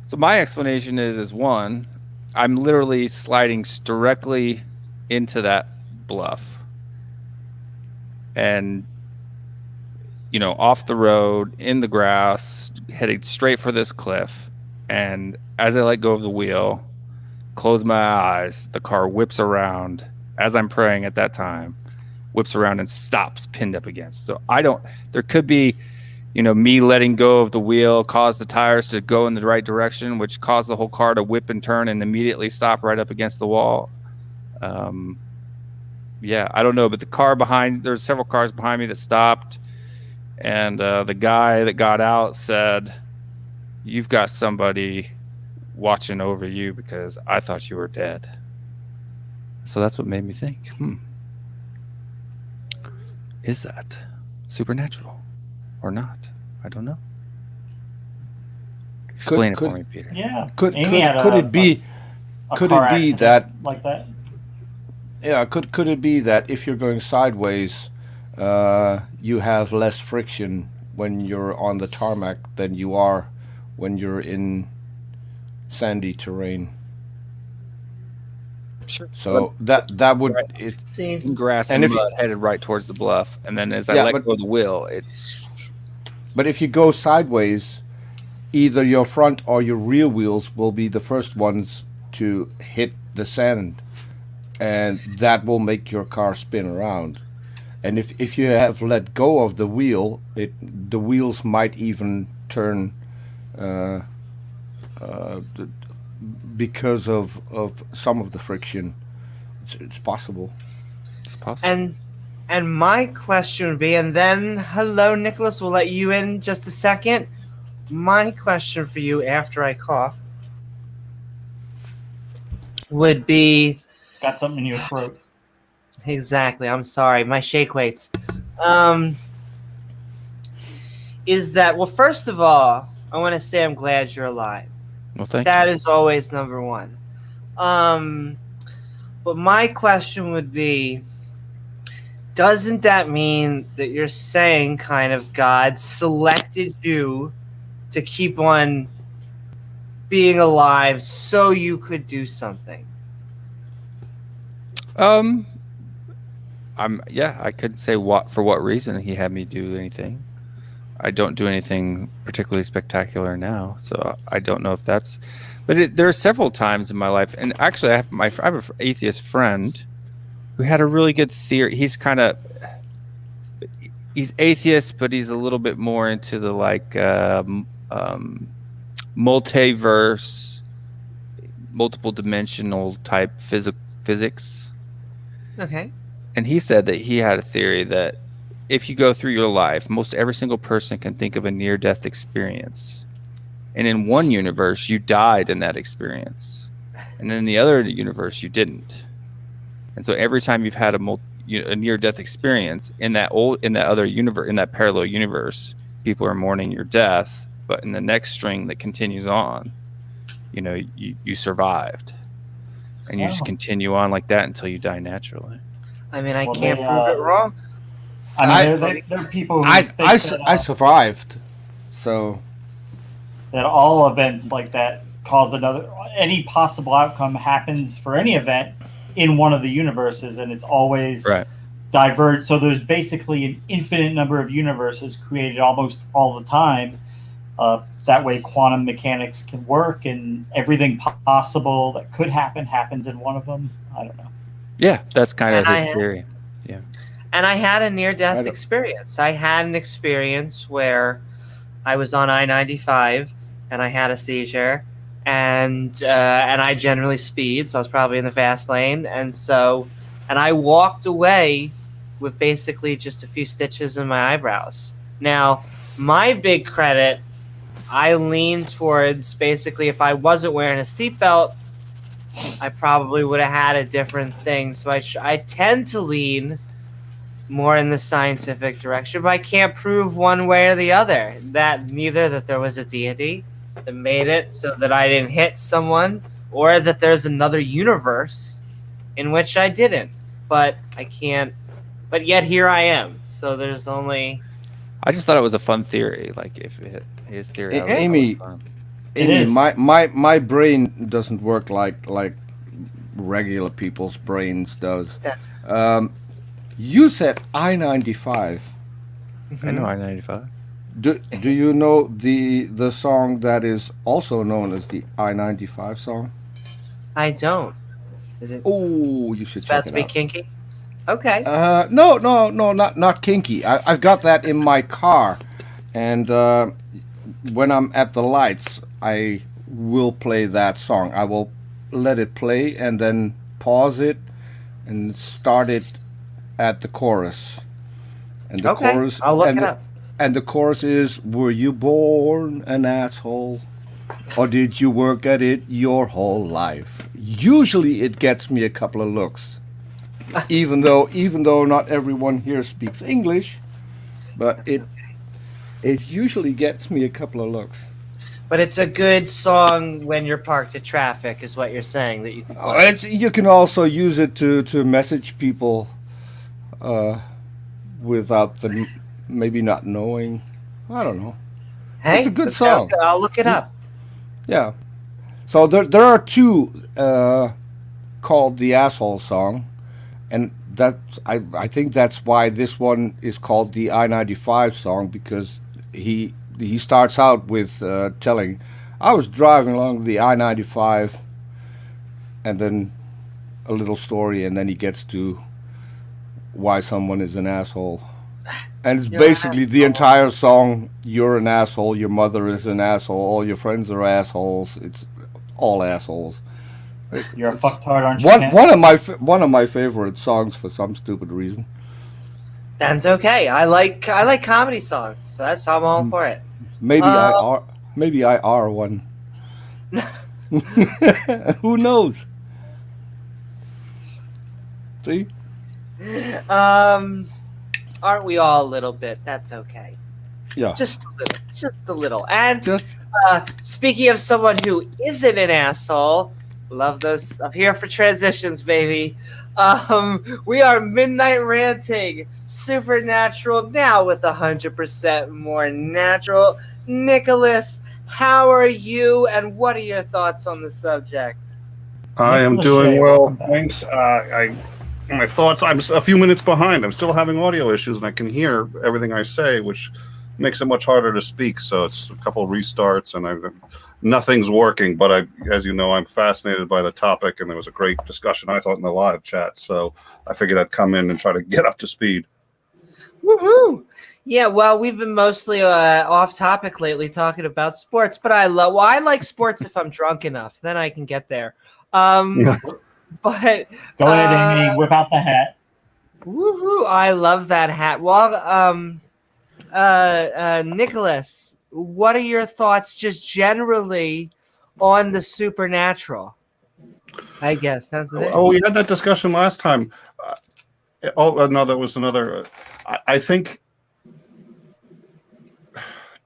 So my explanation is one, I'm literally sliding directly into that bluff, and off the road in the grass, heading straight for this cliff. And as I let go of the wheel, close my eyes, the car whips around as I'm praying at that time, whips around and stops pinned up against. So there could be, me letting go of the wheel caused the tires to go in the right direction, which caused the whole car to whip and turn and immediately stop right up against the wall. Yeah, I don't know, but there's several cars behind me that stopped, and the guy that got out said, "You've got somebody watching over you because I thought you were dead." So that's what made me think, is that supernatural or not? I don't know. Explain it for me, Peter. Yeah. Could Amy had it be a could car it be accident that like that? yeah could it be that if you're going sideways, you have less friction when you're on the tarmac than you are when you're in sandy terrain? Sure. So that would Right. See, In grass And and if mud headed right towards the bluff, and then as I Yeah, let but- go of the wheel, it's But if you go sideways, either your front or your rear wheels will be the first ones to hit the sand, and that will make your car spin around. And if you have let go of the wheel, the wheels might even turn because of some of the friction. It's possible. and my question would be, and then hello, Nicholas, we'll let you in just a second. My question for you after I cough would be Got something in your throat. exactly. I'm sorry, my shake weights. Is that well? First of all, I want to say I'm glad you're alive. well, thank That you. is always number one. But my question would be, doesn't that mean that you're saying kind of God selected you to keep on being alive so you could do something? I could say for what reason he had me do anything. I don't do anything particularly spectacular now, so I don't know if that's. But there are several times in my life, and actually, I have an atheist friend who had a really good theory. He's atheist, but he's a little bit more into the multiverse, multiple dimensional type physics. Okay. And he said that he had a theory that if you go through your life, most every single person can think of a near-death experience. And in one universe, you died in that experience. And in the other universe, you didn't. And so every time you've had a near-death experience in that other universe, in that parallel universe, people are mourning your death. But in the next string that continues on, you survived. And you just Wow. continue on like that until you die naturally. I mean, I Well, can't they, prove it wrong. I mean, there are people who I think I survived, so that all events like that cause any possible outcome happens for any event in one of the universes, and it's always Right. diverged. So there's basically an infinite number of universes created almost all the time. That way, quantum mechanics can work, and everything possible that could happen happens in one of them. I don't know. Yeah, that's kind of And his theory. And I had a I near-death don't- experience. I had an experience where I was on I-95 and I had a seizure, and I generally speed, so I was probably in the fast lane, and I walked away with basically just a few stitches in my eyebrows. Now, my big credit, I lean towards basically if I wasn't wearing a seatbelt, I probably would have had a different thing. So I tend to lean more in the scientific direction, but I can't prove one way or the other. That there was a deity that made it so that I didn't hit someone, or that there's another universe in which I didn't. But I can't. But yet here I am. So there's only. I just thought it was a fun theory. Like if his theory. I thought it was Amy, fun. It Amy, is. my brain doesn't work like regular people's brains does. That's, You said I-95. I know I-95. Do you know the song that is also known as the I-95 song? I don't. Is it Oh, you should it's about check to it be out. kinky? Okay. No, not kinky. I've got that in my car, and when I'm at the lights, I will play that song. I will let it play and then pause it and start it at the chorus. And the Okay, chorus, I'll look and it up. And the chorus is, "Were you born an asshole, or did you work at it your whole life?" Usually, it gets me a couple of looks, even though not everyone here speaks English, but it usually gets me a couple of looks. But it's a good song when you're parked at traffic, is what you're saying that you can play. You can also use it to message people without them maybe not knowing. I don't know. Hey, it's a good that sounds song. good. I'll look it up. Yeah. So there are two called the Asshole Song, and I think that's why this one is called the I-95 song, because he starts out with telling, "I was driving along the I-95," and then a little story, and then he gets to why someone is an asshole. And it's You're an basically the entire song. You're an asshole. Your mother is an asshole. All your friends are assholes. It's all assholes. You're a fucktard, aren't you? Ken? One of my favorite songs for some stupid reason. That's okay. I like comedy songs, so I'm all for it. Maybe I are one. Who knows? See? Aren't we all a little bit? That's okay. Yeah. Just a little. And Just speaking of someone who isn't an asshole, love those. I'm here for transitions, baby. We are Midnight Ranting, Supernatural, now with 100% more natural. Nicholas, how are you, and what are your thoughts on the subject? I am Nicholas doing Shea, well, welcome back. thanks. My thoughts, I'm a few minutes behind. I'm still having audio issues, and I can hear everything I say, which makes it much harder to speak. So it's a couple of restarts, and nothing's working. But as you know, I'm fascinated by the topic, and there was a great discussion, I thought, in the live chat. So I figured I'd come in and try to get up to speed. Woohoo! Yeah, well, we've been mostly off topic lately, talking about sports. But I like sports if I'm drunk enough. Then I can get there. But Go ahead, Amy. Whip out the hat. woohoo! I love that hat. Well, Nicholas, what are your thoughts just generally on the supernatural? I guess that's it. Oh, we had that discussion last time. No, that was another. I think,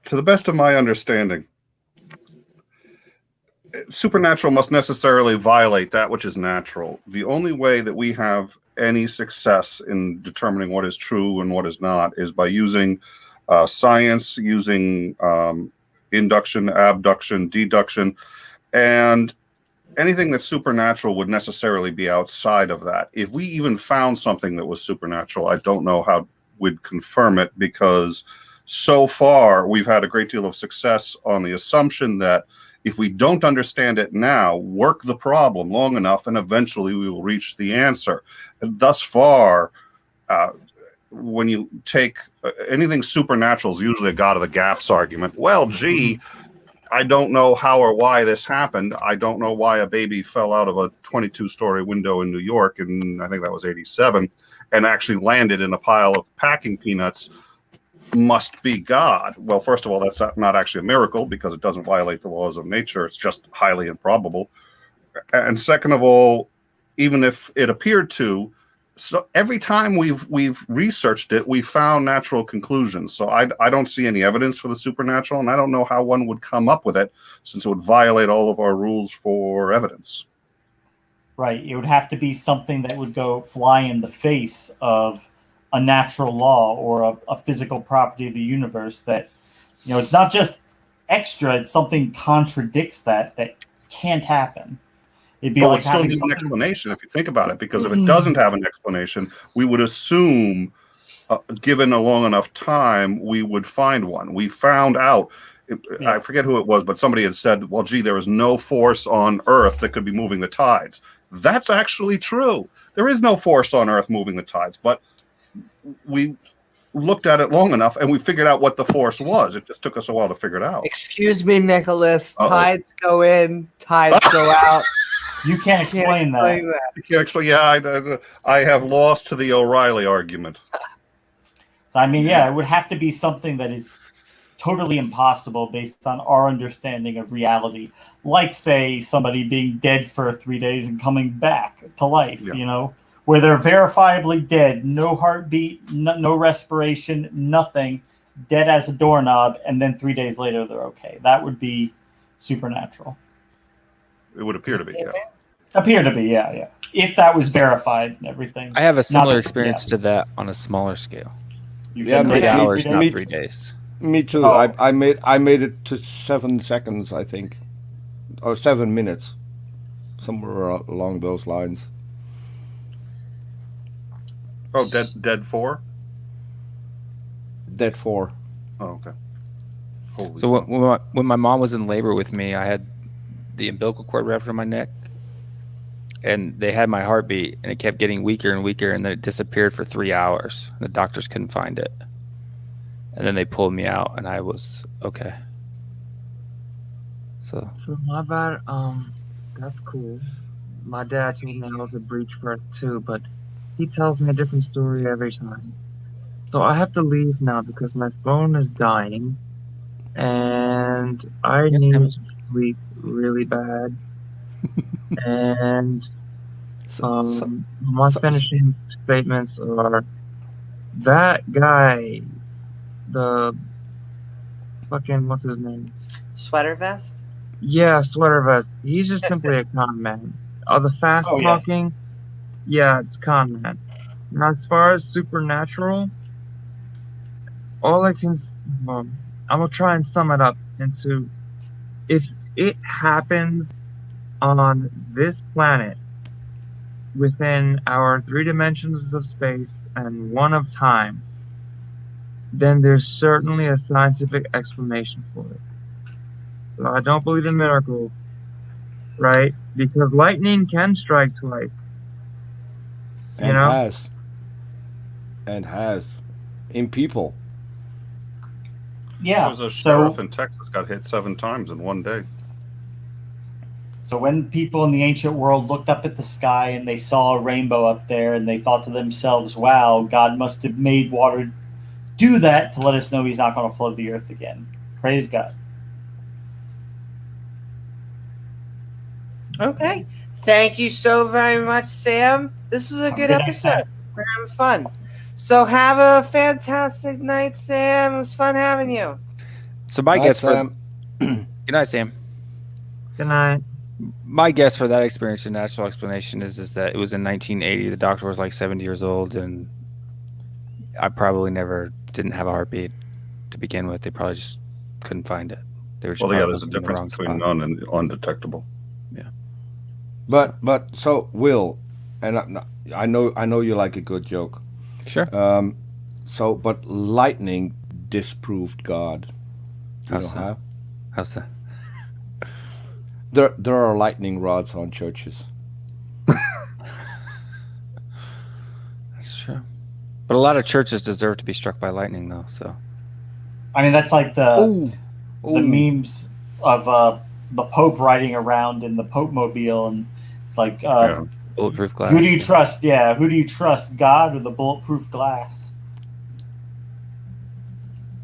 to the best of my understanding, supernatural must necessarily violate that which is natural. The only way that we have any success in determining what is true and what is not is by using science, using induction, abduction, deduction, and anything that's supernatural would necessarily be outside of that. If we even found something that was supernatural, I don't know how we'd confirm it, because so far we've had a great deal of success on the assumption that if we don't understand it now, work the problem long enough, and eventually we will reach the answer. And thus far, when you take anything supernatural, is usually a God of the gaps argument. Well, gee, I don't know how or why this happened. I don't know why a baby fell out of a 22-story window in New York, and I think that was 87, and actually landed in a pile of packing peanuts. Must be God. Well, first of all, that's not actually a miracle, because it doesn't violate the laws of nature. It's just highly improbable. And second of all, even if it appeared to, so every time we've researched it, we found natural conclusions. So I don't see any evidence for the supernatural, and I don't know how one would come up with it, since it would violate all of our rules for evidence. Right. It would have to be something that would go fly in the face of a natural law or a physical property of the universe, that, it's not just extra, it's something contradicts that can't happen. It'd be like it still needs an explanation if you think about it, because if it doesn't have an explanation, we would assume, given a long enough time, we would find one. We found out, I forget who it was, but somebody had said, well, gee, there is no force on Earth that could be moving the tides. That's actually true. There is no force on Earth moving the tides, but we looked at it long enough and we figured out what the force was. It just took us a while to figure it out. Excuse me, Nicholas. Uh-oh. Tides go in, tides go out. You can't explain that. You can't explain. Yeah, I have lost to the O'Reilly argument. So, I mean, yeah, it would have to be something that is totally impossible based on our understanding of reality. Like, say, somebody being dead for 3 days and coming back to life, Yeah. Where they're verifiably dead, no heartbeat, no respiration, nothing, dead as a doorknob, and then 3 days later they're okay. That would be supernatural. It would appear to be, yeah. Appear to be, yeah. If that was verified and everything. I have a similar that- experience to that on a smaller scale. Yeah, can me- 3 hours, me- not me- 3 days. Me too. Oh. I made it to 7 seconds, I think, or 7 minutes, somewhere along those lines. Oh, dead 4? Dead 4. Oh, okay. Holy So when my mom was in labor with me, I had the umbilical cord wrapped around my neck, and they had my heartbeat, and it kept getting weaker and weaker, and then it disappeared for 3 hours. The doctors couldn't find it, and then they pulled me out, and I was okay. So For my bad, that's cool. My dad told me I was a breech birth too, but he tells me a different story every time. So I have to leave now because my phone is dying, and I need to sleep really bad. And my finishing statements are that guy, the fucking what's his name? Sweater vest? Yeah, sweater vest. He's just simply a con man. The fast Oh, yeah. talking, yeah, it's con man. Now, as far as supernatural, all I can, I'm gonna try and sum it up into, if it happens on this planet within our 3 dimensions of space and 1 of time, then there's certainly a scientific explanation for it. So I don't believe in miracles, right? Because lightning can strike twice. And You know? has in people. Yeah. There was a sheriff in Texas got hit 7 times in one day. So when people in the ancient world looked up at the sky and they saw a rainbow up there and they thought to themselves, wow, God must have made water do that to let us know he's not going to flood the earth again. Praise God. Okay. Thank you so very much, Sam. This is a good Good episode. We're having fun. So have a fantastic night, Sam. It was fun having you. So my Night, guess for Sam. good night, Sam. Good night. My guess for that experience, the natural explanation is that it was in 1980. The doctor was like 70 years old, and I probably didn't have a heartbeat to begin with. They probably just couldn't find it. They were just Well, yeah, probably there's a looking in the wrong difference between spot. none and undetectable. But so Will, and I know you like a good joke. Sure. But lightning disproved God. You know How's that? how? How's that? There are lightning rods on churches. That's true. But a lot of churches deserve to be struck by lightning, though. So I mean, that's like the Oh, memes of the Pope riding around in the Pope mobile, and it's like, Yeah. bulletproof glass. who do you trust? Yeah, who do you trust, God or the bulletproof glass?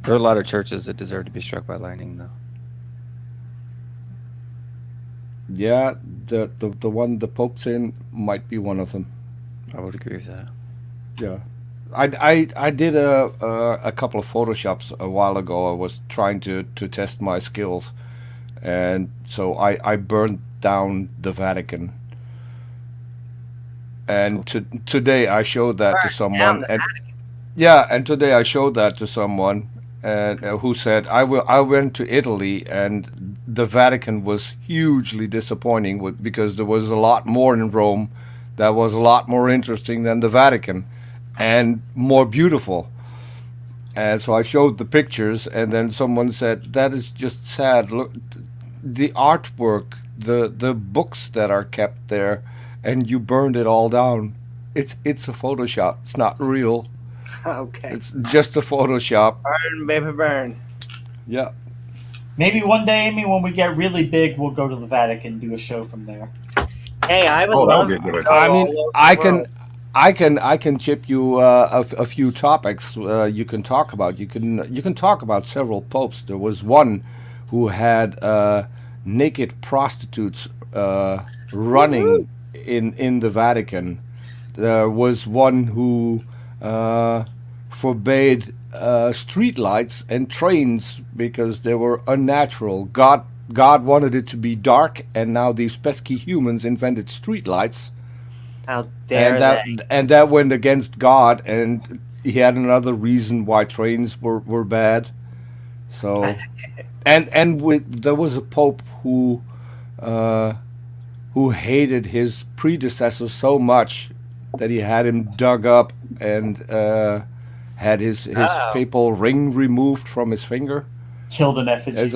There are a lot of churches that deserve to be struck by lightning, though. yeah, the one the Pope's in might be one of them. I would agree with that. Yeah, I did a couple of photoshops a while ago. I was trying to test my skills, and so I burned down the Vatican. And today I showed that to someone, and today I showed that to someone, and who said I went to Italy, and the Vatican was hugely disappointing because there was a lot more in Rome that was a lot more interesting than the Vatican, and more beautiful. And so I showed the pictures, and then someone said, "That is just sad. Look, the artwork, the books that are kept there, and you burned it all down, it's a Photoshop. It's not real. Okay. It's just a Photoshop. Burn, baby, burn. Yeah. Maybe one day, Amy, when we get really big, we'll go to the Vatican and do a show from there. Hey, I would Oh, that would love be a to good go idea. I mean, all over I the can, world. I can chip you a few topics you can talk about. You can talk about several popes. There was one who had naked prostitutes running in the Vatican. There was one who forbade street lights and trains because they were unnatural. God wanted it to be dark, and now these pesky humans invented street lights. How dare they? And that went against God, and he had another reason why trains were bad. So, there was a pope who hated his predecessor so much that he had him dug up and had his papal ring removed from his finger. Killed an effigy.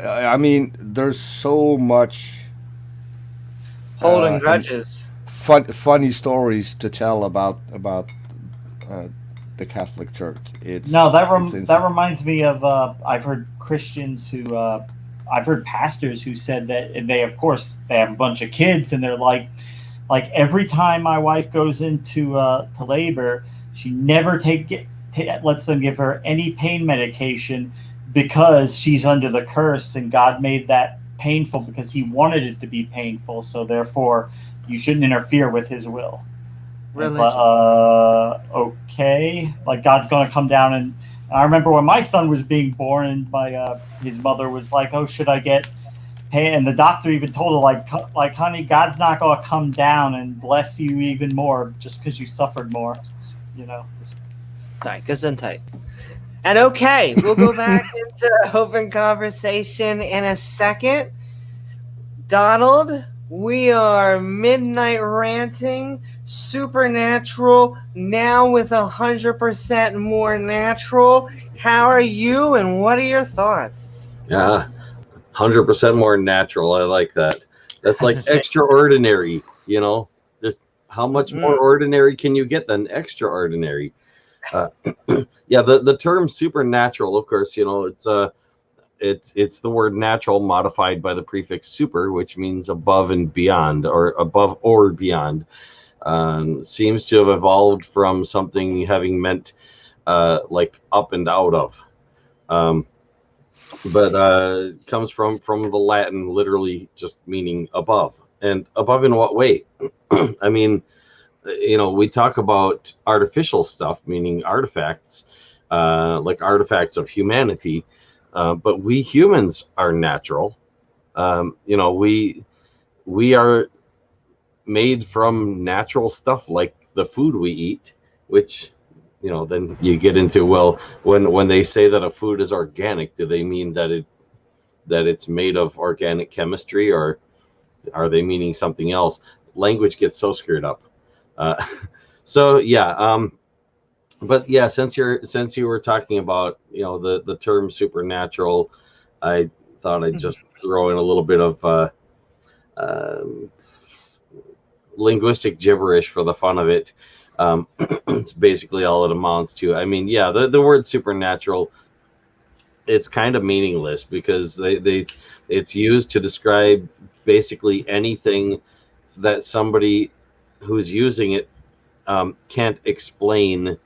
I mean, there's so much Holding grudges. funny stories to tell about the Catholic Church. That reminds me of I've heard Christians who I've heard pastors who said that they have a bunch of kids, and they're like every time my wife goes into to labor, she never lets them give her any pain medication because she's under the curse, and God made that painful because he wanted it to be painful, so therefore you shouldn't interfere with his will. Religion. Okay, like God's going to come down. And I remember when my son was being born, and his mother was like, "Oh, should I get pain?" And the doctor even told her, like, "Honey, God's not going to come down and bless you even more just because you suffered more." You know. Tight, gesundheit. And okay, we'll go back into open conversation in a second. Donald, we are Midnight Ranting, supernatural, now with 100% more natural. How are you, and what are your thoughts? Yeah, 100% more natural. I like that. That's like extraordinary, you know? There's how much more ordinary can you get than extraordinary? Yeah, the term supernatural, of course, you know, it's the word natural modified by the prefix super, which means above and beyond, or above or beyond. Seems to have evolved from something having meant like up and out of. But comes from the Latin, literally just meaning above. And above in what way? I mean, you know, we talk about artificial stuff, meaning artifacts, like artifacts of humanity, but we humans are natural. You know, we are made from natural stuff, like the food we eat, which, you know, then you get into, well, when they say that a food is organic, do they mean that it's made of organic chemistry, or are they meaning something else? Language gets so screwed up. So yeah, but yeah, since you were talking about, you know, the term supernatural, I thought I'd just throw in a little bit of linguistic gibberish for the fun of it. It's basically all it amounts to. I mean, yeah, the word supernatural, it's kind of meaningless because it's used to describe basically anything that somebody who's using it can't explain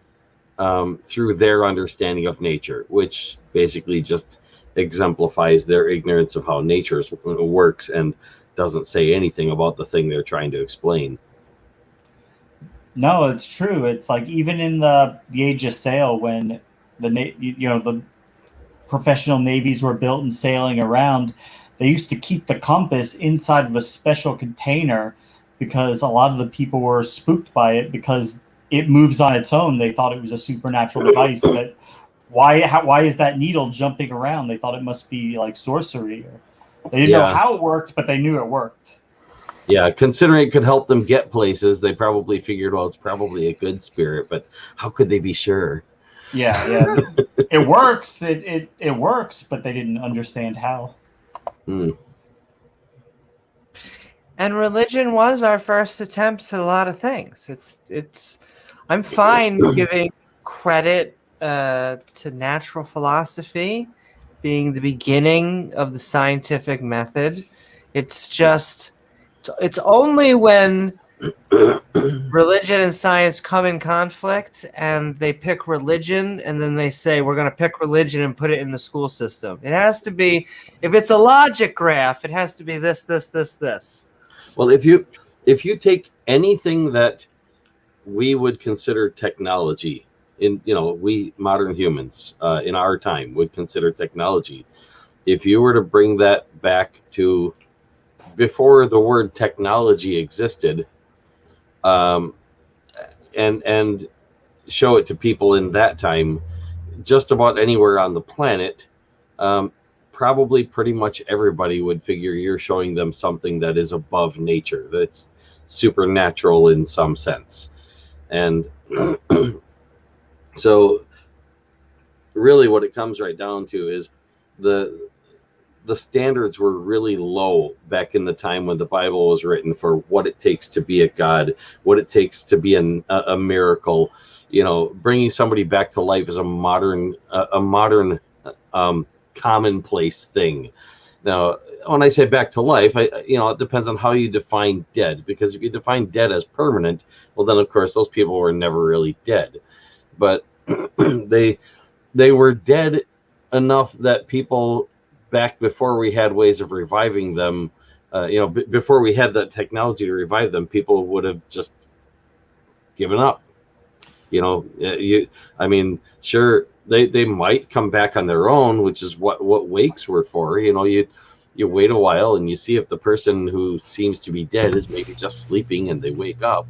through their understanding of nature, which basically just exemplifies their ignorance of how nature works and doesn't say anything about the thing they're trying to explain. No, it's true. It's like even in the age of sail, when the professional navies were built and sailing around, they used to keep the compass inside of a special container because a lot of the people were spooked by it because it moves on its own. They thought it was a supernatural device. That why is that needle jumping around? They thought it must be like sorcery. They didn't know how it worked, but they knew it worked. Yeah, considering it could help them get places, they probably figured, well, it's probably a good spirit, but how could they be sure? Yeah. It works. It works, but they didn't understand how. And religion was our first attempts at a lot of things. I'm fine giving credit to natural philosophy being the beginning of the scientific method. It's just, it's only when religion and science come in conflict and they pick religion and then they say, we're going to pick religion and put it in the school system. It has to be, if it's a logic graph, it has to be this, this, this, this. Well, if you take anything that we would consider technology, we modern humans in our time would consider technology. If you were to bring that back to before the word technology existed, and show it to people in that time, just about anywhere on the planet, probably pretty much everybody would figure you're showing them something that is above nature, that's supernatural in some sense. And so really what it comes right down to is the standards were really low back in the time when the Bible was written for what it takes to be a god, what it takes to be a miracle. Bringing somebody back to life is a modern commonplace thing. Now, when I say back to life, it depends on how you define dead, because if you define dead as permanent, well, then of course those people were never really dead. But they were dead enough that people back before we had ways of reviving them, before we had that technology to revive them, people would have just given up. Sure, they might come back on their own, which is what wakes were for. You wait a while and you see if the person who seems to be dead is maybe just sleeping, and they wake up.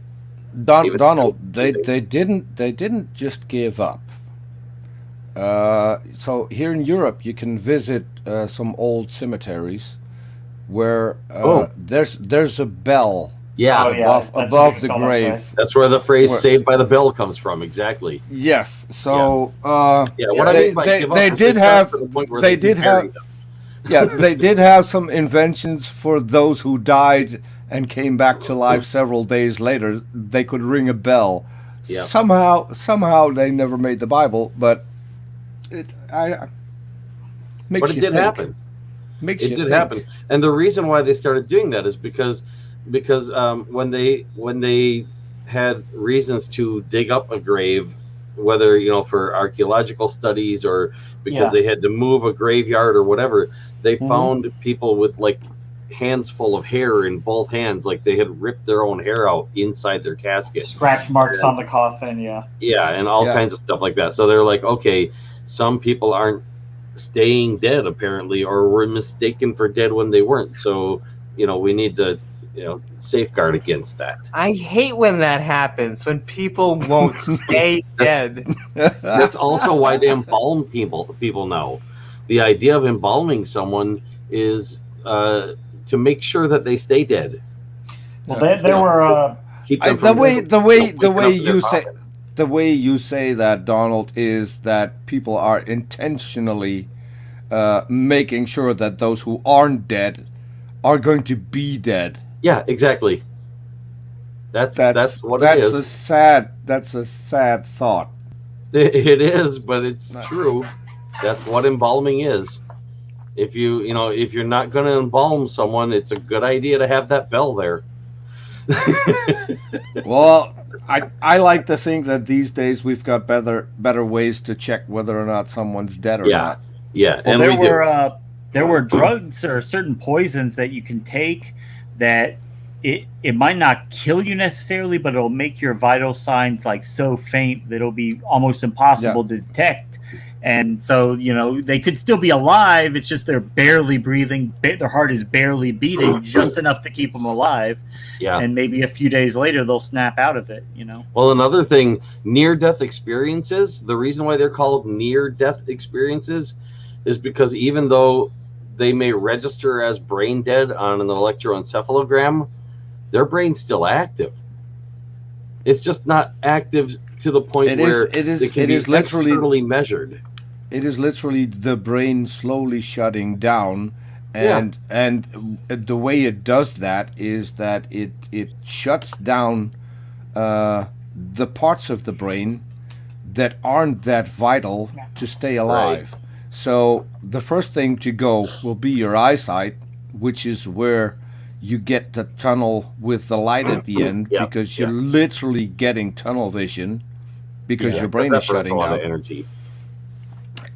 Donald, they didn't just give up. So here in Europe, you can visit some old cemeteries where there's a bell above the grave. That's where the phrase "saved by the bell" comes from. Exactly. Yes. So they did have some inventions for those who died and came back to life several days later. They could ring a bell. Yeah. Somehow they never made the Bible, but it did happen. It did happen, and the reason why they started doing that is because when they had reasons to dig up a grave, whether for archaeological studies or because they had to move a graveyard or whatever, they found people with like hands full of hair in both hands, like they had ripped their own hair out inside their casket, scratch marks on the coffin, and all kinds of stuff like that. So they're like, okay, some people aren't staying dead apparently, or were mistaken for dead when they weren't. So we need to safeguard against that. I hate when that happens, when people won't stay dead. That's also why they embalm people now. The idea of embalming someone is to make sure that they stay dead. Well, there were the way you say that, Donald, is that people are intentionally making sure that those who aren't dead are going to be dead. Yeah, exactly. That's what it is. That's a sad thought. It is, but it's true. That's what embalming is. If you're not going to embalm someone, it's a good idea to have that bell there. Well, I like to think that these days we've got better ways to check whether or not someone's dead or not. Yeah, well, and there were drugs or certain poisons that you can take that it might not kill you necessarily, but it'll make your vital signs like so faint that it'll be almost impossible to detect. And so, they could still be alive. It's just they're barely breathing. Their heart is barely beating just enough to keep them alive. Yeah. And maybe a few days later, they'll snap out of it, Well, another thing, near-death experiences, the reason why they're called near-death experiences is because even though they may register as brain dead on an electroencephalogram, their brain's still active. It's just not active to the point where it can be externally measured. It is literally the brain slowly shutting down and the way it does that is that it shuts down the parts of the brain that aren't that vital to stay alive. So the first thing to go will be your eyesight, which is where you get the tunnel with the light at the end, because you're literally getting tunnel vision because your brain is shutting down. Energy.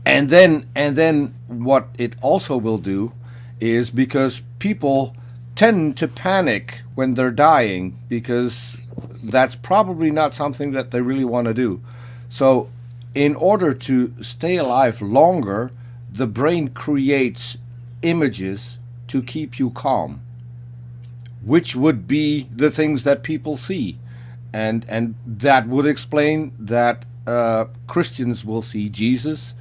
And then what it also will do is, because people tend to panic when they're dying, because that's probably not something that they really want to do. So in order to stay alive longer, the brain creates images to keep you calm, which would be the things that people see. And that would explain that Christians will see Jesus,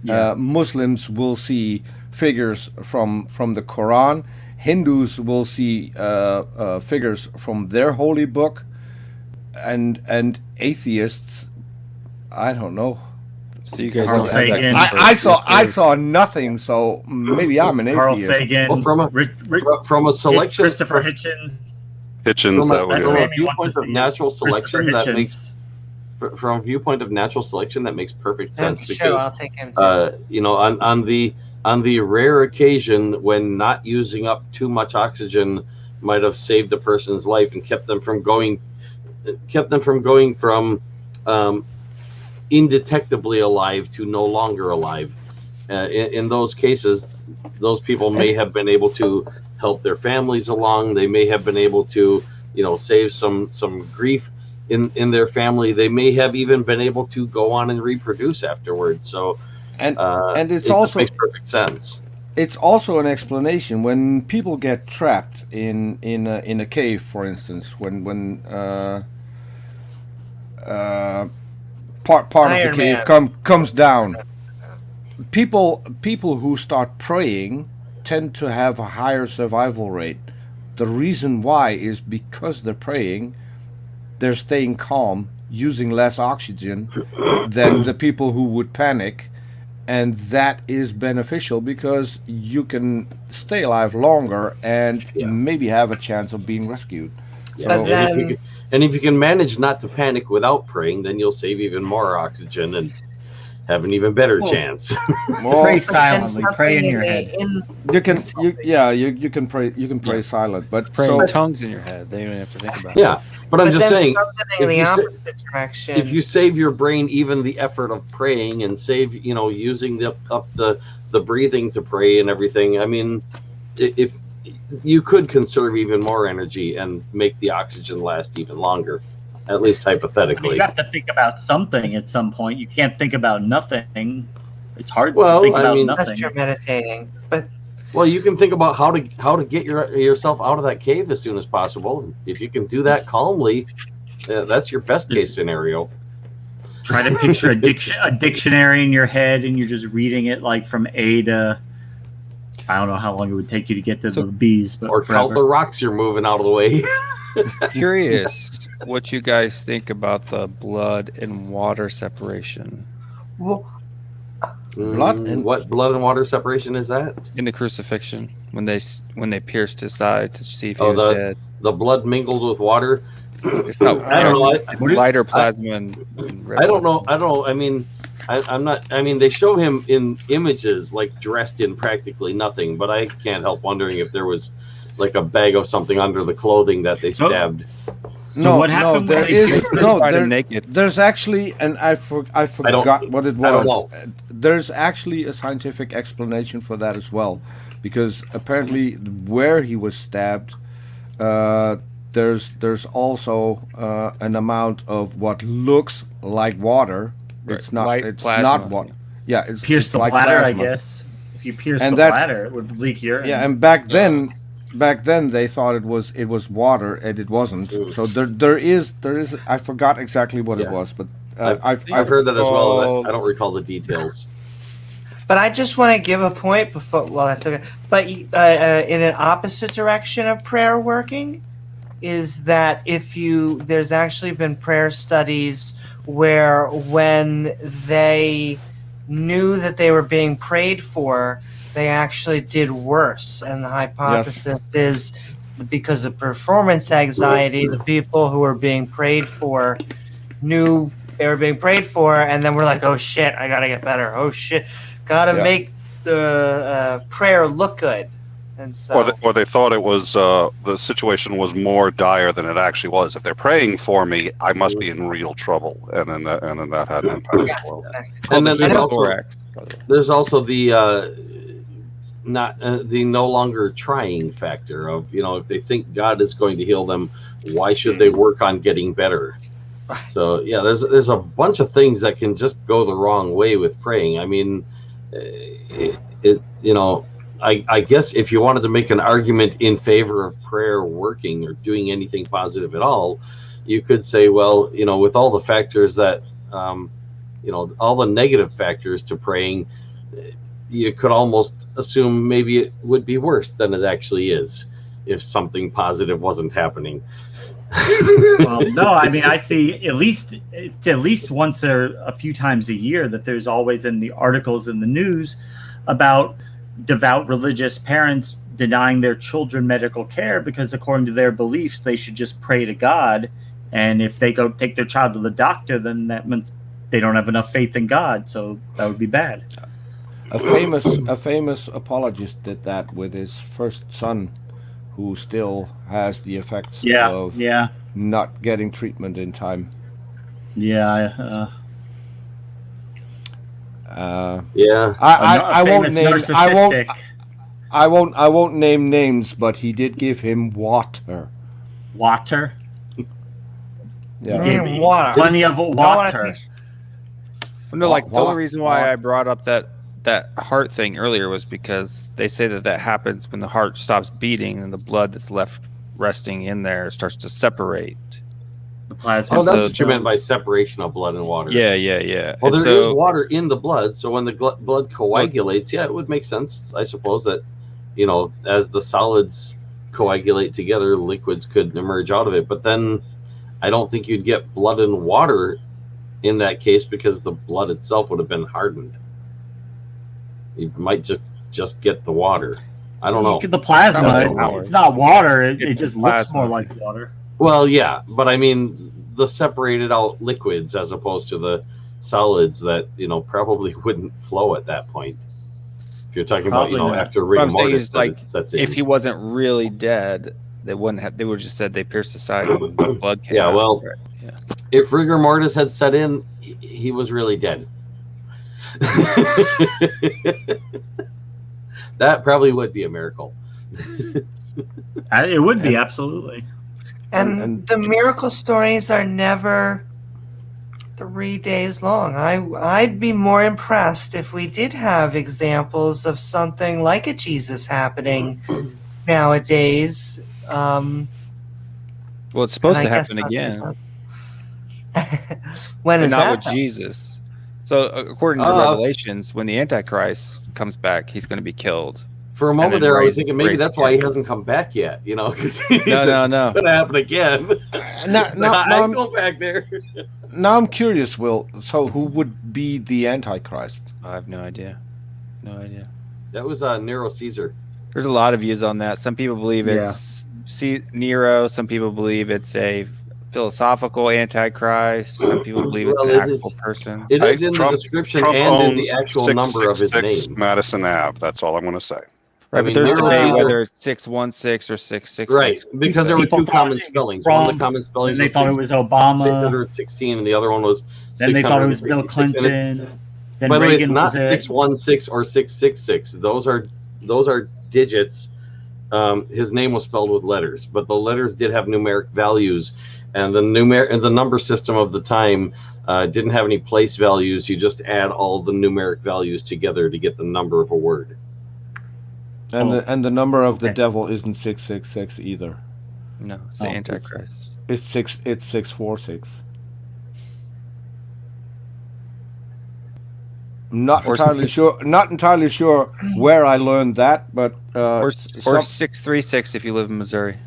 Muslims will see figures from the Quran, Hindus will see figures from their holy book, and atheists, I don't know. So you guys Carl don't have Sagan. that. I saw nothing, so maybe I'm an Carl atheist. Sagan, Well, from a selection, Christopher Hitchens. Hitchens, from that would a Randy viewpoint wants to of see natural is Christopher selection, that Hitchens. makes from a viewpoint of natural selection that makes perfect sense, That's true. I'll because take him too. you know, on the rare occasion when not using up too much oxygen might have saved a person's life and kept them from going from indetectably alive to no longer alive. In those cases, those people may have been able to help their families along. They may have been able to, save some grief in their family. They may have even been able to go on and reproduce afterwards. So, And it's it also makes perfect sense. it's also an explanation when people get trapped in a cave, for instance, when part of the Iron cave Man. comes down. People who start praying tend to have a higher survival rate. The reason why is because they're praying, they're staying calm, using less oxygen than the people who would panic, and that is beneficial because you can stay alive longer and maybe have a chance of being rescued. Yeah. But then, And if you can manage not to panic without praying, then you'll save even more oxygen and have an even better chance. Pray silently. something Pray in your head. You can pray silent, but Praying so tongues in your head. They don't even have to think about it. Yeah, but I'm but just then saying, something in if the you say- opposite direction. if you save your brain even the effort of praying and save, using the breathing to pray and everything, I mean, if you could conserve even more energy and make the oxygen last even longer, at least I mean, hypothetically. you have to think about something at some point. You can't think about nothing. It's hard Well, to think I about mean- nothing. That's true meditating. But Well, you can think about how to get yourself out of that cave as soon as possible. If you can do that calmly, that's your best case scenario. Try to picture a dictionary in your head, and you're just reading it like from A to. I don't know how long it would take you to get to the B's, but Or count the forever. rocks you're moving out of the way. Curious what you guys think about the blood and water separation well, Blood and- What blood and water separation is that? in the crucifixion when they pierced his side to see if he Oh, was dead. The blood mingled with water. It's not I don't know. lighter plasma and red I don't blood know. I mean, I'm not. I mean, they show him in images like dressed in practically nothing, but I can't help wondering if there was like a bag of something under the clothing that they stabbed. what happened when there they is placed his no body there, naked? there's actually, and I forgot what it I don't was. know. There's actually a scientific explanation for that as well, because apparently where he was stabbed, there's also an amount of what looks like water. It's not. White It's plasma. not water. Yeah, it's Pierce it's the like bladder, plasma. I guess. If you pierce And the that's- bladder, it would leak urine. Yeah, and back then they thought it was water, and it wasn't. So there is I forgot exactly what it Yeah. was, but I've heard that as well. But I don't recall the details. But I just want to give a point before. Well, that's okay. But in an opposite direction of prayer working, is that there's actually been prayer studies where when they knew that they were being prayed for, they actually did worse. And the hypothesis is because of performance anxiety, the people who were being prayed for knew they were being prayed for, and then we're like, oh shit, I gotta get better. Oh shit, gotta make the prayer look good. And so, or they thought it was the situation was more dire than it actually was. If they're praying for me, I must be in real trouble, and then that had an impact as well. And then there's also the the no longer trying factor of, if they think God is going to heal them, why should they work on getting better? So yeah, there's a bunch of things that can just go the wrong way with praying. I mean, I guess if you wanted to make an argument in favor of prayer working or doing anything positive at all, you could say, well, with all the factors that, all the negative factors to praying, you could almost assume maybe it would be worse than it actually is if something positive wasn't happening. Well, no, I mean, I see at least once or a few times a year that there's always in the articles in the news about devout religious parents denying their children medical care because according to their beliefs, they should just pray to God. And if they go take their child to the doctor, then that means they don't have enough faith in God. So that would be bad. A famous apologist did that with his first son, who still has the effects of not getting treatment in time. Yeah. I won't name names, but he did give him water. Water? Yeah. Water. Plenty of water. No, like the only reason why I brought up that heart thing earlier was because they say that happens when the heart stops beating and the blood that's left resting in there starts to separate. The plasma. Oh, that's what you meant by separation of blood and water. Yeah. Well, there is water in the blood, so when the blood coagulates, it would make sense, I suppose, that as the solids coagulate together, liquids could emerge out of it. But then I don't think you'd get blood and water in that case because the blood itself would have been hardened. You might just get the water. I don't know. You get the plasma. It's not water. It just looks more like water. Well, yeah, but I mean the separated out liquids as opposed to the solids that probably wouldn't flow at that point. If you're talking about after rigor mortis sets in. If he wasn't really dead, they wouldn't have. They would have just said they pierced the side and the blood came out. Well, if rigor mortis had set in, he was really dead. That probably would be a miracle. It would be, absolutely. And the miracle stories are never 3 days long. I'd be more impressed if we did have examples of something like a Jesus happening nowadays. Well, it's supposed to happen again. When is not that? With Jesus. So according to Revelations, when the Antichrist comes back, he's going to be killed. For a moment there, I was thinking maybe that's why he hasn't come back yet. No. It's going to happen again. I'm going back there. Now I'm curious, Will. So who would be the Antichrist? I have no idea. That was Nero Caesar. There's a lot of views on that. Some people believe it's Nero. Some people believe it's a philosophical Antichrist. Some people believe it's an actual person. It is in the description and in the actual number of his name. Madison Ave. That's all I'm going to say. Right, but there's debate whether it's 616 or 666. Right, because there were two common spellings. One of the common spellings they thought it was Obama. 616, and the other one was. Then they thought it was Bill Clinton. Then by the way, Reagan it's not was it. 616 or 666. Those are digits. His name was spelled with letters, but the letters did have numeric values, and the number system of the time didn't have any place values. You just add all the numeric values together to get the number of a word. And the number of the devil isn't 666 either. No, it's the Antichrist. It's 646. Not entirely sure where I learned that, but or 636 if you live in Missouri.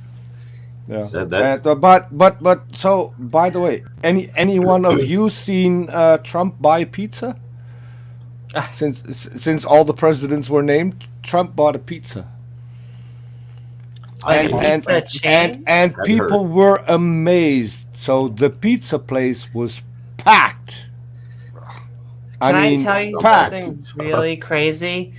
Yeah. But so by the way, any one of you seen Trump buy pizza? Since all the presidents were named, Trump bought a pizza. Like And a pizza chain? and That people were amazed. So the pizza place was packed. Can I tell you packed. something really crazy?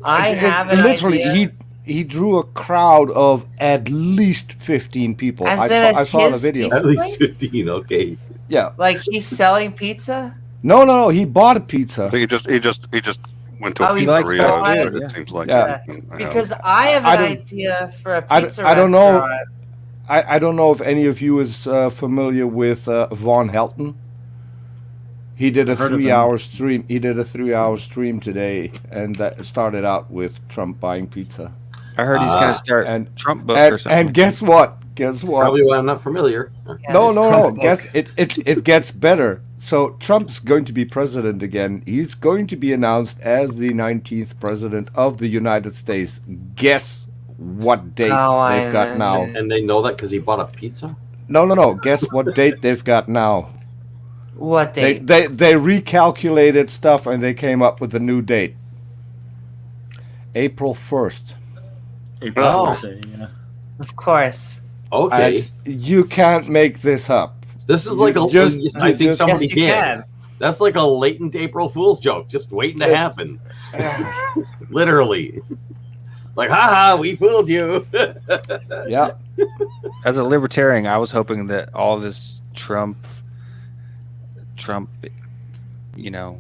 I It- have an literally idea. he drew a crowd of at least 15 people. As I in, saw the his video. pizza At least place? 15. Okay. Yeah. Like he's selling pizza? No. He bought a pizza. I think he just went to a Oh, he likes pizzeria. fast food, It yeah. seems like Yeah. Because I have I an don't- idea for a I pizza don't know. restaurant. I don't know if any of you is familiar with Von Helton. He did a Heard of him. 3-hour stream. He did a 3-hour stream today, and that started out with Trump buying pizza. I heard he's going to start And Trump book or something. and guess what? Guess what? Probably why I'm not familiar. Yeah, No. Trump book. Guess it gets better. So Trump's going to be president again. He's going to be announced as the 19th president of the United States. Guess what date I they've got know. now? And they know that because he bought a pizza? No. Guess what date they've got now? What They, date? they recalculated stuff and they came up with a new date. April 1st. April Oh. Fool's Day, yeah. Of course. Okay. You can't make this up. This is like a. Just- I think just- somebody Yes, you can. can. That's like a latent April Fool's joke, just waiting to happen. Literally. Like, haha, we fooled you. Yeah. As a libertarian, I was hoping that all this Trump, you know,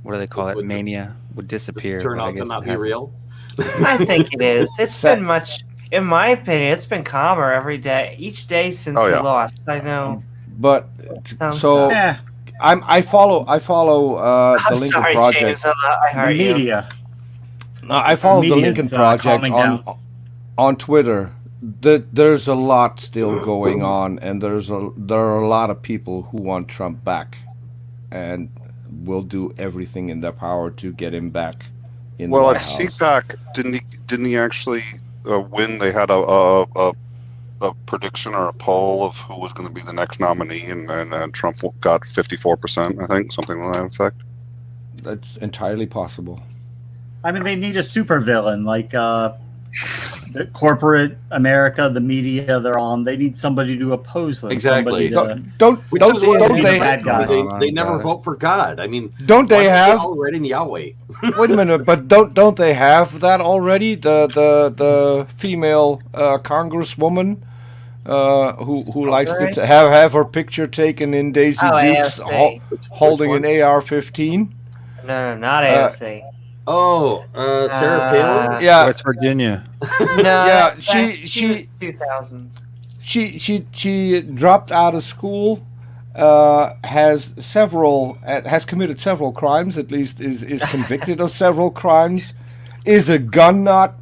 what do they call it, Would- mania, would disappear. Turn but I out to guess not it be hasn't. real. I think it is. It's been much, in my opinion, it's been calmer every day, each day since Oh, yeah. he lost. I know. But Some so stuff. Yeah, I follow the I'm Lincoln sorry, Project. James. I the heard you. media. I follow the Media's, Lincoln Project calming on down. on Twitter. There's a lot still going on, and there are a lot of people who want Trump back, and will do everything in their power to get him back in Well, the at White House. CPAC, didn't he actually win? They had a prediction or a poll of who was going to be the next nominee, and Trump got 54%, I think, something to that effect. That's entirely possible. I mean, they need a supervillain like the corporate America, the media they're on. They need somebody to oppose them. Exactly. Somebody to, Don't Which is why don't be they the bad guy. They never vote for God. I mean, don't they why have all right in Yahweh? wait a minute, but don't they have that already? The female congresswoman who likes Right. to have her picture taken in Daisy Oh, Dukes AOC. holding Which an AR-15. No, not AOC. Oh, Sarah Palin? Yeah, West Virginia. No, yeah, that- she- was 2000s. she dropped out of school. Has committed several crimes. At least is convicted of several crimes. Is a gun nut.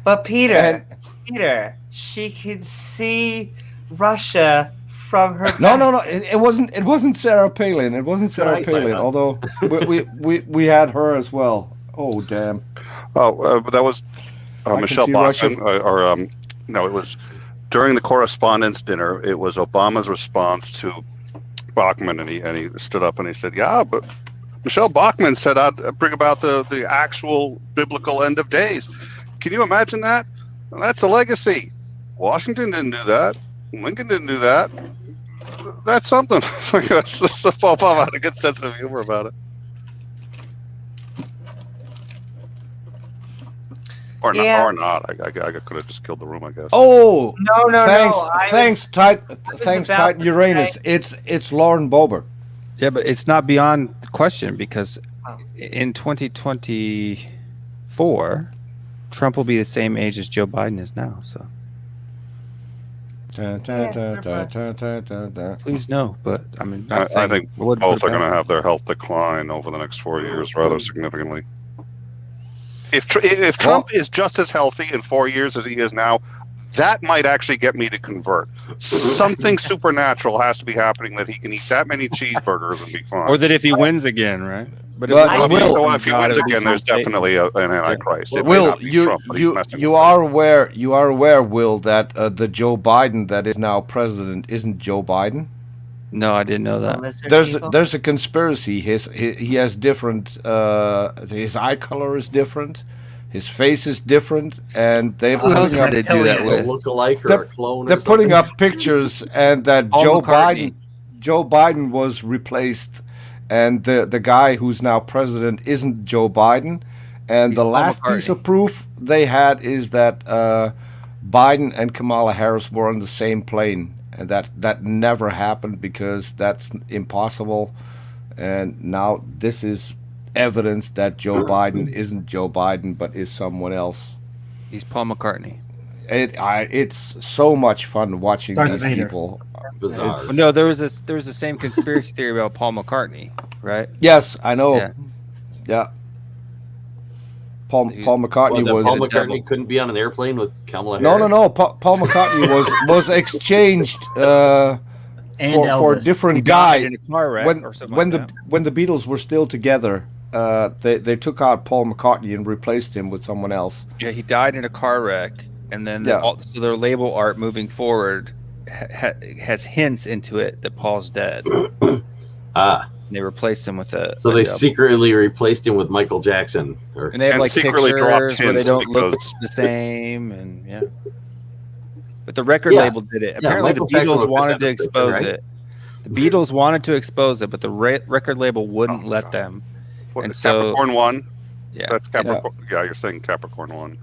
But Peter, And- she could see Russia from her. No. It wasn't Sarah Palin. It wasn't Sarah Nice, Palin. I know. Although we had her as well. Oh damn! Oh, but that was can Michelle see Bachmann, Russia- no, it was during the Correspondents' Dinner. It was Obama's response to Bachmann, and he stood up and he said, "Yeah, but Michelle Bachmann said I'd bring about the actual biblical end of days. Can you imagine that? Well, that's a legacy. Washington didn't do that. Lincoln didn't do that. That's something." That's Obama had a good sense of humor about it. Or not, Yeah. or not. I could have just killed the room, I guess. Oh, No. thanks, about Titan to Uranus. say- It's Lauren Boebert. Yeah, but it's not beyond question because Oh. in 2024, Trump will be the same age as Joe Biden is now. So please no, but I mean, not I saying think it would, both but are going to that- have their health decline over the next 4 years rather significantly. If Trump is just as healthy in 4 years as he is now, that might actually get me to convert. Something supernatural has to be happening that he can eat that many cheeseburgers and be fine. or that if he wins again, right? But Well, Well, if he wins God, again, there's definitely an antichrist. It may Will, not be Trump, but he's you messing you with are aware, Will, that the Joe Biden that is now president isn't Joe Biden. No, I didn't know The that. lizard There's people? there's a conspiracy. He has different. His eye color is different. His face is different, and Who else did they do that A with? look-alike or They're- a clone? they're or putting something? up pictures, and that Paul McCartney. Joe Biden was replaced, and the guy who's now president isn't Joe Biden. And He's the Paul last piece McCartney. of proof they had is that Biden and Kamala Harris were on the same plane, and that never happened because that's impossible. And now this is evidence that Joe Biden isn't Joe Biden but is someone else. He's Paul McCartney. It's so much fun watching Darth these Vader. people. Bizarre. It's- Well, no, there was the same conspiracy theory about Paul McCartney, right? Yes, I know. Yeah. Yeah. Paul What, McCartney that was Paul a McCartney devil. couldn't be on an airplane with Kamala no. Harris? Paul McCartney was exchanged And for a Elvis. different He died in guy a car wreck when or something when like the when the Beatles were still together. They took out Paul McCartney and replaced him with someone else. that. Yeah, he died in a car wreck, and then Yeah. so their label art moving forward has hints into it that Paul's dead. Ah, And they replaced him with a. so a they double. secretly replaced him with Michael Jackson. Or And they have And like secretly dropped pictures where they hints don't look because- the same, and yeah. But the record Yeah. label did it. Yeah, Apparently, Michael the Jackson Beatles would fit wanted that to description, expose right? it. The Beatles wanted to expose it, but the record label wouldn't Oh, let God. them. What, And so- Capricorn 1? Yeah. That's Capricorn. Yeah, you're saying Capricorn 1.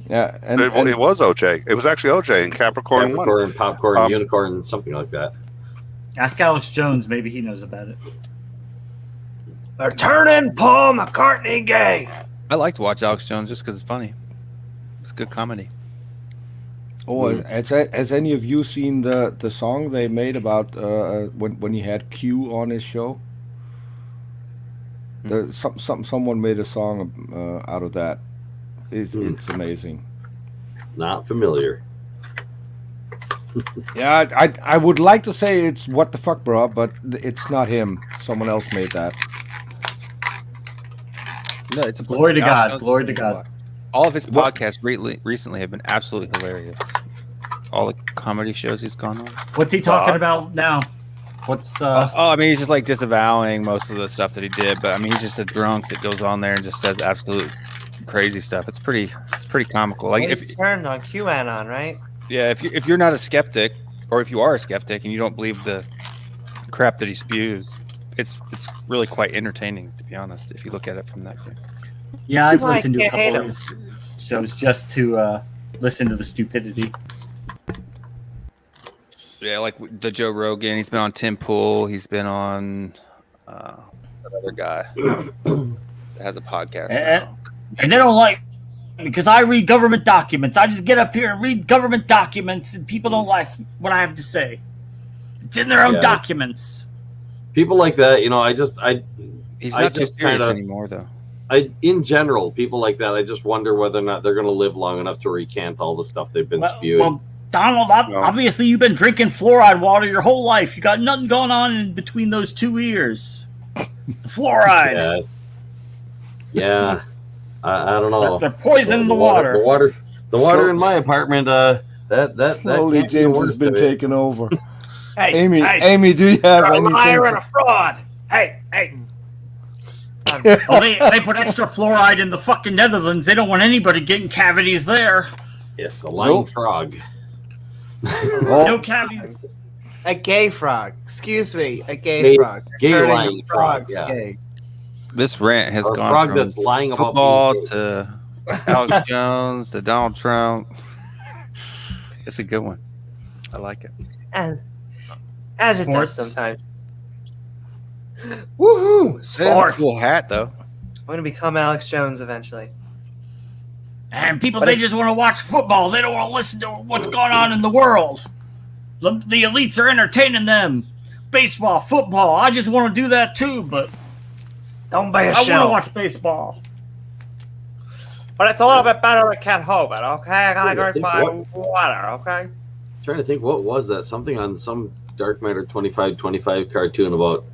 Yeah, and It was OJ. It was actually OJ in Capricorn 1. Capricorn, popcorn, Um, unicorn, something like that. Ask Alex Jones. Maybe he knows about it. They're turning Paul McCartney gay. I like to watch Alex Jones just because it's funny. It's good comedy. oh, has any of you seen the song they made about when he had Q on his show? Someone made a song out of that. It's amazing. Not familiar. Yeah, I would like to say it's what the fuck, bro, but it's not him. Someone else made that. No, it's a Glory to Alex God. Jones- Glory to God. All of his podcasts recently have been absolutely hilarious. All the comedy shows he's gone on. What's he talking about now? What's Oh, I mean, he's just like disavowing most of the stuff that he did, but I mean, he's just a drunk that goes on there and just says absolute crazy stuff. It's pretty comical. Like He's turned on QAnon, right? if you're not a skeptic, or if you are a skeptic and you don't believe the crap that he spews, it's really quite entertaining, to be honest. If you look at it from that view. Yeah, I've Why listened to a can't hate couple of his shows just to listen to the stupidity. Yeah, like the Joe Rogan. He's been on Tim Pool. He's been on that other guy that has a podcast. now. And they don't like me because I read government documents. I just get up here and read government documents, and people don't like what I have to say. It's in their own Yeah. documents. People like that, He's I not too just serious kinda- anymore, though. in general, people like that, I just wonder whether or not they're going to live long enough to recant all the stuff they've been spewing. Well, Donald, No. obviously you've been drinking fluoride water your whole life. You got nothing going on in between those two ears. The fluoride. Yeah. I don't know. They're poisoning the water. The water in my apartment. That Slowly, can't be the James has worst been of it. taken over. Hey, Amy, hey, Amy, do you have you're a anything? liar and a fraud. Hey. Oh, they put extra fluoride in the fucking Netherlands. They don't want anybody getting cavities there. Yes, a lying Nope. frog. No Oh, cavities. A gay frog. Excuse me. A gay, Gay- frog. gay Turning lying frog, frogs yeah. gay. This rant has Or a gone frog from that's lying about football being gay. to Alex Jones to Donald Trump. It's a good one. I like it. As it does Sports. sometimes. Woohoo! It's a Sports. cool hat, though. I'm gonna become Alex Jones eventually. And people, But they it's- just want to watch football. They don't want to listen to what's going on in the world. The elites are entertaining them. Baseball, football. I just want to do that too, but Don't be a I want to show. watch baseball. But it's a little bit better than Cat Hovind, okay? I gotta I drink think my what- water, okay? Trying to think, what was that? Something on some Dark Matter 2525 cartoon about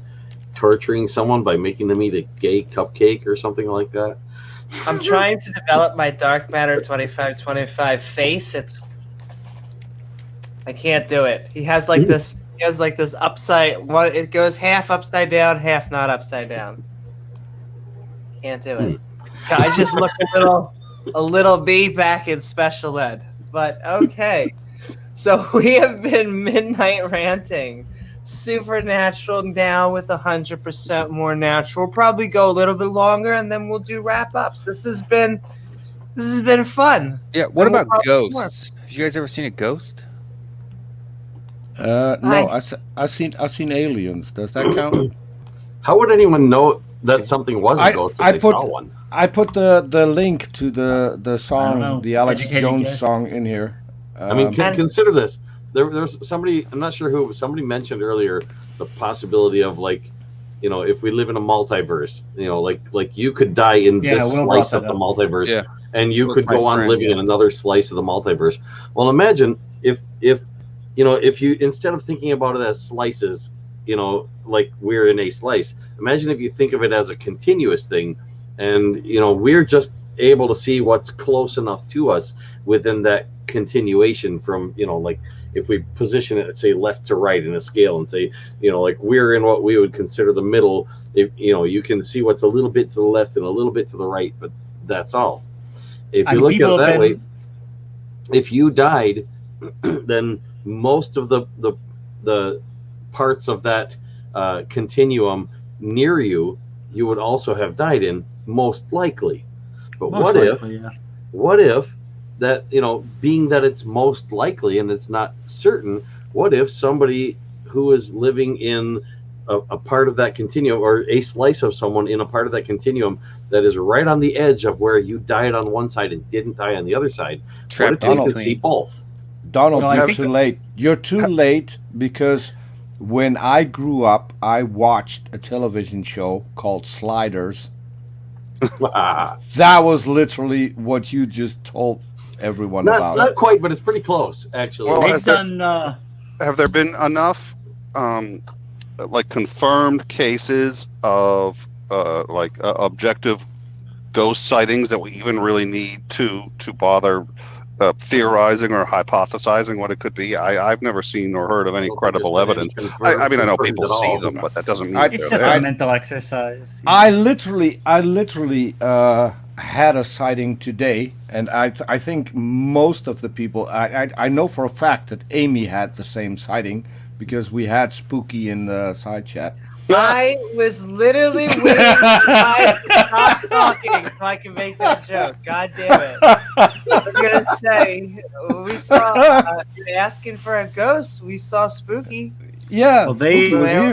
torturing someone by making them eat a gay cupcake or something like that. I'm trying to develop my Dark Matter 2525 face. I can't do it. He has like this goes like this upside. It goes half upside down, half not upside down. Can't do it. I just look a little B back in special ed. But okay. So we have been Midnight Ranting. Supernatural now with 100% more natural. We'll probably go a little bit longer and then we'll do wrap-ups. This has been fun. Yeah, what And we'll about probably ghosts? Have you guys ever seen a ghost? No, I've seen aliens. Does that count? How would anyone know that something was a ghost if they saw one? I put the link to the song, the Alex Educated Jones guess. song in here. I mean, consider this. There's somebody, I'm not sure who, somebody mentioned earlier the possibility of, like, you know, if we live in a multiverse, you know, like you could die in this Will slice brought of that the up. multiverse, Yeah. and you That was could my go on friend, living yeah. in another slice of the multiverse. Well, imagine if you know, if you, instead of thinking about it as slices, you know, like we're in a slice, imagine if you think of it as a continuous thing, and, you know, we're just able to see what's close enough to us within that continuation from, you know, like if we position it, say, left to right in a scale and say, you know, like we're in what we would consider the middle, if, you know, you can see what's a little bit to the left and a little bit to the right, but that's all. If you look at it that way, if you died, then most of the parts of that continuum near you, you would also have died in, most likely. But what if that, you know, being that it's most likely and it's not certain, what if somebody who is living in a part of that continuum, or a slice of someone in a part of that continuum that is right on the edge of where you died on one side and didn't die on the other side, Trapped what if in you could see between. both? Donald, So I you're think too late. You're too late because when I grew up, I watched a television show called Sliders. That was literally what you just told everyone about. Not quite, but it's pretty close, actually. Well, They've done. have there been enough like confirmed cases of objective ghost sightings that we even really need to bother theorizing or hypothesizing what it could be? I've never seen or heard of any credible evidence. I mean, I know people see them, but that doesn't mean It's they're just there. a mental exercise. I literally had a sighting today, and I think most of the people, I know for a fact that Amy had the same sighting because we had Spooky in the side chat. I was literally waiting for you to stop talking so I can make that joke. God damn it. I'm going to say, we saw, asking for a ghost, we saw Spooky. Yeah, Well, Spooky was here.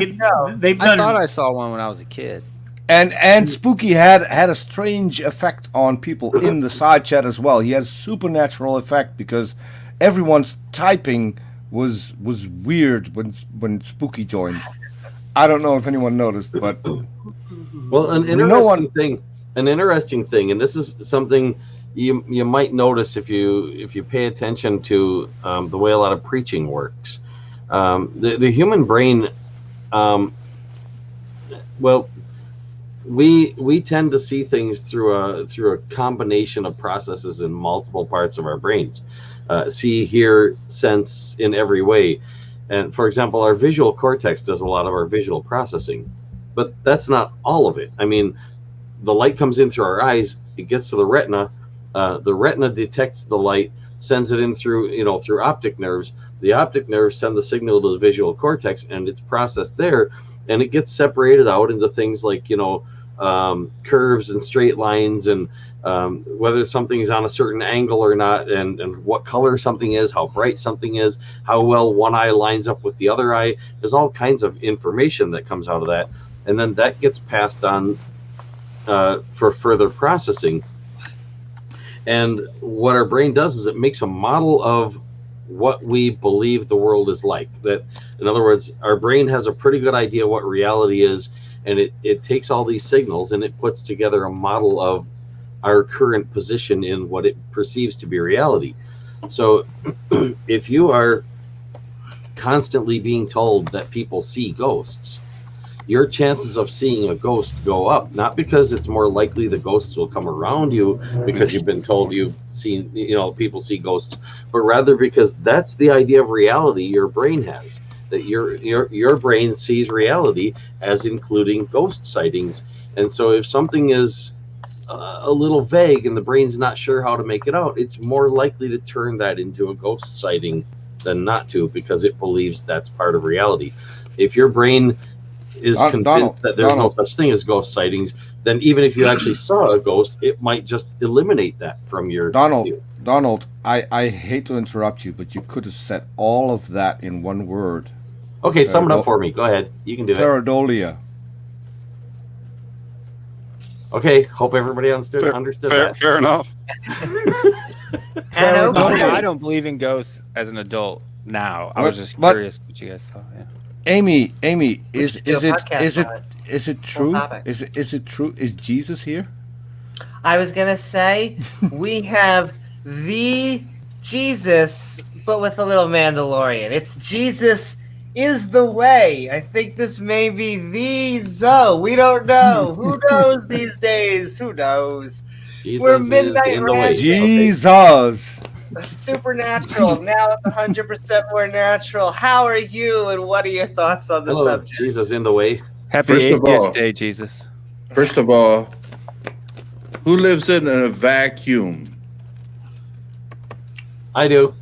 they've I done. thought I saw one when I was a kid. And Spooky had a strange effect on people in the side chat as well. He had a supernatural effect because everyone's typing was weird when Spooky joined. I don't know if anyone noticed, but well, an interesting thing, and this is something you might notice if you pay attention to the way a lot of preaching works. The human brain, well, we tend to see things through a combination of processes in multiple parts of our brains. See, hear, sense in every way. And for example, our visual cortex does a lot of our visual processing, but that's not all of it. I mean, the light comes in through our eyes, it gets to the retina. The retina detects the light, sends it in through optic nerves. The optic nerves send the signal to the visual cortex, and it's processed there, and it gets separated out into things like, curves and straight lines, and whether something is on a certain angle or not, and what color something is, how bright something is, how well one eye lines up with the other eye. There's all kinds of information that comes out of that, and then that gets passed on for further processing. And what our brain does is it makes a model of what we believe the world is like. That, in other words, our brain has a pretty good idea what reality is, and it takes all these signals and it puts together a model of our current position in what it perceives to be reality. So if you are constantly being told that people see ghosts, your chances of seeing a ghost go up, not because it's more likely the ghosts will come around you because you've been told you've seen, people see ghosts, but rather because that's the idea of reality your brain has. that your brain sees reality as including ghost sightings. And so if something is a little vague and the brain's not sure how to make it out, it's more likely to turn that into a ghost sighting than not to, because it believes that's part of reality. If your brain is convinced that there's no such thing as ghost sightings, then even if you actually saw a ghost, it might just eliminate that from your view. Donald, I hate to interrupt you, but you could have said all of that in one word. Okay, sum it up for me. Go ahead. You can do it. Pareidolia. Okay, hope everybody understood that. Fair enough. I don't believe in ghosts as an adult now. I was just curious what you guys thought. Yeah. Amy, is it true? Is it true? Is Jesus here? I was gonna say we have the Jesus, but with a little Mandalorian. It's Jesus is the way. I think this may be the Zoe. We don't know. Who knows these days? Who knows? Jesus We're Midnight Ranting. Jesus. Supernatural, now it's 100% more natural. How are you, and what are your thoughts on the subject? Jesus in the way. Happy Atheist Day, Jesus. First of all, who lives in a vacuum? I do.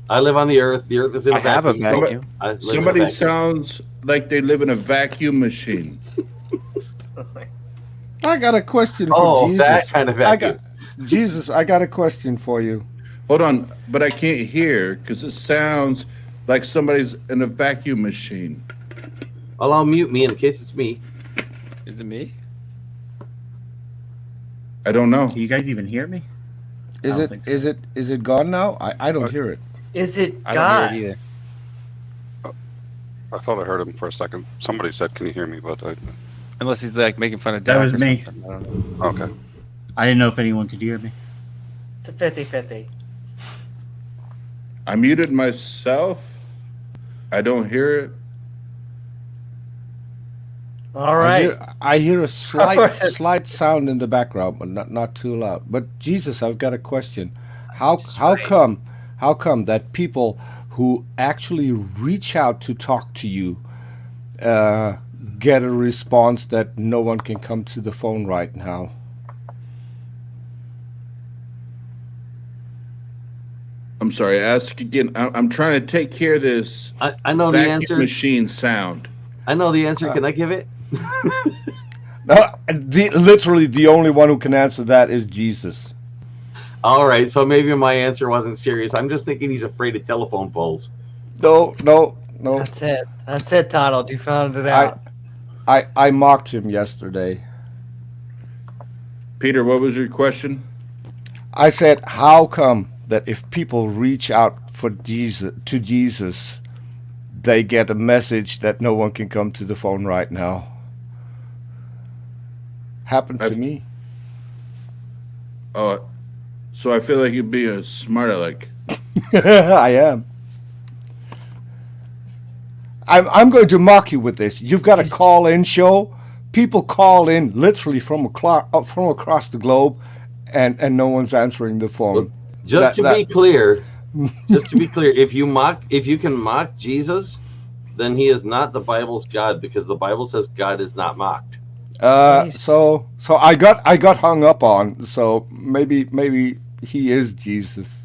I live on the earth. The earth is in a vacuum. I have a vacuum. Somebody sounds like they live in a vacuum machine. I got a question for Jesus. That kind of vacuum. Jesus, I got a question for you. Hold on, but I can't hear because it sounds like somebody's in a vacuum machine. Well, I'll mute me in case it's me. Is it me? I don't know. Can you guys even hear me? Is it gone now? I don't hear it. Is it God? I don't hear it either. I thought I heard him for a second. Somebody said, "Can you hear me?" But Unless he's like making fun of That Doc was or me. something. I don't know. okay. I didn't know if anyone could hear me. It's a 50-50. I muted myself. I don't hear it. All right. I hear a slight sound in the background, but not too loud. But Jesus, I've got a question. How come that people who actually reach out to talk to you get a response that no one can come to the phone right now? I'm sorry. Ask again. I'm trying to take care of this. I know the vacuum answer. Machine sound. I know the answer. Can I give it? Literally, the only one who can answer that is Jesus. All right, so maybe my answer wasn't serious. I'm just thinking he's afraid of telephone poles. No. That's it, Donald. You found it out. I mocked him yesterday. Peter, what was your question? I said, how come that if people reach out to Jesus, they get a message that no one can come to the phone right now? Happened to me. Oh, so I feel like you'd be a smart aleck. I am. I'm going to mock you with this. You've got a call-in show. People call in literally from across the globe, and no one's answering the phone. Well, just to be clear, if you can mock Jesus, then he is not the Bible's God, because the Bible says God is not mocked. So I got hung up on. So maybe he is Jesus.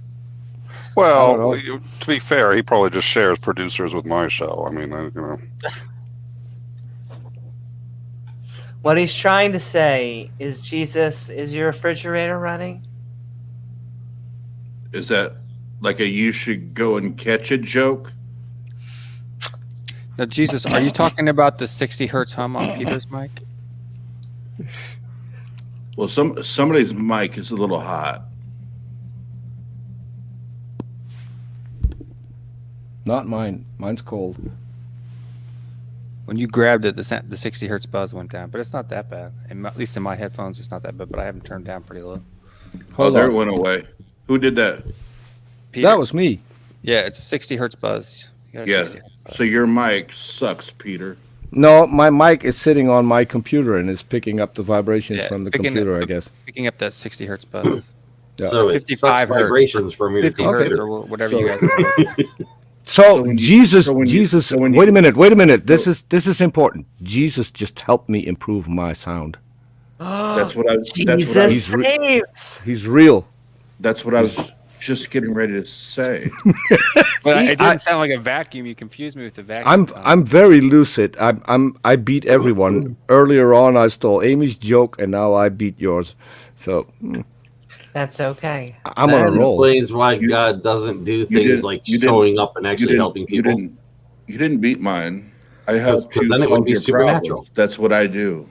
Well, to be fair, he probably just shares producers with my show. I mean, you know. What he's trying to say is, Jesus, is your refrigerator running? Is that like a you should go and catch it joke? Now, Jesus, are you talking about the 60 hertz hum on Peter's mic? Well, somebody's mic is a little hot. Not mine. Mine's cold. When you grabbed it, the 60 hertz buzz went down, but it's not that bad. At least in my headphones, it's not that bad, but I have them turned down pretty low. There it went away. Who did that? Peter. That was me. Yeah, it's a 60 hertz buzz. Yes. So your mic sucks, Peter. No, my mic is sitting on my computer and is picking up the vibrations from the computer, I guess. Picking up that 60 hertz buzz. Yeah. So 55 vibrations from your 50 hertz or whatever you guys want. So when you- Jesus, so when you- Jesus. so when you- Wait a minute. This is important. Jesus just helped me improve my sound. That's what I. Jesus He's re- saves. He's real. That's what I was just getting ready to say. Well, See, it didn't sound like a vacuum. You confused me with the vacuum. I'm Tom. I'm very lucid. I beat everyone. Earlier on, I stole Amy's joke, and now I beat yours. So That's okay. I'm on a That roll. explains why God doesn't do things didn't- like you didn't- showing up and actually helping people. You didn't beat mine. I helped because you then it solve wouldn't be your supernatural. problems. That's what I do.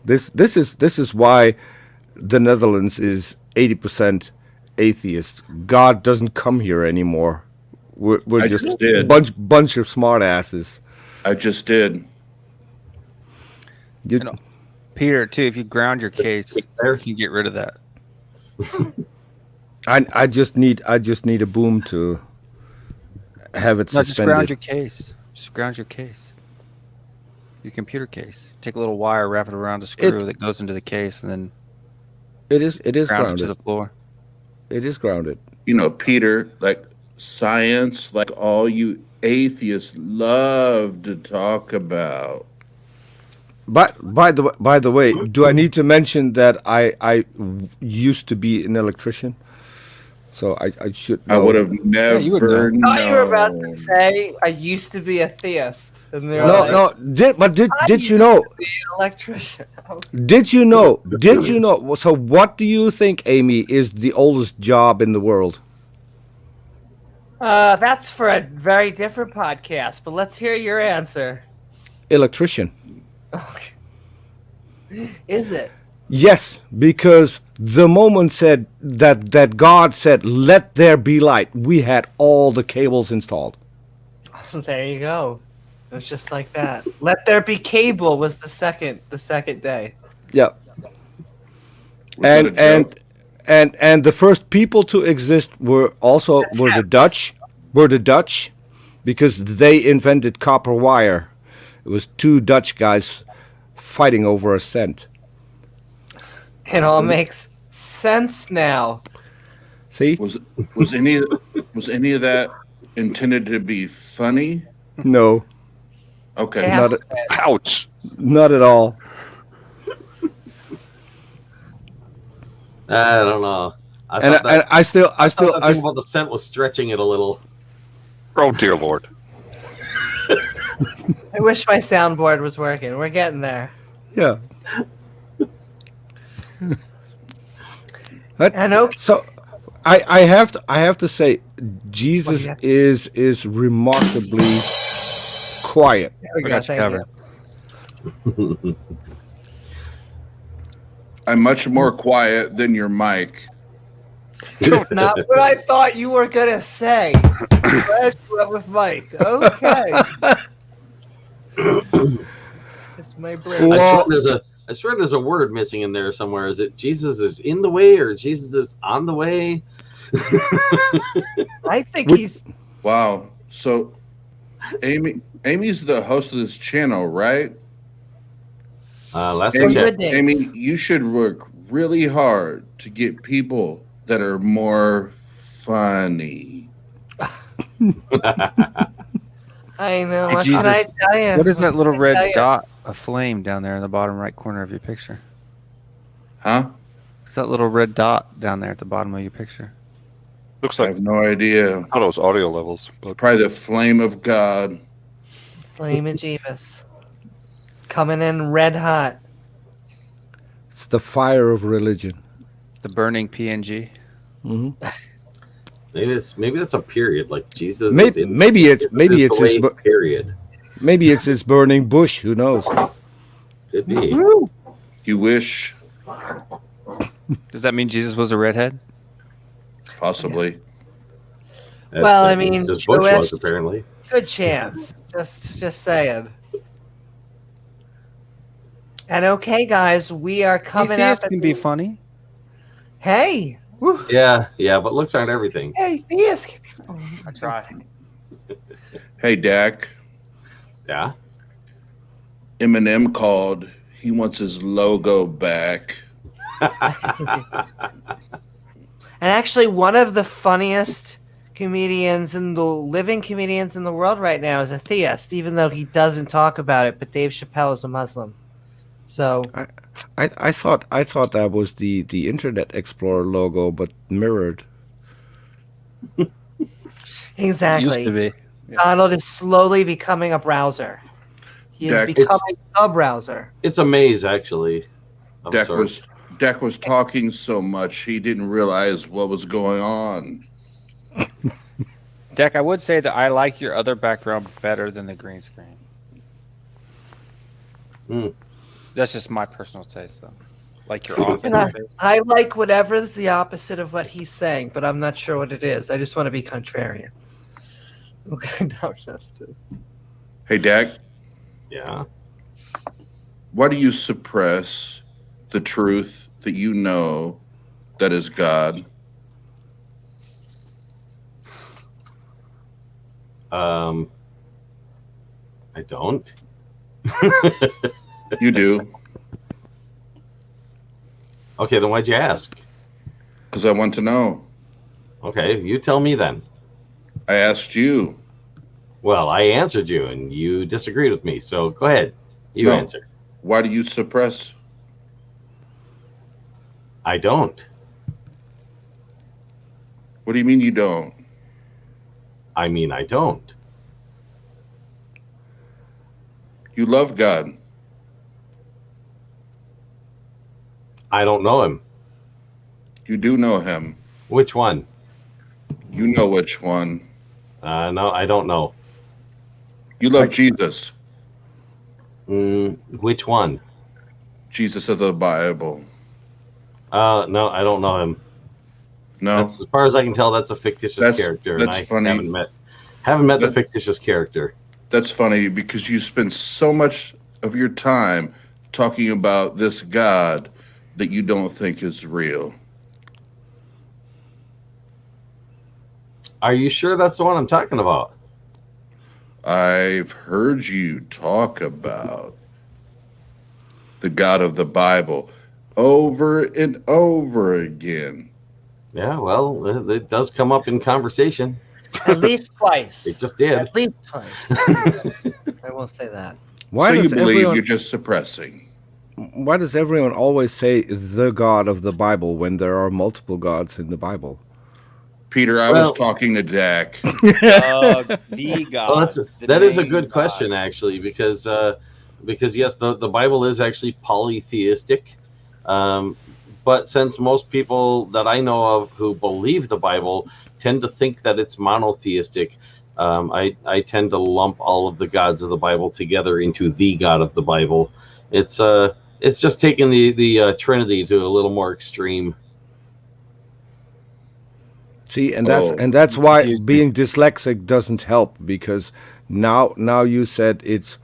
This is why the Netherlands is 80% atheist. God doesn't come here anymore. We're I just just did. bunch of smart asses. I just did. You, And Peter, too, if you ground your case, you can get rid of that. I just need a boom to have it No, just ground suspended. your case. Just ground your case. Your computer case. Take a little wire, wrap it around a screw that goes into the case, and then It is ground it to grounded. the floor. It is grounded. You know, Peter, like science, like all you atheists love to talk about. But by the way, do I need to mention that I used to be an electrician? So I should I know. would have never you would know. known. I thought you were about to say I used to be a theist, and they're No, like, no. Did I you know? used to be an electrician. Did you know? Did you know? So, what do you think, Amy, is the oldest job in the world? That's for a very different podcast, but let's hear your answer. Electrician. Okay. Is it? Yes, because the moment said that God said, "Let there be light," we had all the cables installed. There you go. It was just like that. Let there be cable was the second day. Yeah. Was that a joke? And the first people to exist were the Dutch. Were the Dutch, because they invented copper wire. It was two Dutch guys fighting over a cent. It all makes sense now. See? Was any of that intended to be funny? No, Okay. Yeah. Ouch. not at all. I don't know. I And thought that, I still I thought the thing about the scent was stretching it a little. Oh dear Lord. I wish my soundboard was working. We're getting there. yeah. And okay. So, I have to say, Jesus What do you is remarkably quiet. There we We go. got you Thank covered. you. I'm much more quiet than your mic. That's not what I thought you were gonna say. Glad you went with Mike. Okay. Just my brain. Well- I swear there's a word missing in there somewhere. Is it Jesus is in the way or Jesus is on the way? I think he's Wow. So, Amy's the host of this channel, right? Last For I checked. good days. Amy, you should work really hard to get people that are more funny. I know. Hey, What Jesus, can I tell you? What is that little What can I red tell you? dot of flame down there in the bottom right corner of your picture? Huh? What's that little red dot down there at the bottom of your picture? Looks I like have no idea. one of those audio levels. But Probably the flame of God. Flame of Jeebus. Coming in red hot. It's the fire of religion. The burning PNG. Hmm Maybe that's a period. Like Jesus. Maybe, is in, maybe it's maybe is it's the his way, period. maybe it's his burning bush. Who knows? Could be. You wish, Does that mean Jesus was a redhead? possibly. That's Well, what I mean, Jesus Bush Jewish- was apparently. Good chance. Just saying. And okay, guys, we are coming up. Atheists can be funny. Hey. Woo. Yeah, but looks aren't everything. Hey, theists can be. Oh, I try. Hey, Dak. Yeah. Eminem called. He wants his logo back. And actually, one of the funniest comedians and the living comedians in the world right now is a theist, even though he doesn't talk about it. But Dave Chappelle is a Muslim, so I thought that was the Internet Explorer logo, but mirrored. exactly. Used to be. Donald is slowly becoming a browser. He is Dak, becoming a browser. It's a maze, actually. Deck was talking so much he didn't realize what was going on. Deck, I would say that I like your other background better than the green screen. That's just my personal taste, though. Like your office And space. I like whatever is the opposite of what he's saying, but I'm not sure what it is. I just want to be contrarian. Okay, now just Hey, Dak, Yeah. why do you suppress the truth that you know that is God? I don't. You do, Okay, then why'd you ask? because I want to know. Okay, you tell me then. I asked you. Well, I answered you, and you disagreed with me. So go ahead. You No. answer. Why do you suppress? I don't. What do you mean you don't? I mean, I don't. You love God. I don't know him. You do know him. Which one? You know which one. No, I don't know. You love Jesus. Which one? Jesus of the Bible. No, I don't know him. No. That's, as far as I can tell, that's a fictitious character, and that's I funny. haven't met the fictitious character. That's funny because you spend so much of your time talking about this God that you don't think is real. Are you sure that's the one I'm talking about? I've heard you talk about the God of the Bible over and over again. Yeah, well, it does come up in conversation. At least twice. It just did. At least twice. I will say that. Why so you does believe everyone? you're just suppressing? Why does everyone always say the God of the Bible when there are multiple gods in the Bible? Peter, I was talking to Dak. The God. Well, that is a good question, actually, because yes, the Bible is actually polytheistic. But since most people that I know of who believe the Bible tend to think that it's monotheistic, I tend to lump all of the gods of the Bible together into the God of the Bible. It's just taking the Trinity to a little more extreme. See, and that's why being dyslexic doesn't help, because now you said it's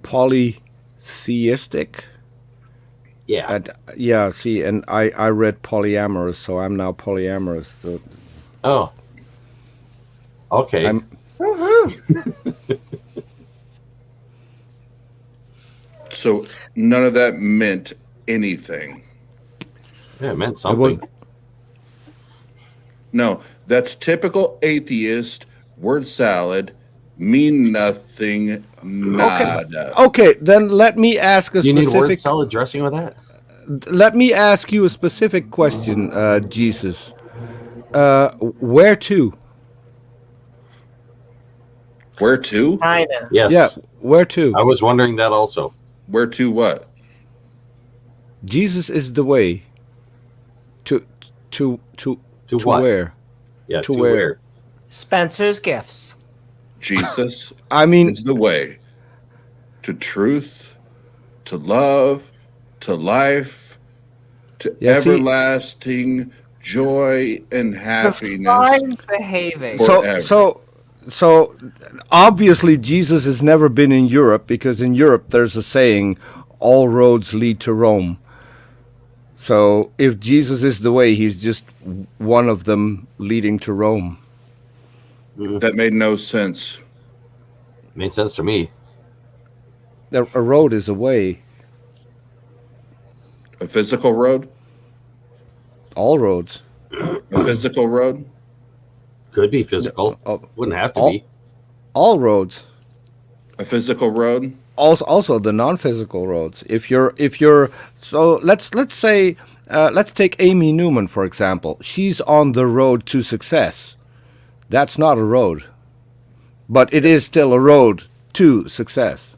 polytheistic. Yeah. And, yeah. See, and I read polyamorous, so I'm now polyamorous. So oh. Okay. So none of that meant anything. Yeah, it meant something. No, that's typical atheist word salad. Mean nothing. Nada. Okay, then let me ask a Do you need word specific. salad dressing with that? Let me ask you a specific question, Jesus. Where to? Where to? Kinda. Yes. Yeah, where to? I was wondering that also. Where to what? Jesus is the way. To what? where? Yeah, to where? Spencer's Gifts. Jesus I mean, is the way to truth, to love, to life, to Yeah, see- everlasting joy and To happiness. fine behaving. Forever. So obviously Jesus has never been in Europe, because in Europe there's a saying, all roads lead to Rome. So if Jesus is the way, he's just one of them leading to Rome. That made no sense. Made sense to me. A road is a way. A physical road? All roads. A physical road? Could be physical. Wouldn't have to be. All roads. A physical road. Also the non-physical roads. If you're so let's say let's take Amy Newman for example. She's on the road to success. That's not a road, but it is still a road to success.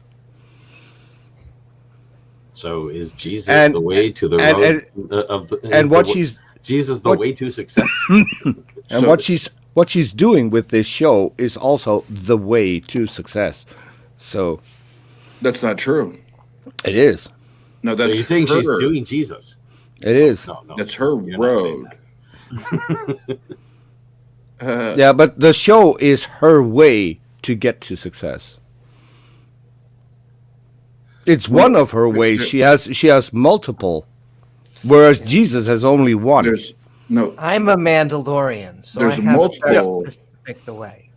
So is Jesus the way to the road and what she's Jesus the way to success? And what she's doing with this show is also the way to success. So that's not true. It is. No, that's so you're saying she's doing Jesus. It is. No, that's her road. Yeah, but the show is her way to get to success. It's one of her ways. She has multiple, whereas Jesus has only one. I'm a Mandalorian, so there's I have multiple. a specific the way.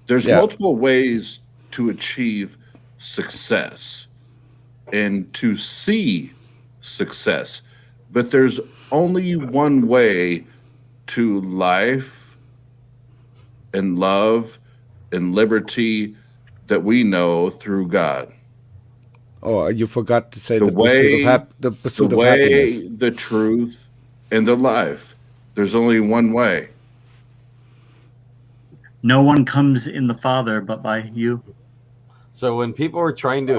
There's multiple ways to achieve success and to see success, but there's only one way to life and love and liberty that we know through God. Oh, you forgot to say the pursuit of way, happiness. The truth, and the life. There's only one way. No one comes in the Father but by you. So when people are trying to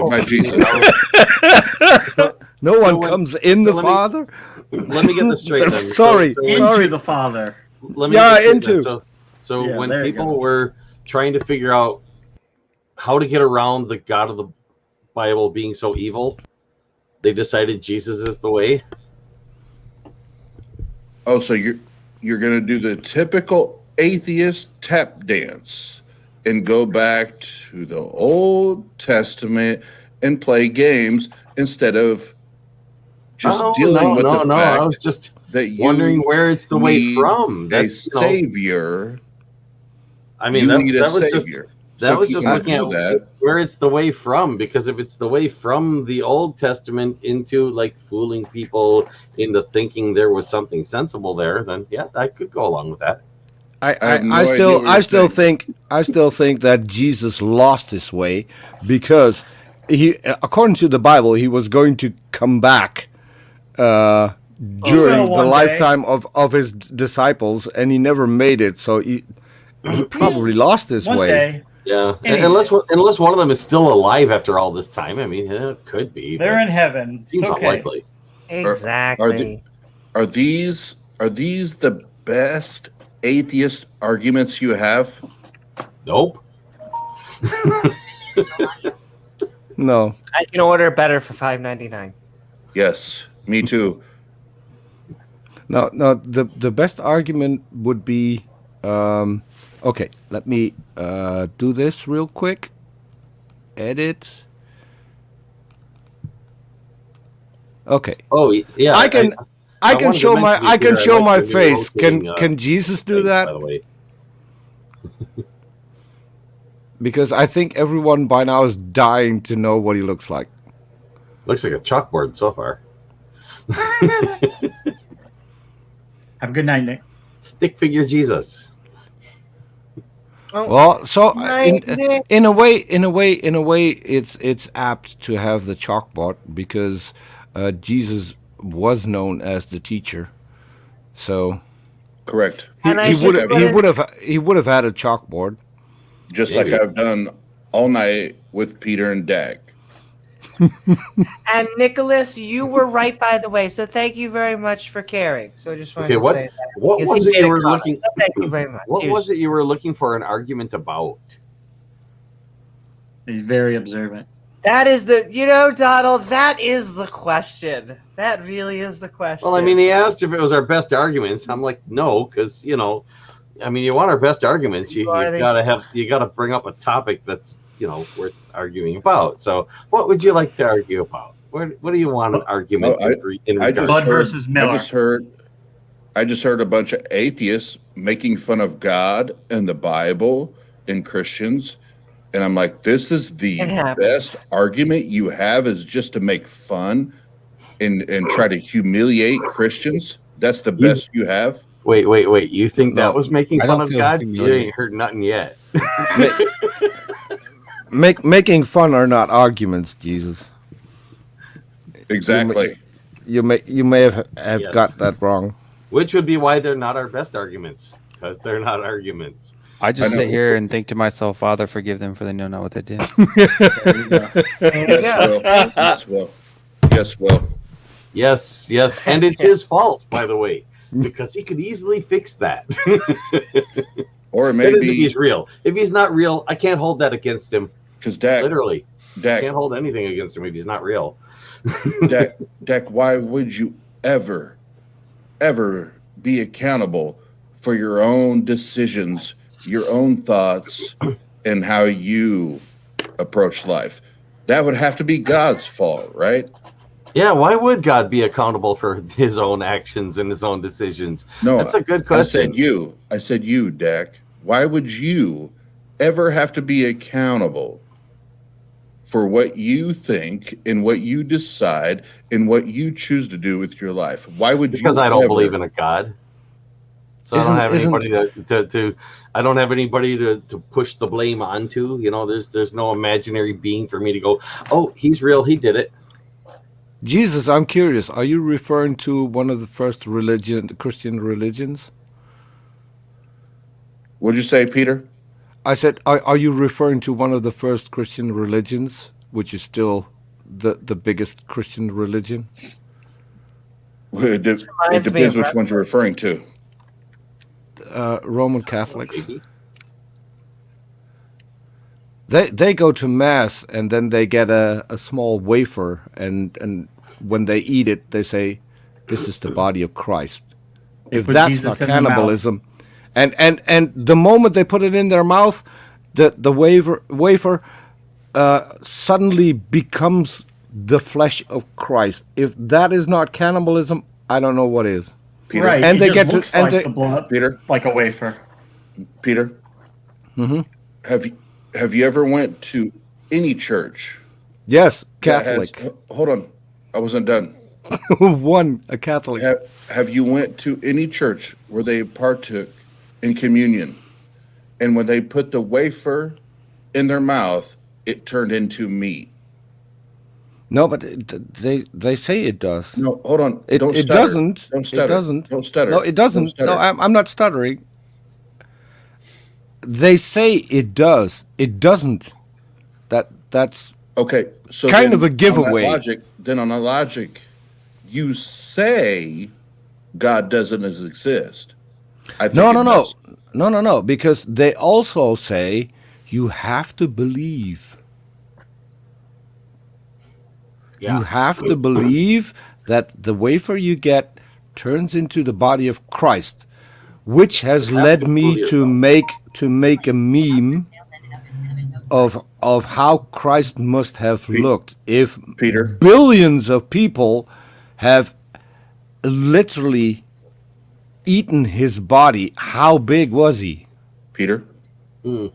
no one comes in the Father. Let me get this straight. Then. sorry, into the Father. Let me into. So when people were trying to figure out how to get around the God of the Bible being so evil, they decided Jesus is the way. Oh, so you're going to do the typical atheist tap dance and go back to the Old Testament and play games instead of just dealing with the fact I was just that wondering where it's the way from. That's a savior. I mean, that was savior. That was just looking at where it's the way from, because if it's the way from the Old Testament into like fooling people into thinking there was something sensible there, then yeah, I could go along with that. I still think that Jesus lost his way because he, according to the Bible, he was going to come back during the lifetime of his disciples, and he never made it. So he probably lost his way. Day. Yeah, unless one of them is still alive after all this time. I mean, it could be. They're in heaven. Seems unlikely. Exactly. Are these the best atheist arguments you have? Nope. No. I can order better for $5.99. Yes, me too. No. The best argument would be. Okay, let me do this real quick. Edit. Okay. Oh yeah. I can show my face. Can Jesus do that? By the way. Because I think everyone by now is dying to know what he looks like. Looks like a chalkboard so far. Have a good night, Nick. Stick figure Jesus. Well, so in a way, it's apt to have the chalkboard because Jesus was known as the teacher. So correct. He would have had a chalkboard, just like I've done all night with Peter and Dag. And Nicholas, you were right, by the way. So thank you very much for caring. So I just wanted to say that. What was it you were looking? So thank you very much. What was it you were looking for an argument about? He's very observant. That is Donald, that is the question. That really is the question. Well, I mean, he asked if it was our best arguments. I'm like, no, because you want our best arguments. You gotta bring up a topic that's worth arguing about. So, what would you like to argue about? What do you want an argument in Bud versus Miller. I just heard a bunch of atheists making fun of God and the Bible and Christians. And I'm like, this is the best argument you have, is just to make fun and try to humiliate Christians. That's the best you have. Wait. You think that No, was making I fun don't of feel God? You humiliated. ain't heard nothing yet. Making fun are not arguments, Jesus. Exactly. You may have Yes. got that wrong. Which would be why they're not our best arguments, because they're not arguments. I just I know. sit here and think to myself, Father, forgive them, for they know not what they did. Yes, Will. Yes, Will. Yes, and it's his fault, by the way, because he could easily fix that. Or it That may is if be he's real. If he's not real, I can't hold that against him. because Dak, Literally, Dak, can't hold anything against him if he's not real. Dak, why would you ever be accountable for your own decisions, your own thoughts, and how you approach life? That would have to be God's fault, right? Yeah, why would God be accountable for his own actions and his own decisions? No, That's a good I question. said you, Dak. Why would you ever have to be accountable for what you think and what you decide and what you choose to do with your life? Why would Because you I don't ever- believe in a God. So I don't have anybody to I don't have anybody to push the blame onto. You know, there's no imaginary being for me to go, oh, he's real, he did it. Jesus, I'm curious. Are you referring to one of the first Christian religions? What'd you say, Peter? I said, are you referring to one of the first Christian religions, which is still the biggest Christian religion? It reminds me depends of which one you're referring to. Roman Catholics. Maybe. They go to mass and then they get a small wafer, and when they eat it, they say, "This is the body of Christ." If put that's Jesus not in the mouth. cannibalism, and the moment they put it in their mouth, the wafer suddenly becomes the flesh of Christ. If that is not cannibalism, I don't know what is. Peter, Right, And it they just get to- looks and like they- the blood, Peter, like a wafer. Peter. Mhm. Have you ever went to any church? Yes, that has- Catholic. hold on, I wasn't done. A Catholic. Have you went to any church where they partook in communion, and when they put the wafer in their mouth, it turned into meat? No, but they say it does. No, hold on. It Don't it stutter. doesn't. Don't stutter. It doesn't. Don't stutter. No, it Don't doesn't. stutter. No, I'm not stuttering. They say it does. It doesn't. That's Okay, so kind then of a giveaway. On that logic, you say God doesn't exist. I think no, it no, does. no, because they also say you have to believe. Yeah. You have to believe that the wafer you get turns into the body of Christ, which has You have led to me fool to make a meme of how Christ must have looked if Peter. billions of people have literally eaten his body. How big was he? Peter. Mm.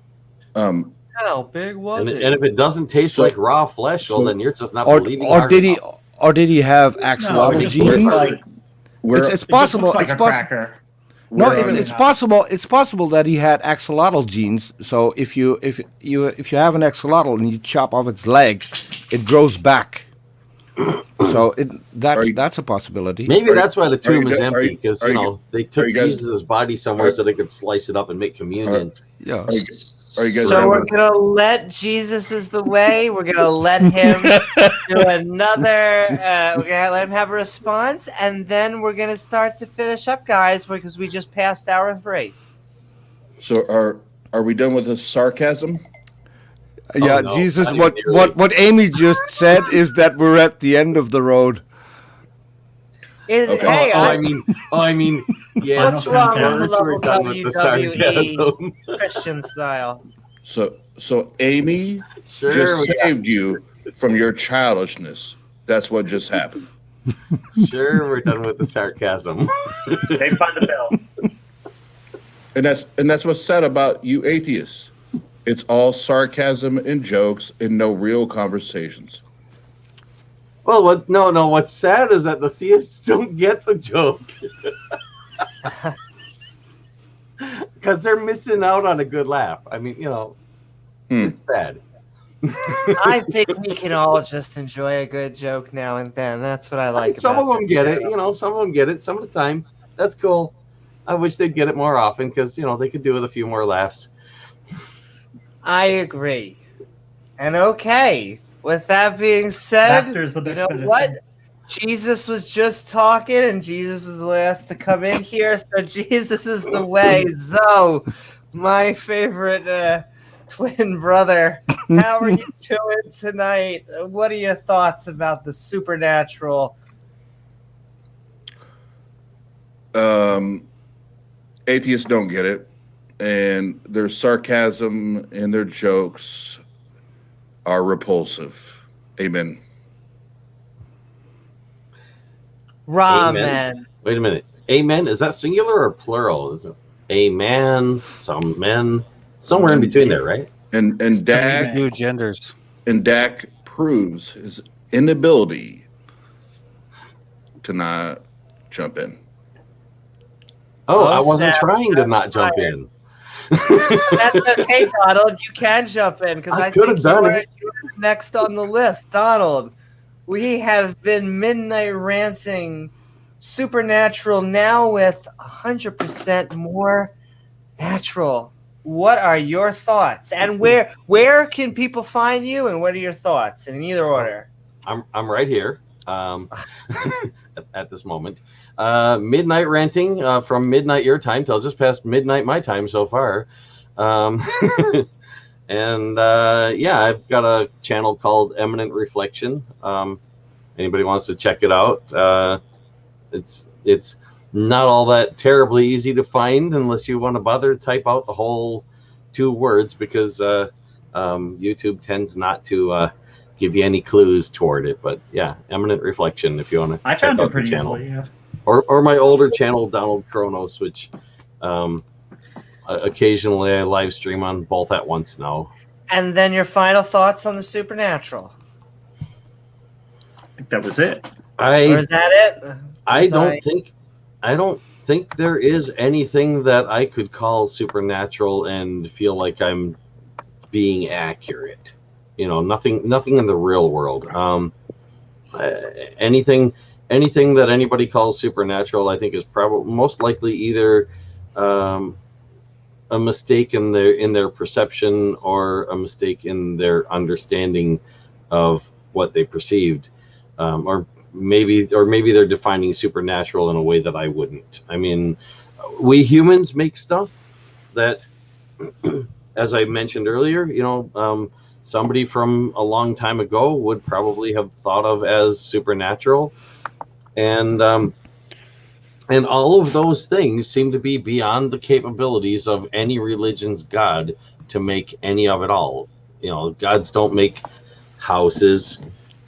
How big was And it? if it doesn't taste So- like raw flesh, well, so- then you're just not Or believing. or hard did he enough. or did he have No, axolotl it just genes? looks like Where, It's it just possible. looks like It's a possible. cracker. No, where are it's you? possible. It's possible that he had axolotl genes. So if you have an axolotl and you chop off its leg, it grows back. So that's a possibility. Maybe that's why the are you tomb is go- are empty, you- because are you- they took you guys- Jesus' body somewhere so they could slice it up and make communion. Yeah. Are you guys So having- we're gonna let Jesus is the way. We're gonna let him do another. We're gonna let him have a response, and then we're gonna start to finish up, guys, because we just passed hour 3. So are we done with the sarcasm? Yeah, no, Jesus. not even What nearly. what Amy just said is that we're at the end of the road. Okay. Hey, I mean, yeah. what's wrong with the we're level done with the WWE sarcasm. Christian style? So Amy Sure, just we got- saved you from your childishness. That's what just happened. Sure, we're done with the sarcasm. They find the bell. And that's what's sad about you atheists. It's all sarcasm and jokes and no real conversations. Well, what's sad is that the theists don't get the joke. because they're missing out on a good laugh. I mean, it's sad. I think we can all just enjoy a good joke now and then. That's what I like. Some of about them this get show. it. Some of them get it. Some of the time, that's cool. I wish they'd get it more often because they could do with a few more laughs. I agree. And okay, with that being said, Laughter's the best you know medicine. what? Jesus was just talking, and Jesus was the last to come in here, so Jesus is the way. So, my favorite twin brother, how are you doing tonight? What are your thoughts about the supernatural? Atheists don't get it, and their sarcasm and their jokes are repulsive. Amen. Ramen. Wait a minute. Amen. Is that singular or plural? Is it amen? Some men. Somewhere in between there, right? And Dak do genders. and Dak proves his inability to not jump in. Oh, I wasn't trying to not jump in. That's okay, Donald. You can jump in because I I could think have done you're it. next on the list. Donald, we have been Midnight Ranting Supernatural now with 100% more natural. What are your thoughts? And where can people find you? And what are your thoughts in either order? I'm right here at this moment. Midnight Ranting from midnight your time till just past midnight my time so far. And I've got a channel called Eminent Reflection. Anybody wants to check it out? It's not all that terribly easy to find unless you want to bother to type out the whole 2 words because YouTube tends not to give you any clues toward it. But yeah, Eminent Reflection if you want to I check found out it pretty the channel. easily, yeah. Or my older channel, Donald Kronos, which occasionally I live stream on both at once now. And then your final thoughts on the supernatural. I think that was it. Or is that it? I don't think there is anything that I could call supernatural and feel like I'm being accurate. Nothing in the real world. Anything that anybody calls supernatural, I think, is probably most likely either a mistake in their perception or a mistake in their understanding of what they perceived, or maybe they're defining supernatural in a way that I wouldn't. I mean, we humans make stuff that, as I mentioned earlier, somebody from a long time ago would probably have thought of as supernatural, and all of those things seem to be beyond the capabilities of any religion's God to make any of it all. Gods don't make houses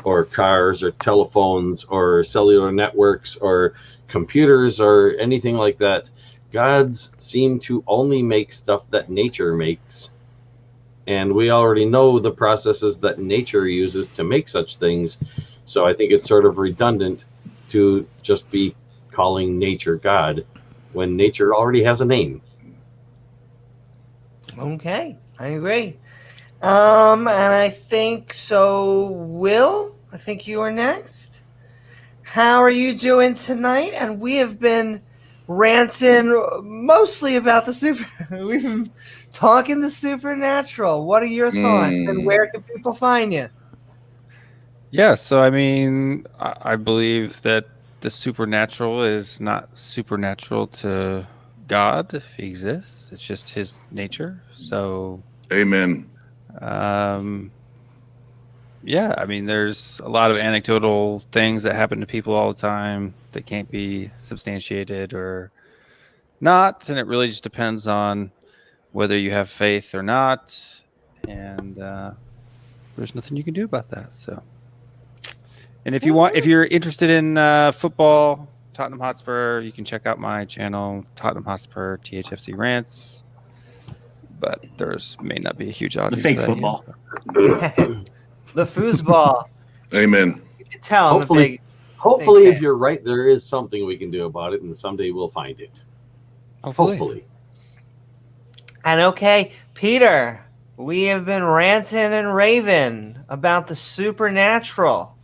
or cars or telephones or cellular networks or computers or anything like that. Gods seem to only make stuff that nature makes. And we already know the processes that nature uses to make such things. So I think it's sort of redundant to just be calling nature God when nature already has a name. Okay, I agree. And I think so. Will, I think you are next. How are you doing tonight? And we have been ranting mostly about the we've been talking the supernatural. What are your thoughts? And where can people find you? Yeah, so I mean, I believe that the supernatural is not supernatural to God if he exists. It's just his nature. So, amen. Yeah, I mean, there's a lot of anecdotal things that happen to people all the time that can't be substantiated or not, and it really just depends on whether you have faith or not, and there's nothing you can do about that. So, and if you're interested in football, Tottenham Hotspur, you can check out my channel, Tottenham Hotspur THFC Rants. But may not be a huge audience. The fake for that football. The foosball. Amen. You can tell. Hopefully, big if you're right, there is something we can do about it, and someday we'll find it. Hopefully. And okay, Peter, we have been ranting and raving about the supernatural.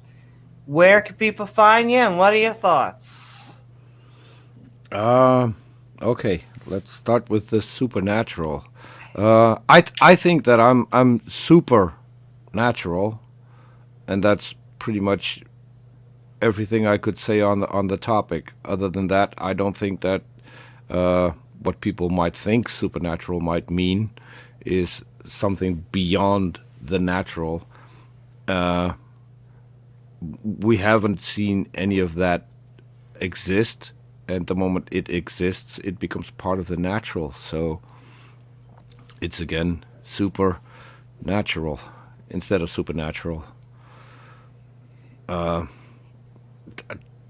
Where can people find you, and what are your thoughts? Okay, let's start with the supernatural. I think that I'm supernatural, and that's pretty much everything I could say on the topic. Other than that, I don't think that what people might think supernatural might mean is something beyond the natural. We haven't seen any of that exist, and the moment it exists, it becomes part of the natural. So it's again supernatural instead of supernatural. I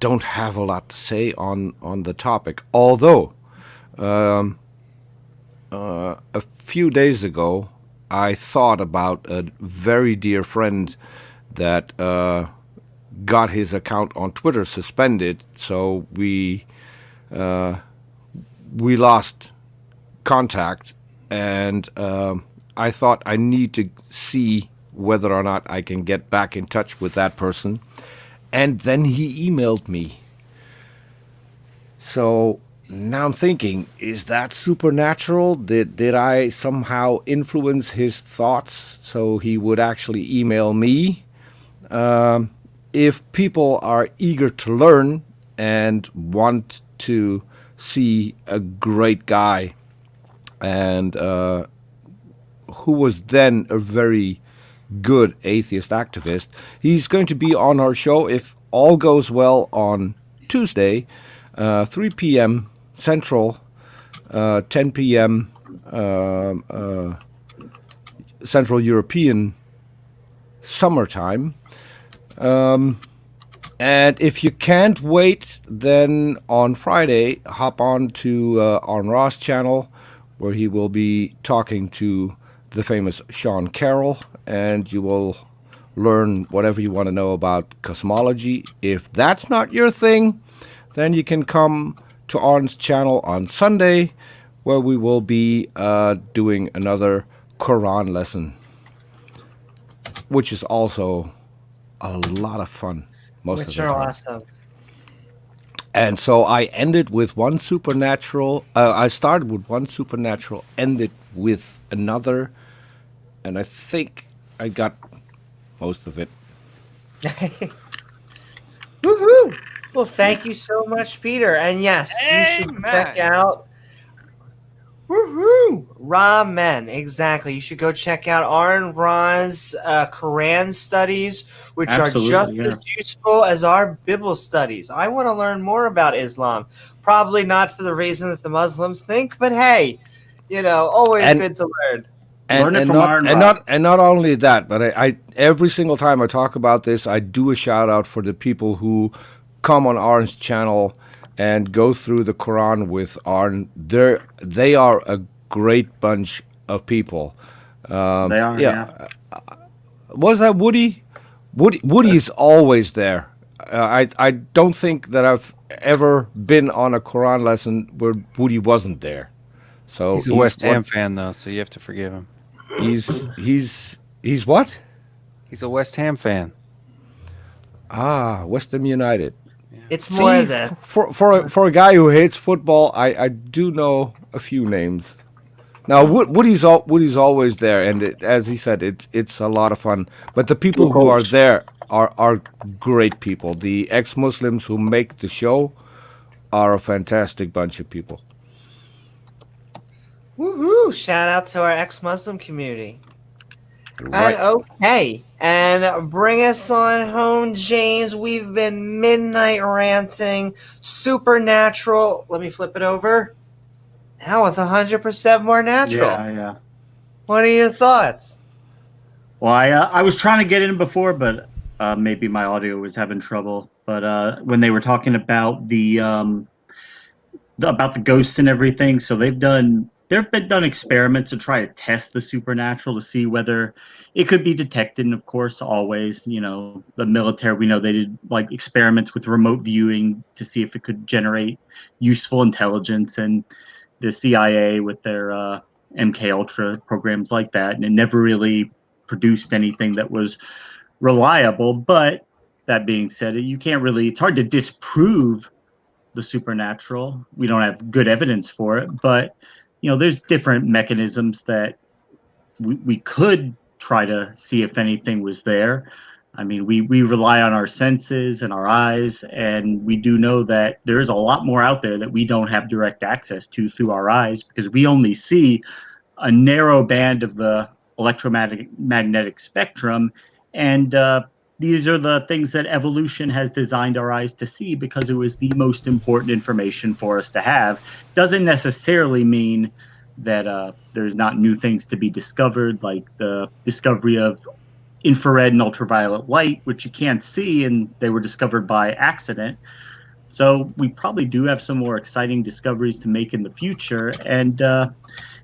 don't have a lot to say on the topic, although a few days ago I thought about a very dear friend that got his account on Twitter suspended, so we lost contact, and I thought I need to see whether or not I can get back in touch with that person. And then he emailed me. So now I'm thinking, is that supernatural? Did I somehow influence his thoughts so he would actually email me? If people are eager to learn and want to see a great guy, and who was then a very good atheist activist, he's going to be on our show, if all goes well, on Tuesday, 3 p.m. Central, 10 p.m. Central European summertime. And if you can't wait, then on Friday, hop on to on Ross channel, where he will be talking to the famous Sean Carroll, and you will learn whatever you want to know about cosmology. If that's not your thing, then you can come to Arn's channel on Sunday, where we will be doing another Quran lesson, which is also a lot of fun. Which are awesome. And so I ended with one supernatural. I started with one supernatural, ended with another, and I think I got most of it. Woohoo! Well, thank you so much, Peter. And yes, you should check out. Woohoo! Ramen, exactly. You should go check out Aaron Ra's Quran studies, which Absolutely, are just as useful as our Bible studies. I want to learn more about Islam. Probably not for the reason that the Muslims think, but hey, always good to learn. And not only that, but I every single time I talk about this, I do a shout out for the people who come on Aaron's channel and go through the Quran with Aaron. They are a great bunch of people. They are, yeah. Was that Woody? Woody is always there. I don't think that I've ever been on a Quran lesson where Woody wasn't there. So he's a West Ham fan, though, so you have to forgive him. He's what? He's a West Ham fan. West Ham United. It's more of this. For a guy who hates football, I do know a few names. Now Woody's always there, and as he said, it's a lot of fun. But the people who are there are great people. The ex-Muslims who make the show are a fantastic bunch of people. Woohoo! Shout out to our ex-Muslim community. Right. And okay, and bring us on home, James. We've been Midnight Ranting, supernatural. Let me flip it over. Now with 100% more natural. Yeah. What are your thoughts? Well, I was trying to get in before, but maybe my audio was having trouble. But when they were talking about the ghosts and everything, so there have been done experiments to try to test the supernatural to see whether it could be detected. And of course, always, the military, we know they did like experiments with remote viewing to see if it could generate useful intelligence, and the CIA with their MK Ultra, programs like that, and it never really produced anything that was reliable. But that being said, you can't really, it's hard to disprove the supernatural. We don't have good evidence for it, but there's different mechanisms that we could try to see if anything was there. I mean, we rely on our senses and our eyes, and we do know that there is a lot more out there that we don't have direct access to through our eyes, because we only see a narrow band of the electromagnetic spectrum. And these are the things that evolution has designed our eyes to see, because it was the most important information for us to have. Doesn't necessarily mean that there's not new things to be discovered, like the discovery of infrared and ultraviolet light, which you can't see, and they were discovered by accident. So we probably do have some more exciting discoveries to make in the future. And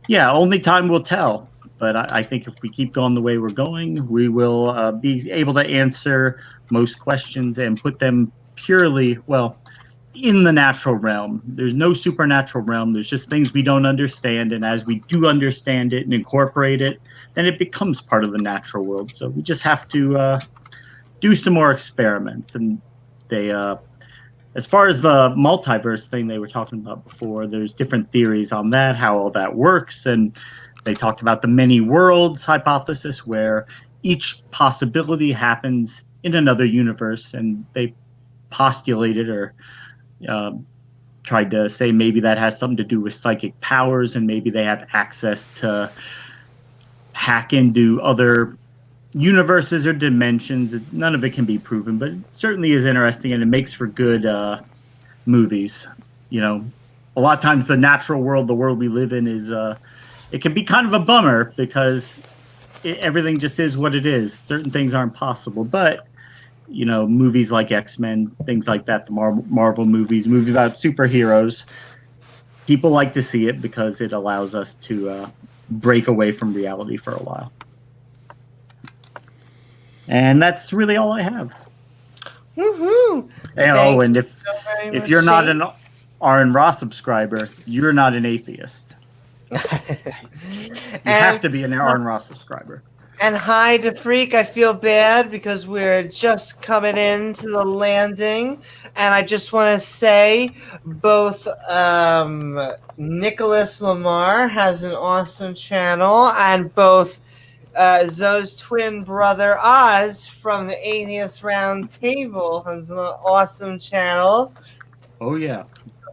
only time will tell. But I think if we keep going the way we're going, we will be able to answer most questions and put them purely, in the natural realm. There's no supernatural realm. There's just things we don't understand. And as we do understand it and incorporate it, then it becomes part of the natural world. So we just have to do some more experiments. And they, as far as the multiverse thing they were talking about before, there's different theories on that, how all that works. And they talked about the many worlds hypothesis, where each possibility happens in another universe. And they postulated or tried to say maybe that has something to do with psychic powers, and maybe they have access to hack into other universes or dimensions. None of it can be proven, but it certainly is interesting, and it makes for good movies. A lot of times the natural world, the world we live in, is it can be kind of a bummer, because everything just is what it is. Certain things aren't possible, but movies like X-Men, things like that, the Marvel movies about superheroes, people like to see it because it allows us to break away from reality for a while. And that's really all I have. Woohoo! And if you're not an Aaron Ross subscriber, you're not an atheist. You have to be an Aaron Ross subscriber. And hi to Freak. I feel bad because we're just coming into the landing. And I just want to say both Nicholas Lamar has an awesome channel, and both Zoe's twin brother Oz from the Atheist Round Table has an awesome channel. Oh, yeah.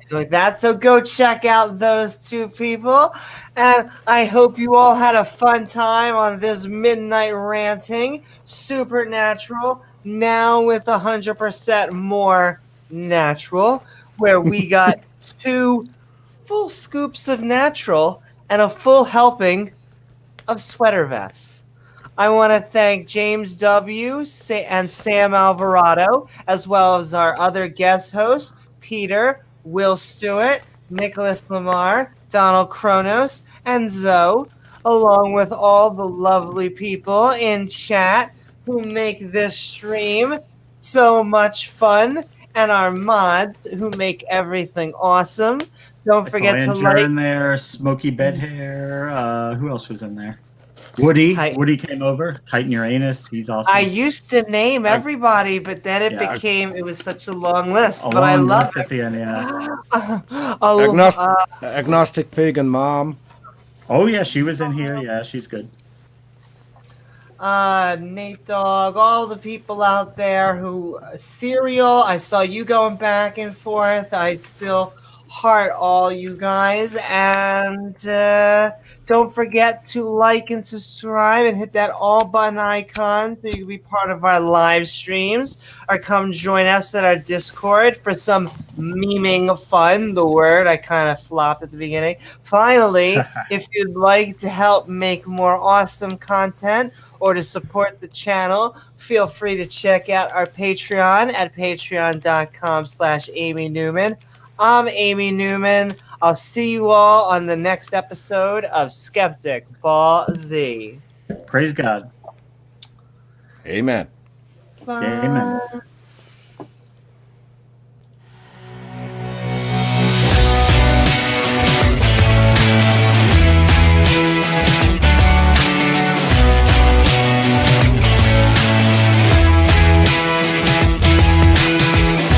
Like that. So go check out those two people. And I hope you all had a fun time on this Midnight Ranting Supernatural, now with 100% more natural, where we got 2 full scoops of natural and a full helping of sweater vests. I want to thank James W. and Sam Alvarado, as well as our other guest hosts, Peter, Will Stewart, Nicholas Lamar, Donald Kronos, and Zoe, along with all the lovely people in chat who make this stream so much fun, and our mods who make everything awesome. Don't forget to like in there, Smoky Bedhair. Who else was in there? Woody. Woody came over. Titan Uranus. He's awesome. I used to name everybody, but then it was such a long list. But I love it. At the end, Agnostic Pig and Mom. Oh yeah, she was in here. Yeah, she's good. Nate Dogg, all the people out there who Serial. I saw you going back and forth. I still heart all you guys, and don't forget to like and subscribe and hit that all button icon so you can be part of our live streams, or come join us at our Discord for some memeing fun. The word I kind of flopped at the beginning. Finally, if you'd like to help make more awesome content or to support the channel, feel free to check out our Patreon at patreon.com/Amy Newman. I'm Amy Newman. I'll see you all on the next episode of Skeptic Ball Z. Praise God. Amen. Bye. Amen.